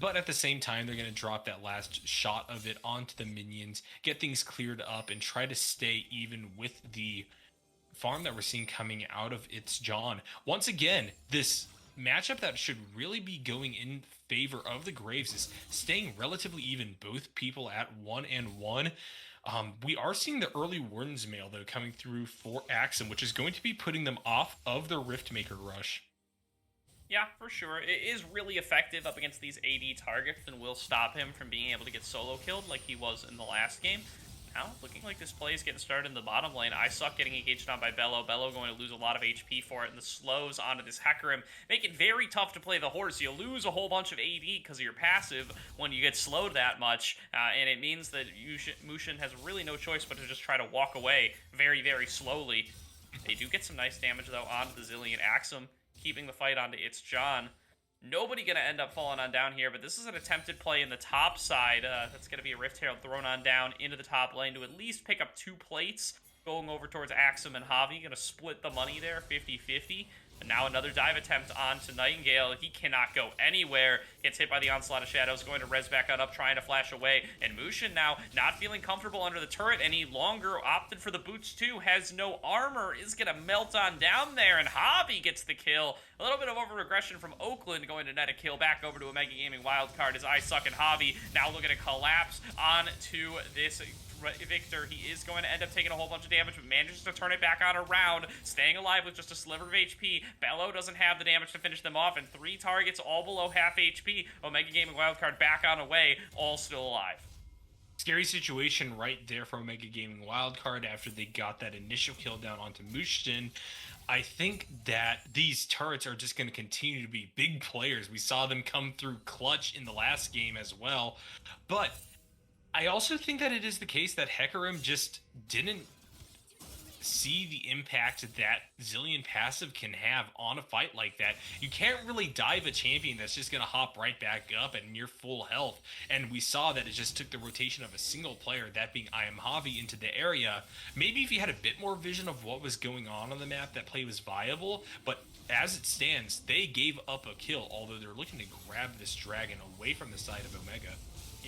but at the same time they're going to drop that last shot of it onto the minions, get things cleared up, and try to stay even with the farm that we're seeing coming out of It's John. Once again, this matchup that should really be going in favor of the Graves is staying relatively even, both people at 1-1. We are seeing the early Warden's Mail, though, coming through for Axum, which is going to be putting them off of the Riftmaker rush. Yeah, for sure. It is really effective up against these AD targets and will stop him from being able to get solo killed like he was in the last game. Now, looking like this play is getting started in the bottom lane. iSuck getting engaged on by Bello. Bello going to lose a lot of HP for it, and the slows onto this Hecarim make it very tough to play the horse. You lose a whole bunch of AD because of your passive when you get slowed that much, and it means that Mushin has really no choice but to just try to walk away very, very slowly. They do get some nice damage, though, onto the Zilean. Axum keeping the fight onto It's John. Nobody going to end up falling on down here, but this is an attempted play in the top side. That's going to be a Rift Herald thrown on down into the top lane to at least pick up 2 plates, going over towards Axum and Javi. Going to split the money there, 50-50. And now another dive attempt onto Nightingale. He cannot go anywhere. Gets hit by the onslaught of shadows, going to res back on up, trying to flash away. And Mushin now not feeling comfortable under the turret any longer, opted for the boots too, has no armor, is going to melt on down there, and Hobby gets the kill. A little bit of over-regression from Oakland, going to net a kill back over to Omega Gaming Wildcard as ISuck and Hobby now looking to collapse onto this Victor. He is going to end up taking a whole bunch of damage, but manages to turn it back on around, staying alive with just a sliver of HP. Bello doesn't have the damage to finish them off, and 3 targets all below half HP. Omega Gaming Wildcard back on away, all still alive. Scary situation right there for Omega Gaming Wildcard after they got that initial kill down onto Mushton. I think that these turrets are just going to continue to be big players. We saw them come through clutch in the last game as well, but I also think that it is the case that Hecarim just didn't see the impact that Zilean passive can have on a fight like that. You can't really dive a champion that's just going to hop right back up at near full health, and we saw that it just took the rotation of a single player, that being I Am Javi, into the area. Maybe if you had a bit more vision of what was going on the map, that play was viable, but as it stands, they gave up a kill, although they're looking to grab this dragon away from the side of Omega.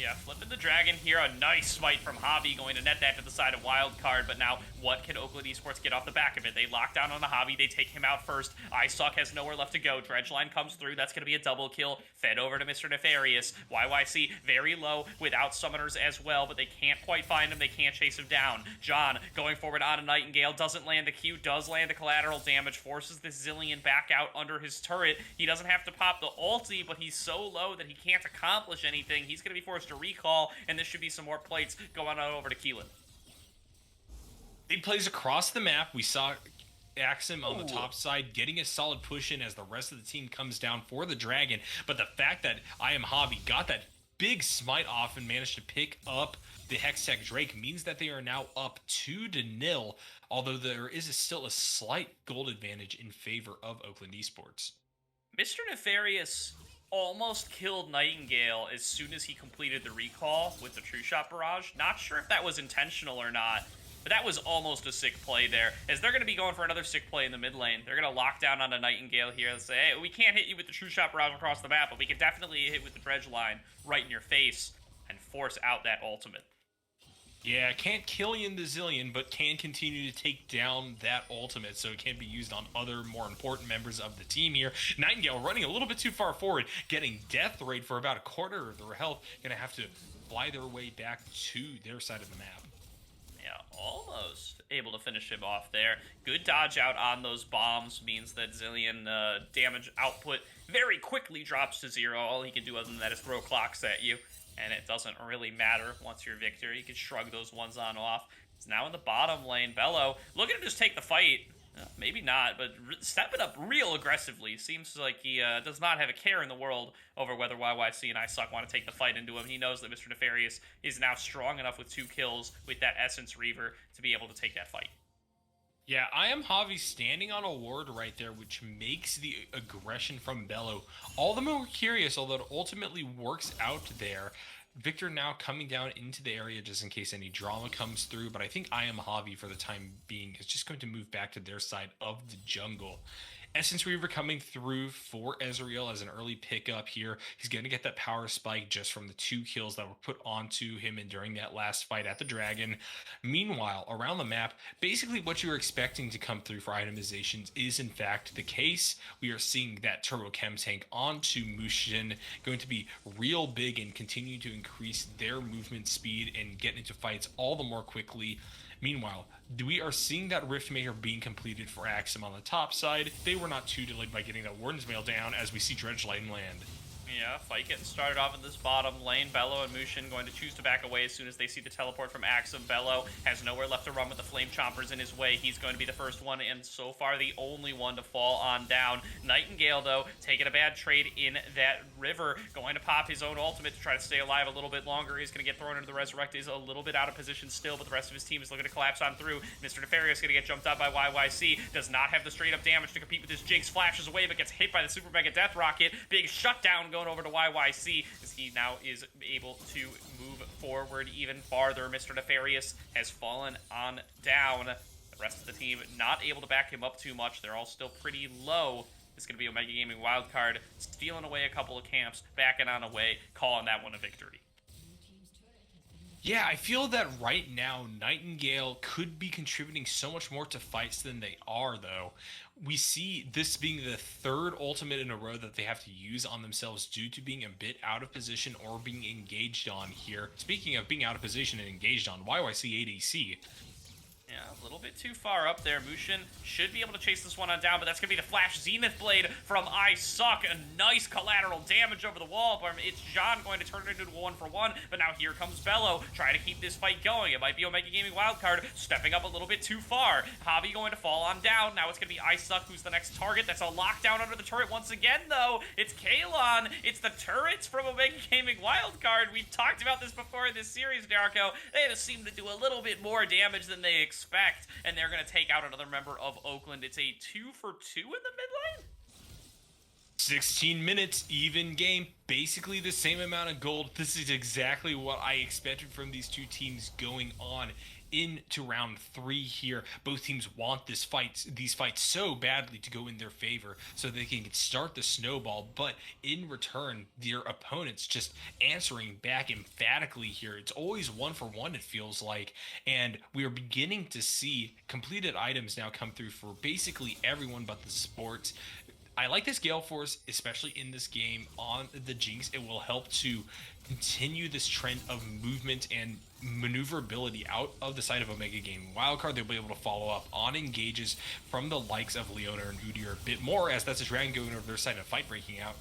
Yeah, flipping the dragon here. A nice smite from Hobby, going to net that to the side of Wildcard. But now, what can Oakland Esports get off the back of it? They lock down on the Hobby. They take him out first. ISuck has nowhere left to go. Dredgeline comes through. That's going to be a double kill. Fed over to Mr. Nefarious. YYC very low without summoners as well, but they can't quite find him. They can't chase him down. John going forward on a Nightingale. Doesn't land the Q. Does land the collateral damage. Forces the Zilean back out under his turret. He doesn't have to pop the ulti, but he's so low that he can't accomplish anything. He's going to be forced to recall, and this should be some more plates going on over to Keelan. Big plays across the map. We saw Axum on the top side getting a solid push in as the rest of the team comes down for the dragon, but the fact that I Am Hobby got that big smite off and managed to pick up the Hextech Drake means that they are now up 2-0, although there is still a slight gold advantage in favor of Oakland Esports. Mr. Nefarious almost killed Nightingale as soon as he completed the recall with the True Shot Barrage. Not sure if that was intentional or not, but that was almost a sick play there, as they're going to be going for another sick play in the mid lane. They're going to lock down on a Nightingale here and say, hey, we can't hit you with the True Shot Barrage across the map, but we can definitely hit with the Dredge line right in your face and force out that ultimate. Yeah, can't kill you in the Zilean, but can continue to take down that ultimate, so it can be used on other more important members of the team here. Nightingale running a little bit too far forward, getting death rate for about a quarter of their health, gonna have to fly their way back to their side of the map. Yeah, almost able to finish him off there. Good dodge out on those bombs means that Zilean damage output very quickly drops to 0. All he can do other than that is throw clocks at you, and it doesn't really matter once you're Victor. You can shrug those ones on off. It's now in the bottom lane. Bello looking to just take the fight. Maybe not, but stepping up real aggressively. Seems like he does not have a care in the world over whether YYC and ISuck want to take the fight into him. He knows that Mr. Nefarious is now strong enough with 2 kills with that Essence Reaver to be able to take that fight. Yeah, I Am Javi standing on a ward right there, which makes the aggression from Bello all the more curious, although it ultimately works out there. Victor now coming down into the area just in case any drama comes through, but I think I Am Javi for the time being is just going to move back to their side of the jungle. Essence Reaver coming through for Ezreal as an early pickup here. He's going to get that power spike just from the 2 kills that were put onto him and during that last fight at the Dragon. Meanwhile, around the map, basically what you're expecting to come through for itemizations is in fact the case. We are seeing that Turbo Chem tank onto Mushin going to be real big and continue to increase their movement speed and get into fights all the more quickly. Meanwhile, we are seeing that Riftmaker being completed for Axum on the top side. They were not too delayed by getting that Warden's Mail down as we see Dredgeline land. Yeah, fight getting started off in this bottom lane. Bello and Mushin going to choose to back away as soon as they see the teleport from Axum. Bello has nowhere left to run with the Flame Chompers in his way. He's going to be the first one, and so far the only one to fall on down. Nightingale, though, taking a bad trade in that river. Going to pop his own ultimate to try to stay alive a little bit longer. He's going to get thrown into the Resurrect. Is a little bit out of position still, but the rest of his team is looking to collapse on through. Mr. Nefarious going to get jumped out by YYC. Does not have the straight-up damage to compete with his Jinx. Flashes away, but gets hit by the Super Mega Death Rocket. Big shutdown going over to YYC. As he now is able to move forward even farther. Mr. Nefarious has fallen on down. The rest of the team not able to back him up too much. They're all still pretty low. It's going to be Omega Gaming Wildcard, stealing away a couple of camps, backing on away, calling that one a victory. Yeah, I feel that right now, Nightingale could be contributing so much more to fights than they are, though. We see this being the third ultimate in a row that they have to use on themselves due to being a bit out of position or being engaged on here. Speaking of being out of position and engaged on, YYC ADC. Yeah, a little bit too far up there. Mushin should be able to chase this one on down, but that's going to be the Flash Zenith Blade from I Suck. A nice collateral damage over the wall, but it's John going to turn it into a 1-for-1, but now here comes Bello, trying to keep this fight going. It might be Omega Gaming Wildcard stepping up a little bit too far. Javi going to fall on down. Now it's going to be I Suck who's the next target. That's a lockdown under the turret once again, though. It's Kalon. It's the turrets from Omega Gaming Wildcard. We've talked about this before in this series, Darko. They just seem to do a little bit more damage than they expect, and they're going to take out another member of Oakland. It's a 2-for-2 in the mid lane. 16 minutes, even game, basically the same amount of gold. This is exactly what I expected from these two teams going on into round 3 here. Both teams want these fights so badly to go in their favor so they can start the snowball, but in return, their opponents just answering back emphatically here. It's always 1-for-1, it feels like, and we are beginning to see completed items now come through for basically everyone but the sports. I like this Gale Force, especially in this game on the Jinx. It will help to continue this trend of movement and maneuverability out of the side of Omega Gaming Wildcard. They'll be able to follow up on engages from the likes of Leona and Udyr a bit more, as that's a dragon going over their side and a fight breaking out.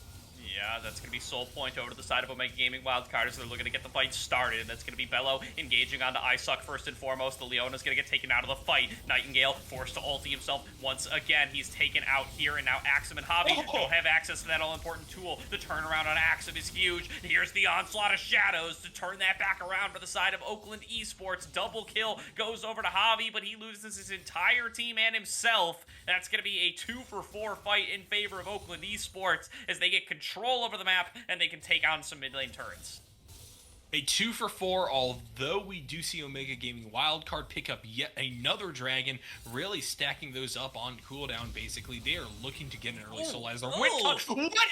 Yeah, that's going to be Soul Point over to the side of Omega Gaming Wildcard as they're looking to get the fight started. That's going to be Bello engaging onto I Suck first and foremost. The Leona's going to get taken out of the fight. Nightingale forced to ulti himself once again. He's taken out here, and now Axum and Javi don't have access to that all-important tool. The turnaround on Axum is huge. Here's the onslaught of shadows to turn that back around for the side of Oakland Esports. Double kill goes over to Javi, but he loses his entire team and himself. That's going to be a 2-for-4 fight in favor of Oakland Esports as they get control over the map and they can take on some mid lane turrets. A 2-for-4, although we do see Omega Gaming Wildcard pick up yet another dragon, really stacking those up on cooldown, basically. They are looking to get an early soul as what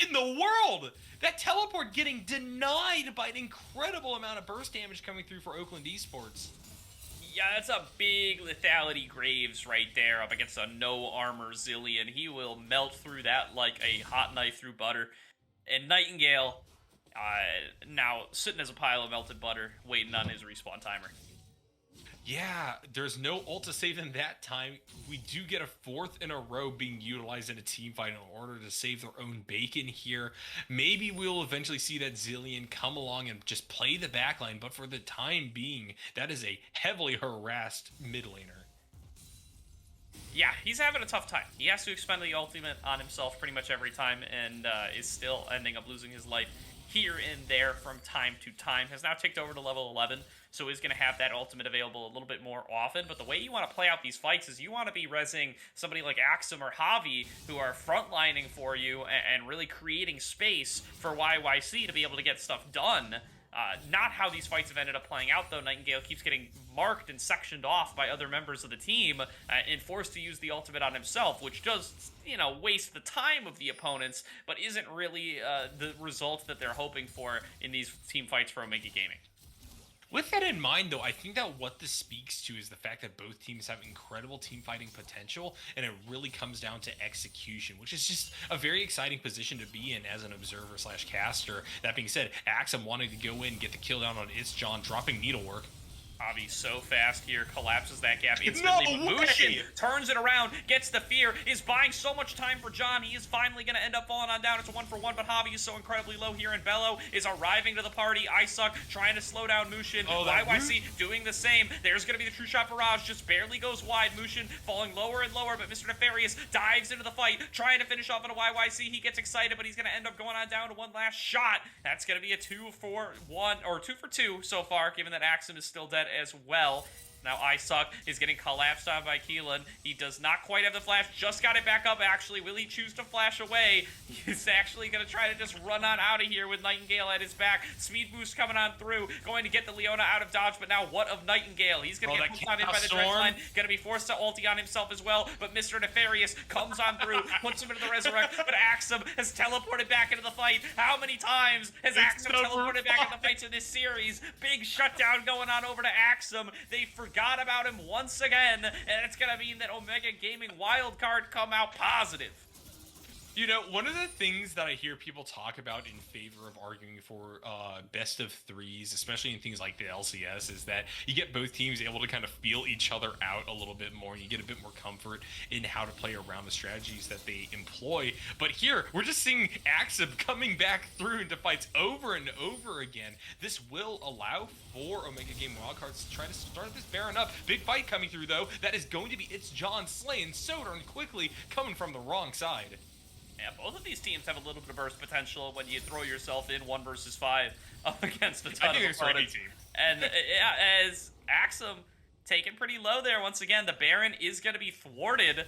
in the world? That teleport getting denied by an incredible amount of burst damage coming through for Oakland Esports. Yeah, that's a big lethality Graves right there up against a no armor Zillion. He will melt through that like a hot knife through butter. And Nightingale, now sitting as a pile of melted butter, waiting on his respawn timer. Yeah, there's no ult to save them that time. We do get a 4th in a row being utilized in a team fight in order to save their own bacon here. Maybe we'll eventually see that Zillion come along and just play the backline, but for the time being, that is a heavily harassed mid laner. Yeah, he's having a tough time. He has to expend the ultimate on himself pretty much every time and is still ending up losing his life here and there from time to time. Has now ticked over to level 11, so is going to have that ultimate available a little bit more often. But the way you want to play out these fights is you want to be resing somebody like Axum or Javi who are frontlining for you and really creating space for YYC to be able to get stuff done. Not how these fights have ended up playing out, though. Nightingale keeps getting marked and sectioned off by other members of the team and forced to use the ultimate on himself, which does, waste the time of the opponents, but isn't really the result that they're hoping for in these team fights for Omega Gaming. With that in mind, though, I think that what this speaks to is the fact that both teams have incredible team fighting potential, and it really comes down to execution, which is just a very exciting position to be in as an observer/caster. That being said, Axum wanting to go in, get the kill down on John, dropping needlework. Javi so fast here, collapses that gap instantly. No Mushin turns it around, gets the fear, is buying so much time for John. He is finally going to end up falling on down. It's a 1-for-1, but Javi is so incredibly low here, and Bello is arriving to the party. I Suck trying to slow down Mushin. YYC doing the same. There's going to be the True Shot Barrage, just barely goes wide. Mushin falling lower and lower, but Mr. Nefarious dives into the fight, trying to finish off on a YYC. He gets excited, but he's going to end up going on down to one last shot. That's going to be a 2-for-1, or 2-for-2 so far, given that Axum is still dead as well. Now Suck is getting collapsed on by Keelan. He does not quite have the flash, just got it back up actually. Will he choose to flash away? He's actually going to try to just run on out of here with Nightingale at his back. Speed boost coming on through, going to get the Leona out of dodge, but now what of Nightingale? He's going to get hooked on in by the Dredge line, going to be forced to ulti on himself as well, but Mr. Nefarious comes on through, puts him into the Resurrect, but Axum has teleported back into the fight. How many times has Axum teleported back into the fights in this series? Big shutdown going on over to Axum. They forgot about him once again, and it's going to mean that Omega Gaming Wildcard come out positive. You know, one of the things that I hear people talk about in favor of arguing for best of threes, especially in things like the LCS, is that you get both teams able to kind of feel each other out a little bit more, and you get a bit more comfort in how to play around the strategies that they employ. But here, we're just seeing Axum coming back through into fights over and over again. This will allow for Omega Gaming Wildcards to try to start this Baron up. Big fight coming through, though. That is going to be It's John slain so darn quickly, coming from the wrong side. Yeah, both of these teams have a little bit of burst potential when you throw yourself in 1 versus 5 up against a ton of opponents. And yeah, as Axum taken pretty low there once again, the Baron is going to be thwarted.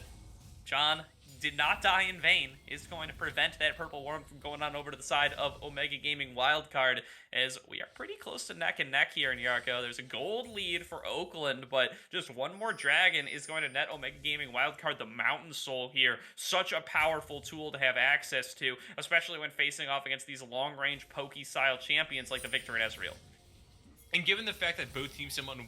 John did not die in vain, is going to prevent that purple worm from going on over to the side of Omega Gaming Wildcard, as we are pretty close to neck and neck here in Yarko. There's a gold lead for Oakland, but just one more dragon is going to net Omega Gaming Wildcard the Mountain Soul here. Such a powerful tool to have access to, especially when facing off against these long-range pokey-style champions like the Victor and Ezreal. And given the fact that both teams seem to be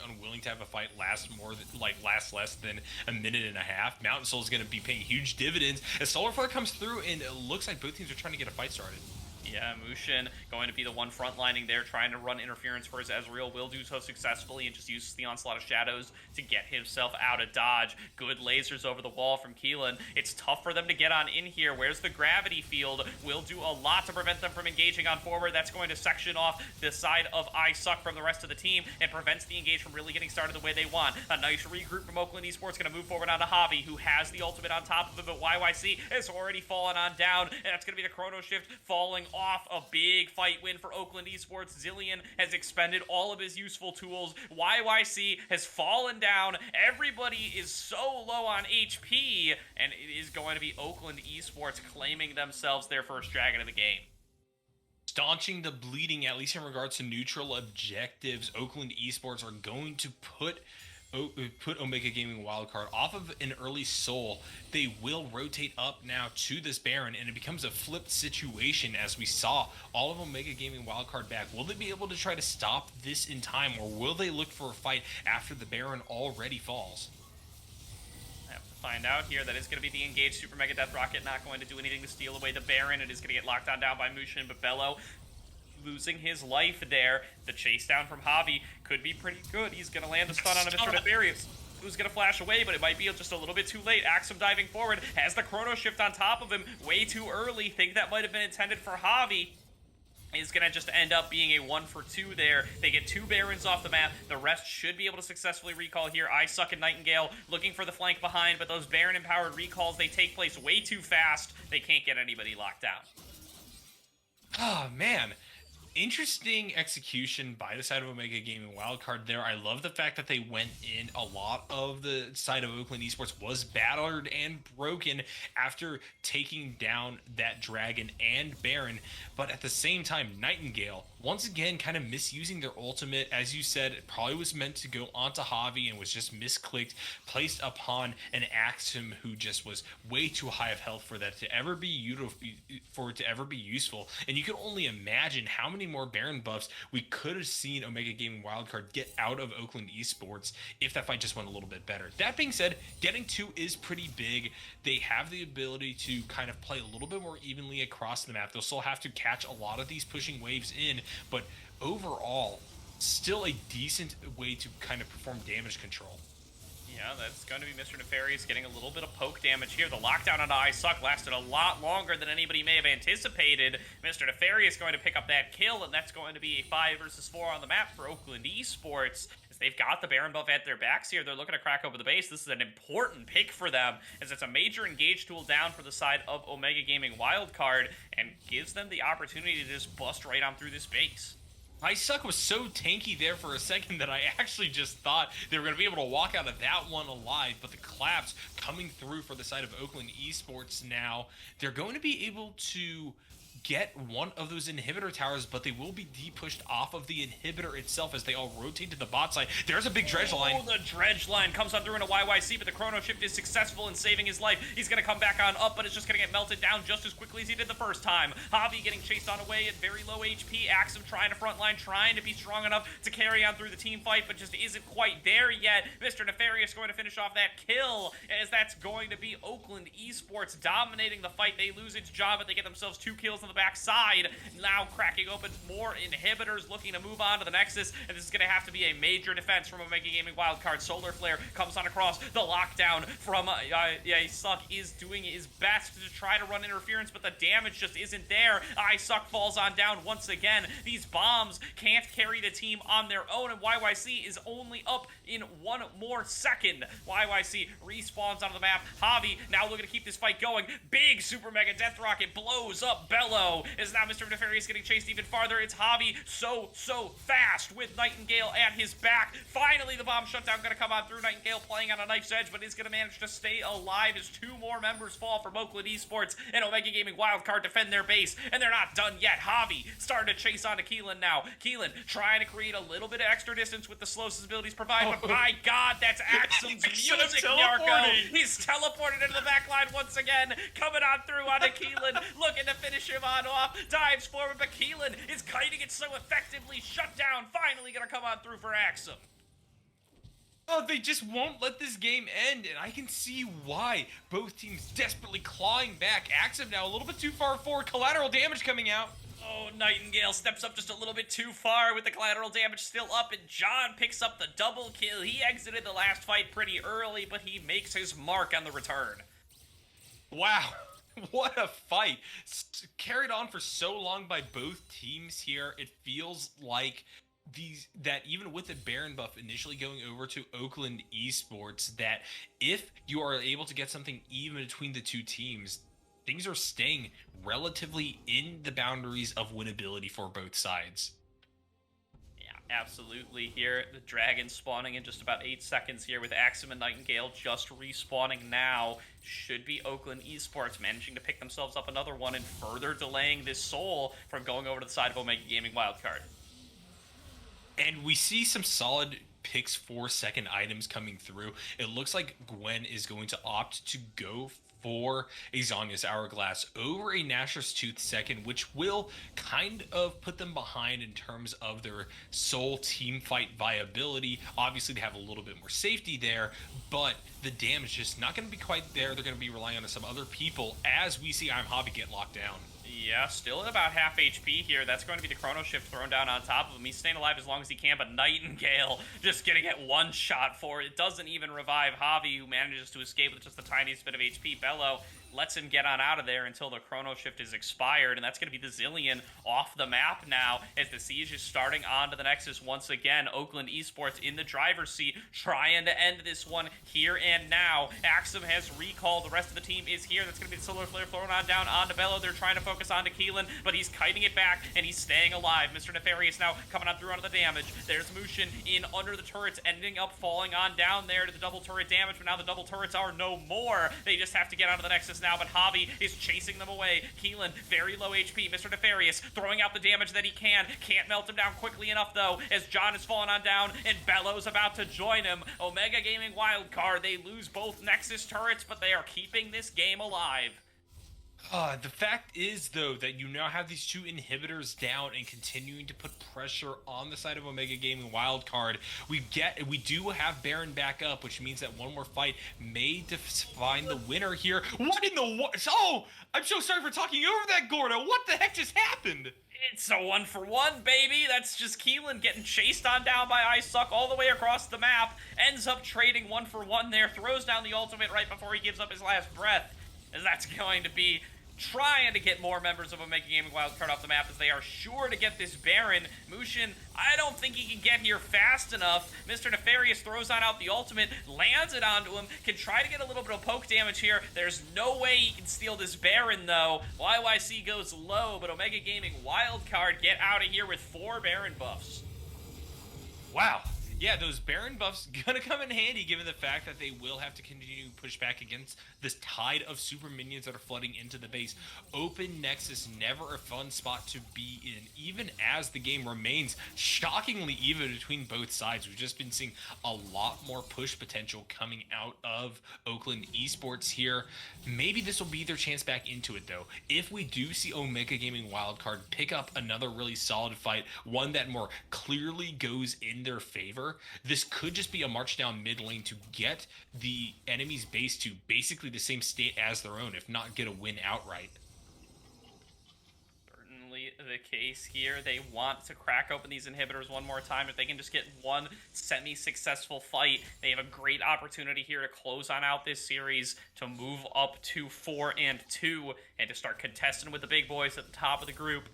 unwilling to have a fight last less than a minute and a half, Mountain Soul is going to be paying huge dividends as Solar Flare comes through, and it looks like both teams are trying to get a fight started. Yeah, Mushin going to be the one frontlining there, trying to run interference for his Ezreal. Will do so successfully and just uses the Onslaught of Shadows to get himself out of dodge. Good lasers over the wall from Keelan. It's tough for them to get on in here. Where's the gravity field? Will do a lot to prevent them from engaging on forward. That's going to section off the side of Suck from the rest of the team and prevents the engage from really getting started the way they want. A nice regroup from Oakland Esports, going to move forward onto Javi, who has the ultimate on top of him, but YYC has already fallen on down, and that's going to be the Chrono Shift falling off. A big fight win for Oakland Esports. Zillion has expended all of his useful tools. YYC has fallen down. Everybody is so low on HP, and it is going to be Oakland Esports claiming themselves their first dragon of the game. Staunching the bleeding, at least in regards to neutral objectives, Oakland Esports are going to put Omega Gaming Wildcard off of an early soul. They will rotate up now to this Baron, and it becomes a flipped situation as we saw all of Omega Gaming Wildcard back. Will they be able to try to stop this in time, or will they look for a fight after the Baron already falls? I have to find out here. That is going to be the engaged Super Mega Death Rocket, not going to do anything to steal away the Baron. It is going to get locked on down by Mushin, but Bello losing his life there. The chase down from Javi could be pretty good. He's going to land a stun on a Mr. Nefarious, who's going to flash away, but it might be just a little bit too late. Axum diving forward, has the Chrono Shift on top of him way too early. Think that might have been intended for Javi. Is going to just end up being a 1-for-2 there. They get 2 Barons off the map. The rest should be able to successfully recall here. Suck and Nightingale looking for the flank behind, but those Baron-empowered recalls, they take place way too fast. They can't get anybody locked down. Oh, man. Interesting execution by the side of Omega Gaming Wildcard there. I love the fact that they went in. A lot of the side of Oakland Esports was battered and broken after taking down that Dragon and Baron. But at the same time, Nightingale, once again, kind of misusing their ultimate. As you said, it probably was meant to go onto Javi and was just misclicked, placed upon an Axum who just was way too high of health for that to ever be useful. And you can only imagine how many more Baron buffs we could have seen Omega Gaming Wildcard get out of Oakland Esports if that fight just went a little bit better. That being said, getting 2 is pretty big. They have the ability to kind of play a little bit more evenly across the map. They'll still have to catch a lot of these pushing waves in, but overall, still a decent way to kind of perform damage control. Yeah, that's going to be Mr. Nefarious getting a little bit of poke damage here. The lockdown on Suck lasted a lot longer than anybody may have anticipated. Mr. Nefarious going to pick up that kill, and that's going to be a 5 versus 4 on the map for Oakland Esports. As they've got the Baron buff at their backs here, they're looking to crack over the base. This is an important pick for them, as it's a major engage tool down for the side of Omega Gaming Wildcard, and gives them the opportunity to just bust right on through this base. Suck was so tanky there for a second that I actually just thought they were going to be able to walk out of that one alive, but the collapse coming through for the side of Oakland Esports now. They're going to be able to get one of those inhibitor towers, but they will be de-pushed off of the inhibitor itself as they all rotate to the bot side. There's a big dredge line. Oh, the dredge line comes on through into YYC, but the chrono shift is successful in saving his life. He's going to come back on up, but it's just going to get melted down just as quickly as he did the first time. Javi getting chased on away at very low HP. Axum trying to frontline, trying to be strong enough to carry on through the team fight, but just isn't quite there yet. Mr. Nefarious going to finish off that kill, as that's going to be Oakland Esports dominating the fight. They lose its job, but they get themselves 2 kills on the backside. Now cracking open more inhibitors, looking to move on to the Nexus, and this is going to have to be a major defense from Omega Gaming Wildcard. Solar Flare comes on across. The lockdown from Suck is doing his best to try to run interference, but the damage just isn't there. Suck falls on down once again. These bombs can't carry the team on their own, and YYC is only up in 1 more second. YYC respawns onto the map. Javi now looking to keep this fight going. Big Super Mega Death Rocket blows up Bello. Is now Mr. Nefarious getting chased even farther. It's Javi so fast with Nightingale at his back. Finally, the bomb shutdown going to come on through. Nightingale playing on a knife's edge, but is going to manage to stay alive as 2 more members fall from Oakland Esports and Omega Gaming Wildcard defend their base, and they're not done yet. Javi starting to chase onto Keelan now. Keelan trying to create a little bit of extra distance with the slowest abilities provide, but my God, that's Axum's music, Yarko. He's teleported into the back line once again, coming on through onto Keelan, looking to finish him on off. Dives forward, but Keelan is kiting it so effectively. Shut down. Finally gonna come on through for Axum. Oh, they just won't let this game end, and I can see why. Both teams desperately clawing back. Axum now a little bit too far forward. Collateral damage coming out. Oh, Nightingale steps up just a little bit too far with the collateral damage still up, and John picks up the double kill. He exited the last fight pretty early, but he makes his mark on the return. Wow. What a fight. Carried on for so long by both teams here. It feels like that even with the Baron buff initially going over to Oakland Esports, that if you are able to get something even between the 2 teams, things are staying relatively in the boundaries of winnability for both sides. Absolutely here. The Dragon spawning in just about 8 seconds here with Axum and Nightingale just respawning now. Should be Oakland Esports managing to pick themselves up another one and further delaying this soul from going over to the side of Omega Gaming Wildcard. And we see some solid picks for second items coming through. It looks like Gwen is going to opt to go for a Zonya's Hourglass over a Nashor's Tooth second, which will kind of put them behind in terms of their soul team fight viability. Obviously, they have a little bit more safety there, but the damage is not going to be quite there. They're going to be relying on some other people as we see I'm Hobby get locked down. Yeah, still at about half HP here. That's going to be the chrono shift thrown down on top of him. He's staying alive as long as he can, but Nightingale just getting it one shot for it. It doesn't even revive Javi, who manages to escape with just the tiniest bit of HP. Bello lets him get on out of there until the chrono shift is expired, and that's going to be the Zillion off the map now as the siege is starting onto the Nexus once again. Oakland Esports in the driver's seat, trying to end this one here and now. Axum has recalled. The rest of the team is here. That's going to be the Solar Flare thrown on down onto Bello. They're trying to focus onto Keelan, but he's kiting it back, and he's staying alive. Mr. Nefarious now coming on through onto the damage. There's Mushin in under the turrets, ending up falling on down there to the double turret damage, but now the double turrets are no more. They just have to get onto the Nexus now, but Javi is chasing them away. Keelan, very low HP. Mr. Nefarious throwing out the damage that he can. Can't melt him down quickly enough, though, as John is falling on down, and Bello's about to join him. Omega Gaming Wildcard, they lose both Nexus turrets, but they are keeping this game alive. The fact is, though, that you now have these 2 inhibitors down and continuing to put pressure on the side of Omega Gaming Wildcard. We do have Baron back up, which means that one more fight may define the winner here. What in the Oh, I'm so sorry for talking over that, Gordo. What the heck just happened? It's a 1-for-1, baby. That's just Keelan getting chased on down by Suck all the way across the map. Ends up trading 1-for-1 there. Throws down the ultimate right before he gives up his last breath. As that's going to be trying to get more members of Omega Gaming Wildcard off the map, as they are sure to get this Baron. Mushin, I don't think he can get here fast enough. Mr. Nefarious throws on out the ultimate, lands it onto him, can try to get a little bit of poke damage here. There's no way he can steal this Baron, though. YYC goes low, but Omega Gaming Wildcard get out of here with 4 Baron buffs. Wow. Yeah, those Baron buffs gonna come in handy given the fact that they will have to continue to push back against this tide of super minions that are flooding into the base. Open Nexus, never a fun spot to be in, even as the game remains shockingly even between both sides. We've just been seeing a lot more push potential coming out of Oakland Esports here. Maybe this will be their chance back into it, though. If we do see Omega Gaming Wildcard pick up another really solid fight, one that more clearly goes in their favor, this could just be a march down mid lane to get the enemy's base to basically the same state as their own, if not get a win outright. Certainly the case here. They want to crack open these inhibitors one more time. If they can just get one semi-successful fight, they have a great opportunity here to close on out this series, to move up to 4-2, and to start contesting with the big boys at the top of the group.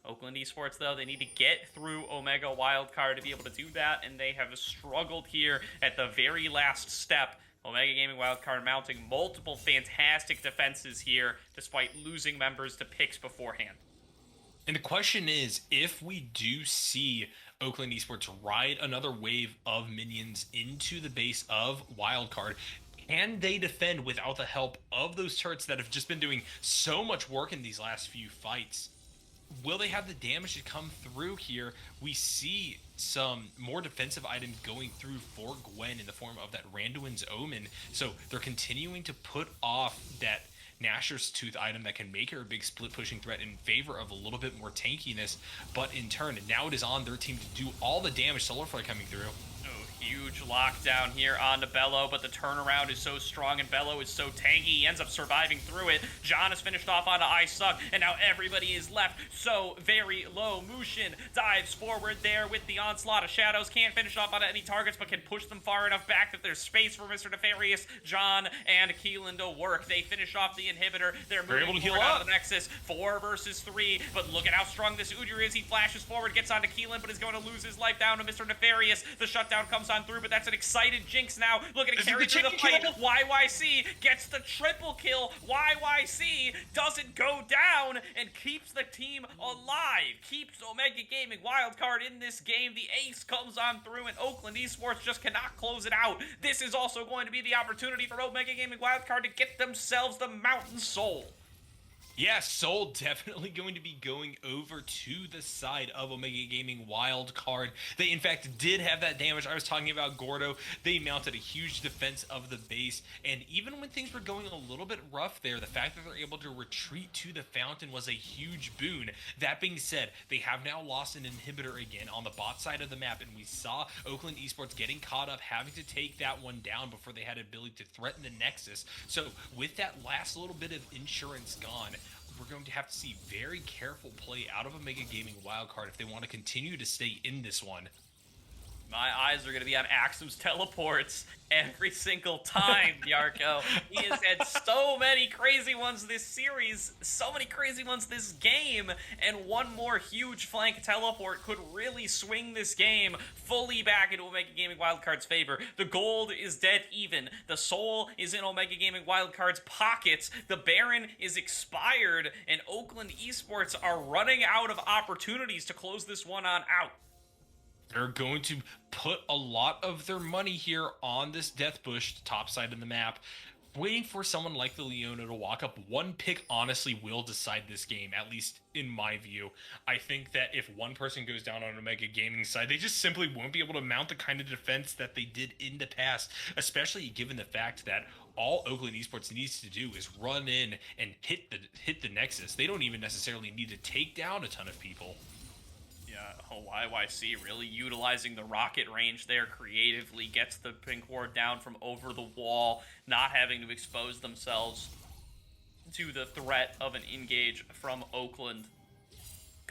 Oakland Esports, though, they need to get through Omega Wildcard to be able to do that, and they have struggled here at the very last step. Omega Gaming Wildcard mounting multiple fantastic defenses here, despite losing members to picks beforehand. And the question is, if we do see Oakland Esports ride another wave of minions into the base of Wildcard, can they defend without the help of those turrets that have just been doing so much work in these last few fights? Will they have the damage to come through here? We see some more defensive items going through for Gwen in the form of that Randuin's Omen. So they're continuing to put off that Nashor's Tooth item that can make her a big split pushing threat in favor of a little bit more tankiness. But in turn, now it is on their team to do all the damage. Solarflare coming through. Huge lockdown here onto Bello, but the turnaround is so strong and Bello is so tanky, he ends up surviving through it. John is finished off onto I Suck, and now everybody is left so very low. Mushin dives forward there with the onslaught of shadows, can't finish off onto any targets, but can push them far enough back that there's space for Mr. Nefarious, John, and Keelan to work. They finish off the inhibitor. They're moving forward onto the Nexus. 4 versus 3, but look at how strong this Udyr is. He flashes forward, gets onto Keelan, but is going to lose his life down to Mr. Nefarious. The shutdown comes on through, but that's an excited Jinx now. Looking to carry through the fight. YYC gets the triple kill. YYC doesn't go down and keeps the team alive. Keeps Omega Gaming Wildcard in this game. The ace comes on through, and Oakland Esports just cannot close it out. This is also going to be the opportunity for Omega Gaming Wildcard to get themselves the Mountain Soul. Yeah, Soul definitely going to be going over to the side of Omega Gaming Wildcard. They, in fact, did have that damage. I was talking about Gordo. They mounted a huge defense of the base, and even when things were going a little bit rough there, the fact that they're able to retreat to the fountain was a huge boon. That being said, they have now lost an inhibitor again on the bot side of the map, and we saw Oakland Esports getting caught up, having to take that one down before they had ability to threaten the Nexus. So with that last little bit of insurance gone, we're going to have to see very careful play out of Omega Gaming Wildcard if they want to continue to stay in this one. My eyes are going to be on Axum's teleports every single time, Yarko. He has had so many crazy ones this series, so many crazy ones this game, and one more huge flank teleport could really swing this game fully back into Omega Gaming Wildcard's favor. The gold is dead even. The soul is in Omega Gaming Wildcard's pockets. The Baron is expired, and Oakland Esports are running out of opportunities to close this one on out. They're going to put a lot of their money here on this Death Bush, top side of the map, waiting for someone like the Leona to walk up. One pick honestly will decide this game, at least in my view. I think that if one person goes down on Omega Gaming side, they just simply won't be able to mount the kind of defense that they did in the past, especially given the fact that all Oakland Esports needs to do is run in and hit the Nexus. They don't even necessarily need to take down a ton of people. Yeah, YYC really utilizing the rocket range there creatively, gets the pink ward down from over the wall, not having to expose themselves to the threat of an engage from Oakland.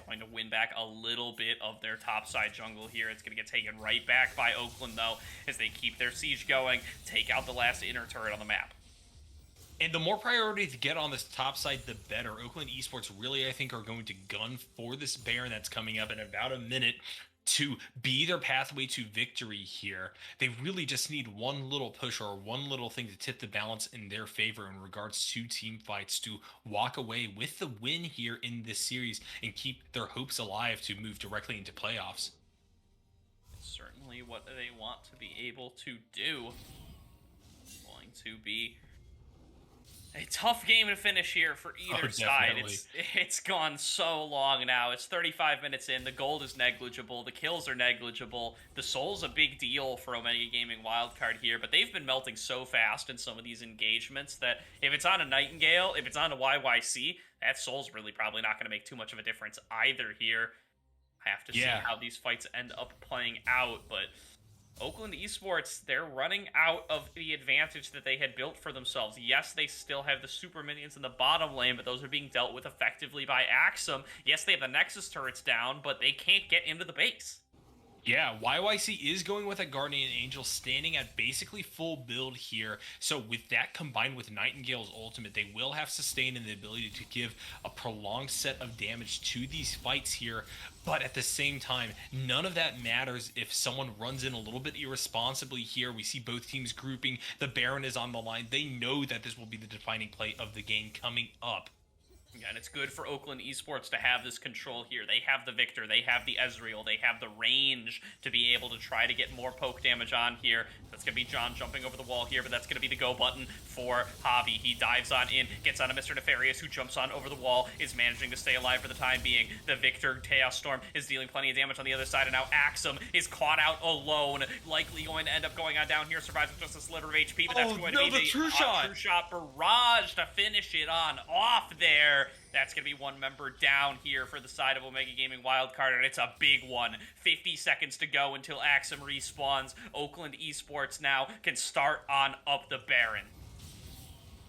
Going to win back a little bit of their topside jungle here. It's going to get taken right back by Oakland, though, as they keep their siege going, take out the last inner turret on the map. And the more priority to get on this top side, the better. Oakland Esports really, I think, are going to gun for this Baron that's coming up in about a minute to be their pathway to victory here. They really just need one little push or one little thing to tip the balance in their favor in regards to team fights to walk away with the win here in this series and keep their hopes alive to move directly into playoffs. It's certainly what they want to be able to do. Going to be a tough game to finish here for either side. It's gone so long now. It's 35 minutes in. The gold is negligible. The kills are negligible. The soul's a big deal for Omega Gaming Wildcard here, but they've been melting so fast in some of these engagements that if it's on a Nightingale, if it's on a YYC, that soul's really probably not going to make too much of a difference either here. I have to see how these fights end up playing out, but Oakland Esports, they're running out of the advantage that they had built for themselves. Yes, they still have the super minions in the bottom lane, but those are being dealt with effectively by Axum. Yes, they have the Nexus turrets down, but they can't get into the base. Yeah, YYC is going with a Guardian Angel standing at basically full build here. So with that combined with Nightingale's ultimate, they will have sustain and the ability to give a prolonged set of damage to these fights here. But at the same time, none of that matters if someone runs in a little bit irresponsibly here. We see both teams grouping. The Baron is on the line. They know that this will be the defining play of the game coming up. Yeah, and it's good for Oakland Esports to have this control here. They have the Victor, they have the Ezreal, they have the range to be able to try to get more poke damage on here. That's going to be John jumping over the wall here, but that's going to be the go button for Javi. He dives on in, gets on a Mr. Nefarious, who jumps on over the wall, is managing to stay alive for the time being. The Victor, Chaos Storm, is dealing plenty of damage on the other side, and now Axum is caught out alone, likely going to end up going on down here, survives with just a sliver of HP, but that's going to be the true shot barrage to finish it on off there. That's going to be one member down here for the side of Omega Gaming Wildcard, and it's a big one. 50 seconds to go until Axum respawns. Oakland Esports now can start on up the Baron.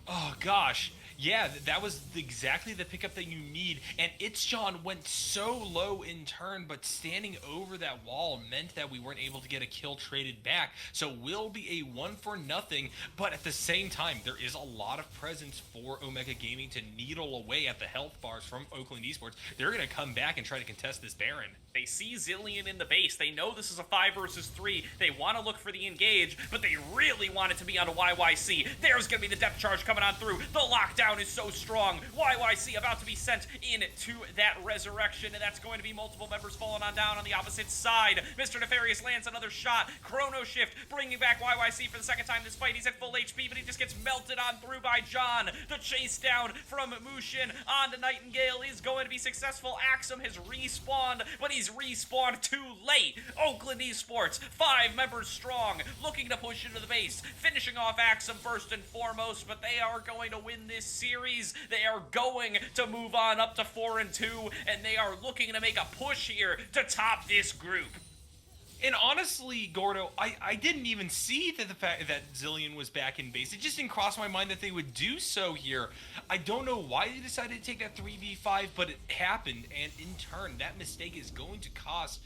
Oh, gosh. Yeah, that was exactly the pickup that you need, and Itzjon went so low in turn, but standing over that wall meant that we weren't able to get a kill traded back, so will be a 1-for-0, but at the same time, there is a lot of presence for Omega Gaming to needle away at the health bars from Oakland Esports. They're going to come back and try to contest this Baron. They see Zilean in the base. They know this is a 5 versus 3. They want to look for the engage, but they really want it to be on a YYC. There's going to be the depth charge coming on through. The lockdown is so strong. YYC about to be sent into that resurrection, and that's going to be multiple members falling on down on the opposite side. Mr. Nefarious lands another shot. Chrono Shift bringing back YYC for the second time this fight. He's at full HP, but he just gets melted on through by John. The chase down from Mushin onto Nightingale is going to be successful. Axum has respawned, but he's respawned too late. Oakland Esports, 5 members strong, looking to push into the base, finishing off Axum first and foremost, but they are going to win this series. They are going to move on up to 4-2, and they are looking to make a push here to top this group. And honestly, Gordo, I didn't even see that the fact that Zilean was back in base. It just didn't cross my mind that they would do so here. I don't know why they decided to take that 3v5, but it happened. And in turn, that mistake is going to cost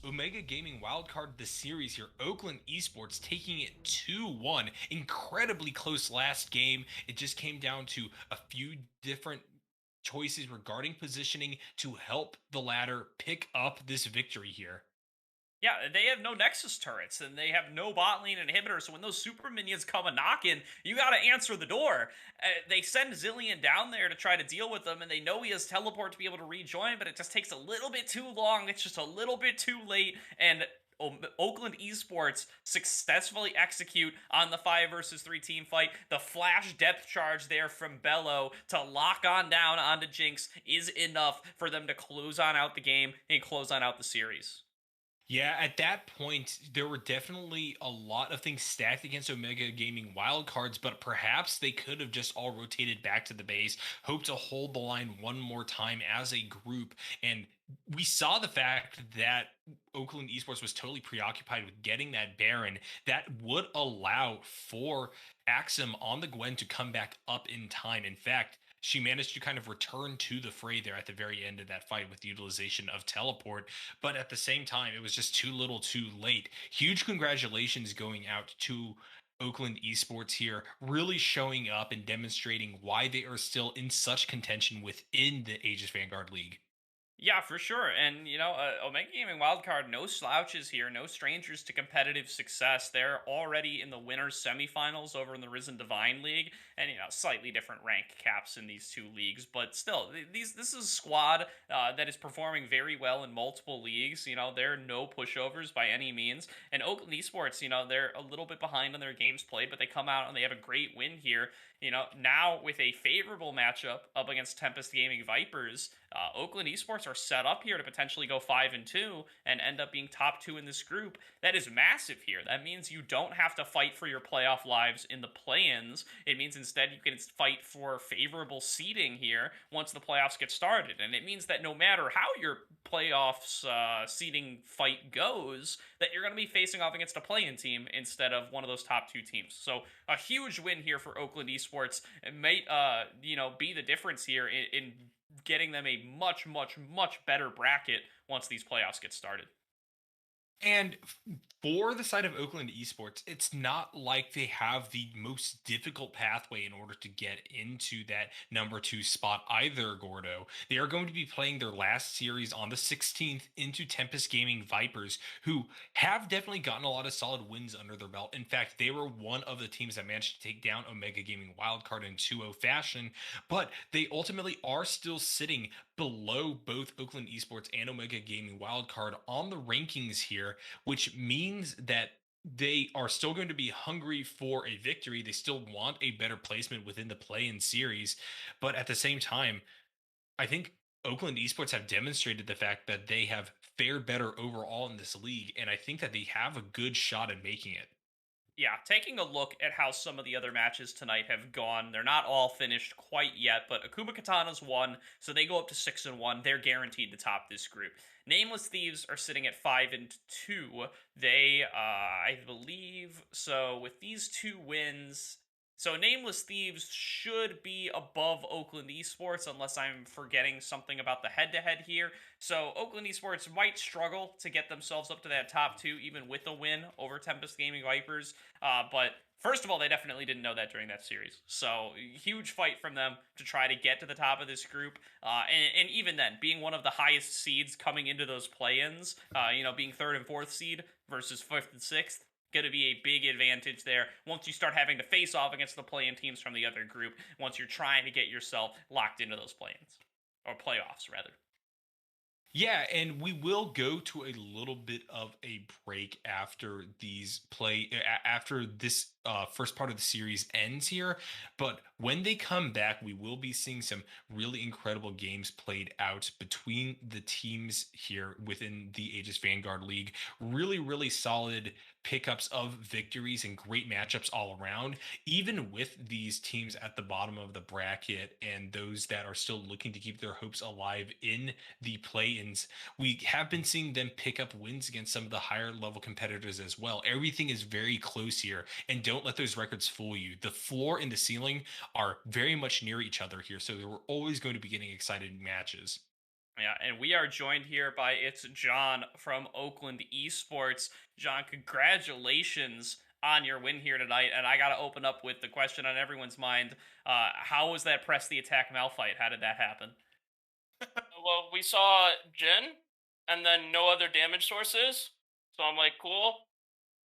Omega Gaming Wildcard the series here. Oakland Esports taking it 2-1. Incredibly close last game. It just came down to a few different choices regarding positioning to help the ladder pick up this victory here. Yeah, they have no Nexus turrets, and they have no bot lane inhibitor, so when those super minions come a knocking, you gotta answer the door. They send Zilean down there to try to deal with them, and they know he has teleport to be able to rejoin, but it just takes a little bit too long, it's just a little bit too late, and Oakland Esports successfully execute on the 5 versus 3 team fight. The flash depth charge there from Bello to lock on down onto Jinx is enough for them to close on out the game and close on out the series. Yeah, at that point, there were definitely a lot of things stacked against Omega Gaming wildcards, but perhaps they could have just all rotated back to the base, hoped to hold the line one more time as a group, and we saw the fact that Oakland Esports was totally preoccupied with getting that Baron. That would allow for Axum on the Gwen to come back up in time. In fact, she managed to kind of return to the fray there at the very end of that fight with the utilization of teleport. But at the same time, it was just too little too late. Huge congratulations going out to Oakland Esports here really showing up and demonstrating why they are still in such contention within the Aegis Vanguard League. Yeah, for sure. And, Omega Gaming Wildcard, no slouches here, no strangers to competitive success. They're already in the winners semifinals over in the Risen Divine League, and, slightly different rank caps in these two leagues. But still, this is a squad that is performing very well in multiple leagues. They're no pushovers by any means. And Oakland Esports, they're a little bit behind on their games played, but they come out and they have a great win here. Now with a favorable matchup up against Tempest Gaming Vipers, Oakland Esports are set up here to potentially go 5-2 and end up being top two in this group. That is massive here. That means you don't have to fight for your playoff lives in the play-ins. It means instead you can fight for favorable seeding here once the playoffs get started. And it means that no matter how your playoffs seeding fight goes, that you're going to be facing off against a play-in team instead of one of those top two teams. So a huge win here for Oakland Esports. It might, be the difference here in getting them a much, much, much better bracket once these playoffs get started. And for the side of Oakland Esports, it's not like they have the most difficult pathway in order to get into that number two spot either, Gordo. They are going to be playing their last series on the 16th into Tempest Gaming Vipers, who have definitely gotten a lot of solid wins under their belt. In fact, they were one of the teams that managed to take down Omega Gaming Wildcard in 2-0 fashion, but they ultimately are still sitting below both Oakland Esports and Omega Gaming Wildcard on the rankings here, which means that they are still going to be hungry for a victory. They still want a better placement within the play-in series, but at the same time, I think Oakland Esports have demonstrated the fact that they have fared better overall in this league, and I think that they have a good shot at making it. Yeah, taking a look at how some of the other matches tonight have gone, they're not all finished quite yet, but Akuma Katana's won, so they go up to 6-1. They're guaranteed to top this group. Nameless Thieves are sitting at 5-2. They, I believe, so with these two wins, so Nameless Thieves should be above Oakland Esports, unless I'm forgetting something about the head-to-head here. So Oakland Esports might struggle to get themselves up to that top two, even with a win over Tempest Gaming Vipers. But first of all, they definitely didn't know that during that series. So huge fight from them to try to get to the top of this group. And even then, being one of the highest seeds coming into those play-ins, being third and fourth seed versus fifth and sixth, going to be a big advantage there once you start having to face off against the play-in teams from the other group, once you're trying to get yourself locked into those play-ins, or playoffs, rather. Yeah, and we will go to a little bit of a break after after this first part of the series ends here. But when they come back, we will be seeing some really incredible games played out between the teams here within the Aegis Vanguard League. Really, really solid pickups of victories and great matchups all around, even with these teams at the bottom of the bracket and those that are still looking to keep their hopes alive in the play-ins. We have been seeing them pick up wins against some of the higher level competitors as well. Everything is very close here, and don't let those records fool you. The floor and the ceiling are very much near each other here, so we're always going to be getting exciting matches. Yeah, and we are joined here by it's John from Oakland Esports. John, congratulations on your win here tonight. And I got to open up with the question on everyone's mind. How was that press the attack Malphite? How did that happen? Well, we saw Jin, and then no other damage sources. So I'm like, cool.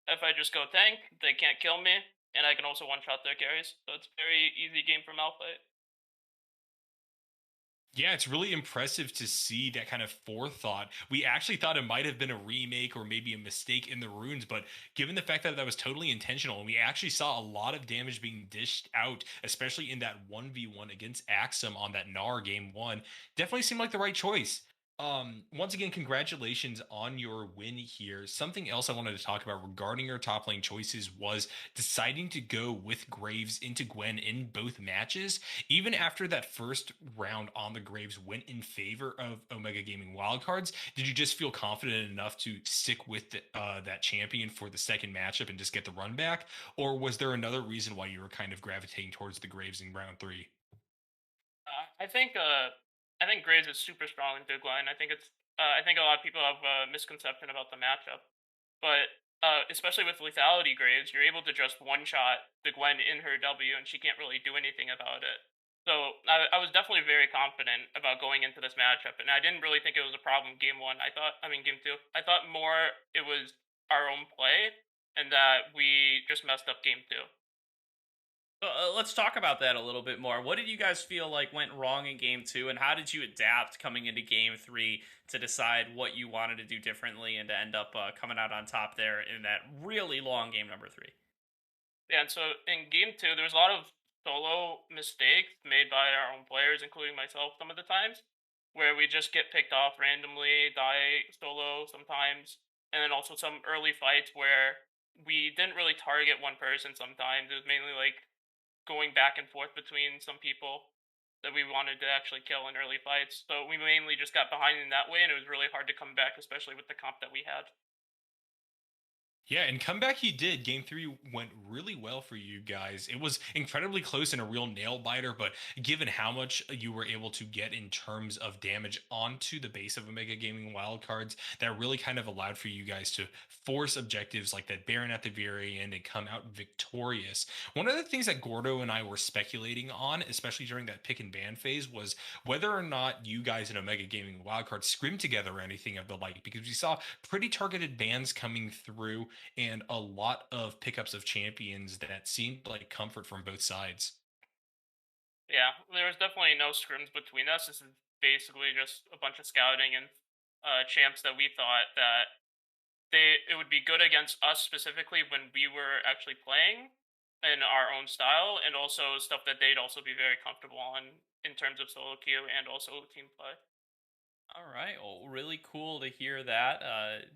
If I just go tank, they can't kill me, and I can also one-shot their carries. So it's a very easy game for Malphite. Yeah, it's really impressive to see that kind of forethought. We actually thought it might have been a remake or maybe a mistake in the runes, but given the fact that that was totally intentional, and we actually saw a lot of damage being dished out, especially in that 1v1 against Axum on that Gnar game one, definitely seemed like the right choice. Once again, congratulations on your win here. Something else I wanted to talk about regarding your top lane choices was deciding to go with Graves into Gwen in both matches. Even after that first round on the Graves went in favor of Omega Gaming wildcards, did you just feel confident enough to stick with that champion for the second matchup and just get the run back? Or was there another reason why you were kind of gravitating towards the Graves in round three? I think Graves is super strong in Big Line. I think a lot of people have a misconception about the matchup, but especially with lethality grades, you're able to just one-shot the Gwen in her W, and she can't really do anything about it. So I was definitely very confident about going into this matchup, and I didn't really think it was a problem game one. Game two. I thought more it was our own play, and that we just messed up game two. Let's talk about that a little bit more. What did you guys feel like went wrong in game two, and how did you adapt coming into game three to decide what you wanted to do differently and to end up coming out on top there in that really long game number three? Yeah, and so in game two, there was a lot of solo mistakes made by our own players, including myself some of the times, where we just get picked off randomly, die solo sometimes, and then also some early fights where we didn't really target one person sometimes. It was mainly like going back and forth between some people that we wanted to actually kill in early fights. So we mainly just got behind in that way, and it was really hard to come back, especially with the comp that we had. Yeah, and comeback you did. Game three went really well for you guys. It was incredibly close and a real nail biter, but given how much you were able to get in terms of damage onto the base of Omega Gaming wildcards, that really kind of allowed for you guys to force objectives like that Baron at the very end and come out victorious. One of the things that Gordo and I were speculating on, especially during that pick and ban phase, was whether or not you guys in Omega Gaming wildcards scrimmed together or anything of the like, because we saw pretty targeted bans coming through and a lot of pickups of champions that seemed like comfort from both sides. Yeah, there was definitely no scrims between us. This is basically just a bunch of scouting and champs that we thought that it would be good against us specifically when we were actually playing in our own style, and also stuff that they'd also be very comfortable on in terms of solo queue and also team play. All right. Well, really cool to hear that.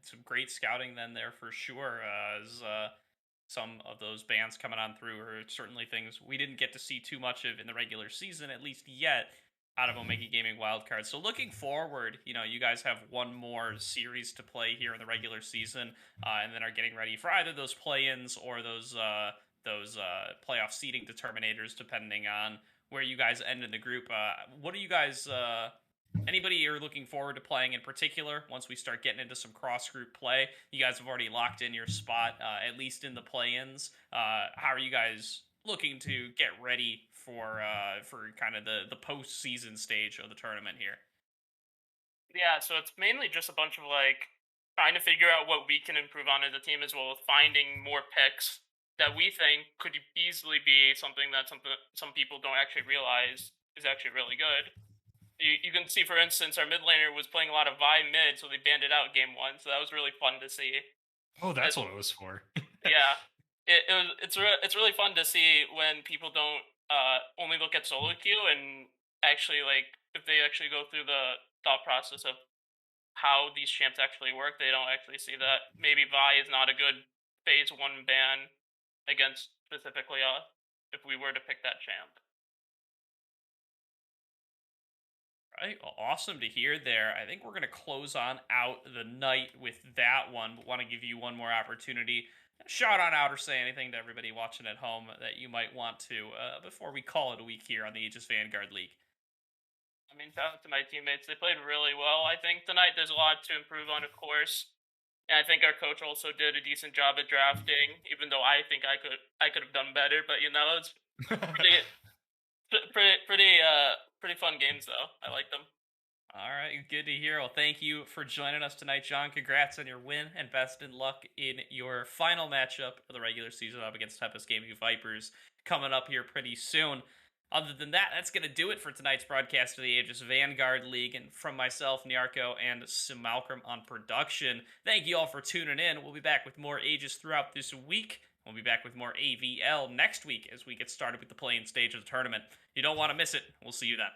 Some great scouting then there for sure. As some of those bands coming on through are certainly things we didn't get to see too much of in the regular season, at least yet, out of Omega Gaming Wildcard. So looking forward, you guys have one more series to play here in the regular season, and then are getting ready for either those play-ins or those playoff seeding determinators, depending on where you guys end in the group. What are you guys? Anybody you're looking forward to playing in particular once we start getting into some cross group play? You guys have already locked in your spot, at least in the play-ins. How are you guys looking to get ready for kind of the postseason stage of the tournament here? Yeah, so it's mainly just a bunch of like trying to figure out what we can improve on as a team, as well as finding more picks that we think could easily be something that some people don't actually realize is actually really good. You can see, for instance, our mid laner was playing a lot of Vi mid, so they banned it out game one. So that was really fun to see. Oh, that's what it was for. Yeah, it's really fun to see when people don't only look at solo queue, and actually like if they actually go through the thought process of how these champs actually work, they don't actually see that maybe Vi is not a good phase one ban against specifically us if we were to pick that champ. Right, well, awesome to hear there. I think we're going to close on out the night with that one, but want to give you one more opportunity. Shout on out or say anything to everybody watching at home that you might want to before we call it a week here on the Aegis Vanguard League. I mean, shout out to my teammates. They played really well. I think tonight there's a lot to improve on, of course. And I think our coach also did a decent job at drafting, even though I think I could have done better. But it's pretty fun games though. I like them. All right, good to hear. Well, thank you for joining us tonight, John. Congrats on your win, and best in luck in your final matchup of the regular season up against Tempest Gaming Vipers coming up here pretty soon. Other than that, that's going to do it for tonight's broadcast of the Aegis Vanguard League. And from myself, Nyarko, and Simalcrum on production, thank you all for tuning in. We'll be back with more Aegis throughout this week. We'll be back with more AVL next week as we get started with the playing stage of the tournament. You don't want to miss it. We'll see you then.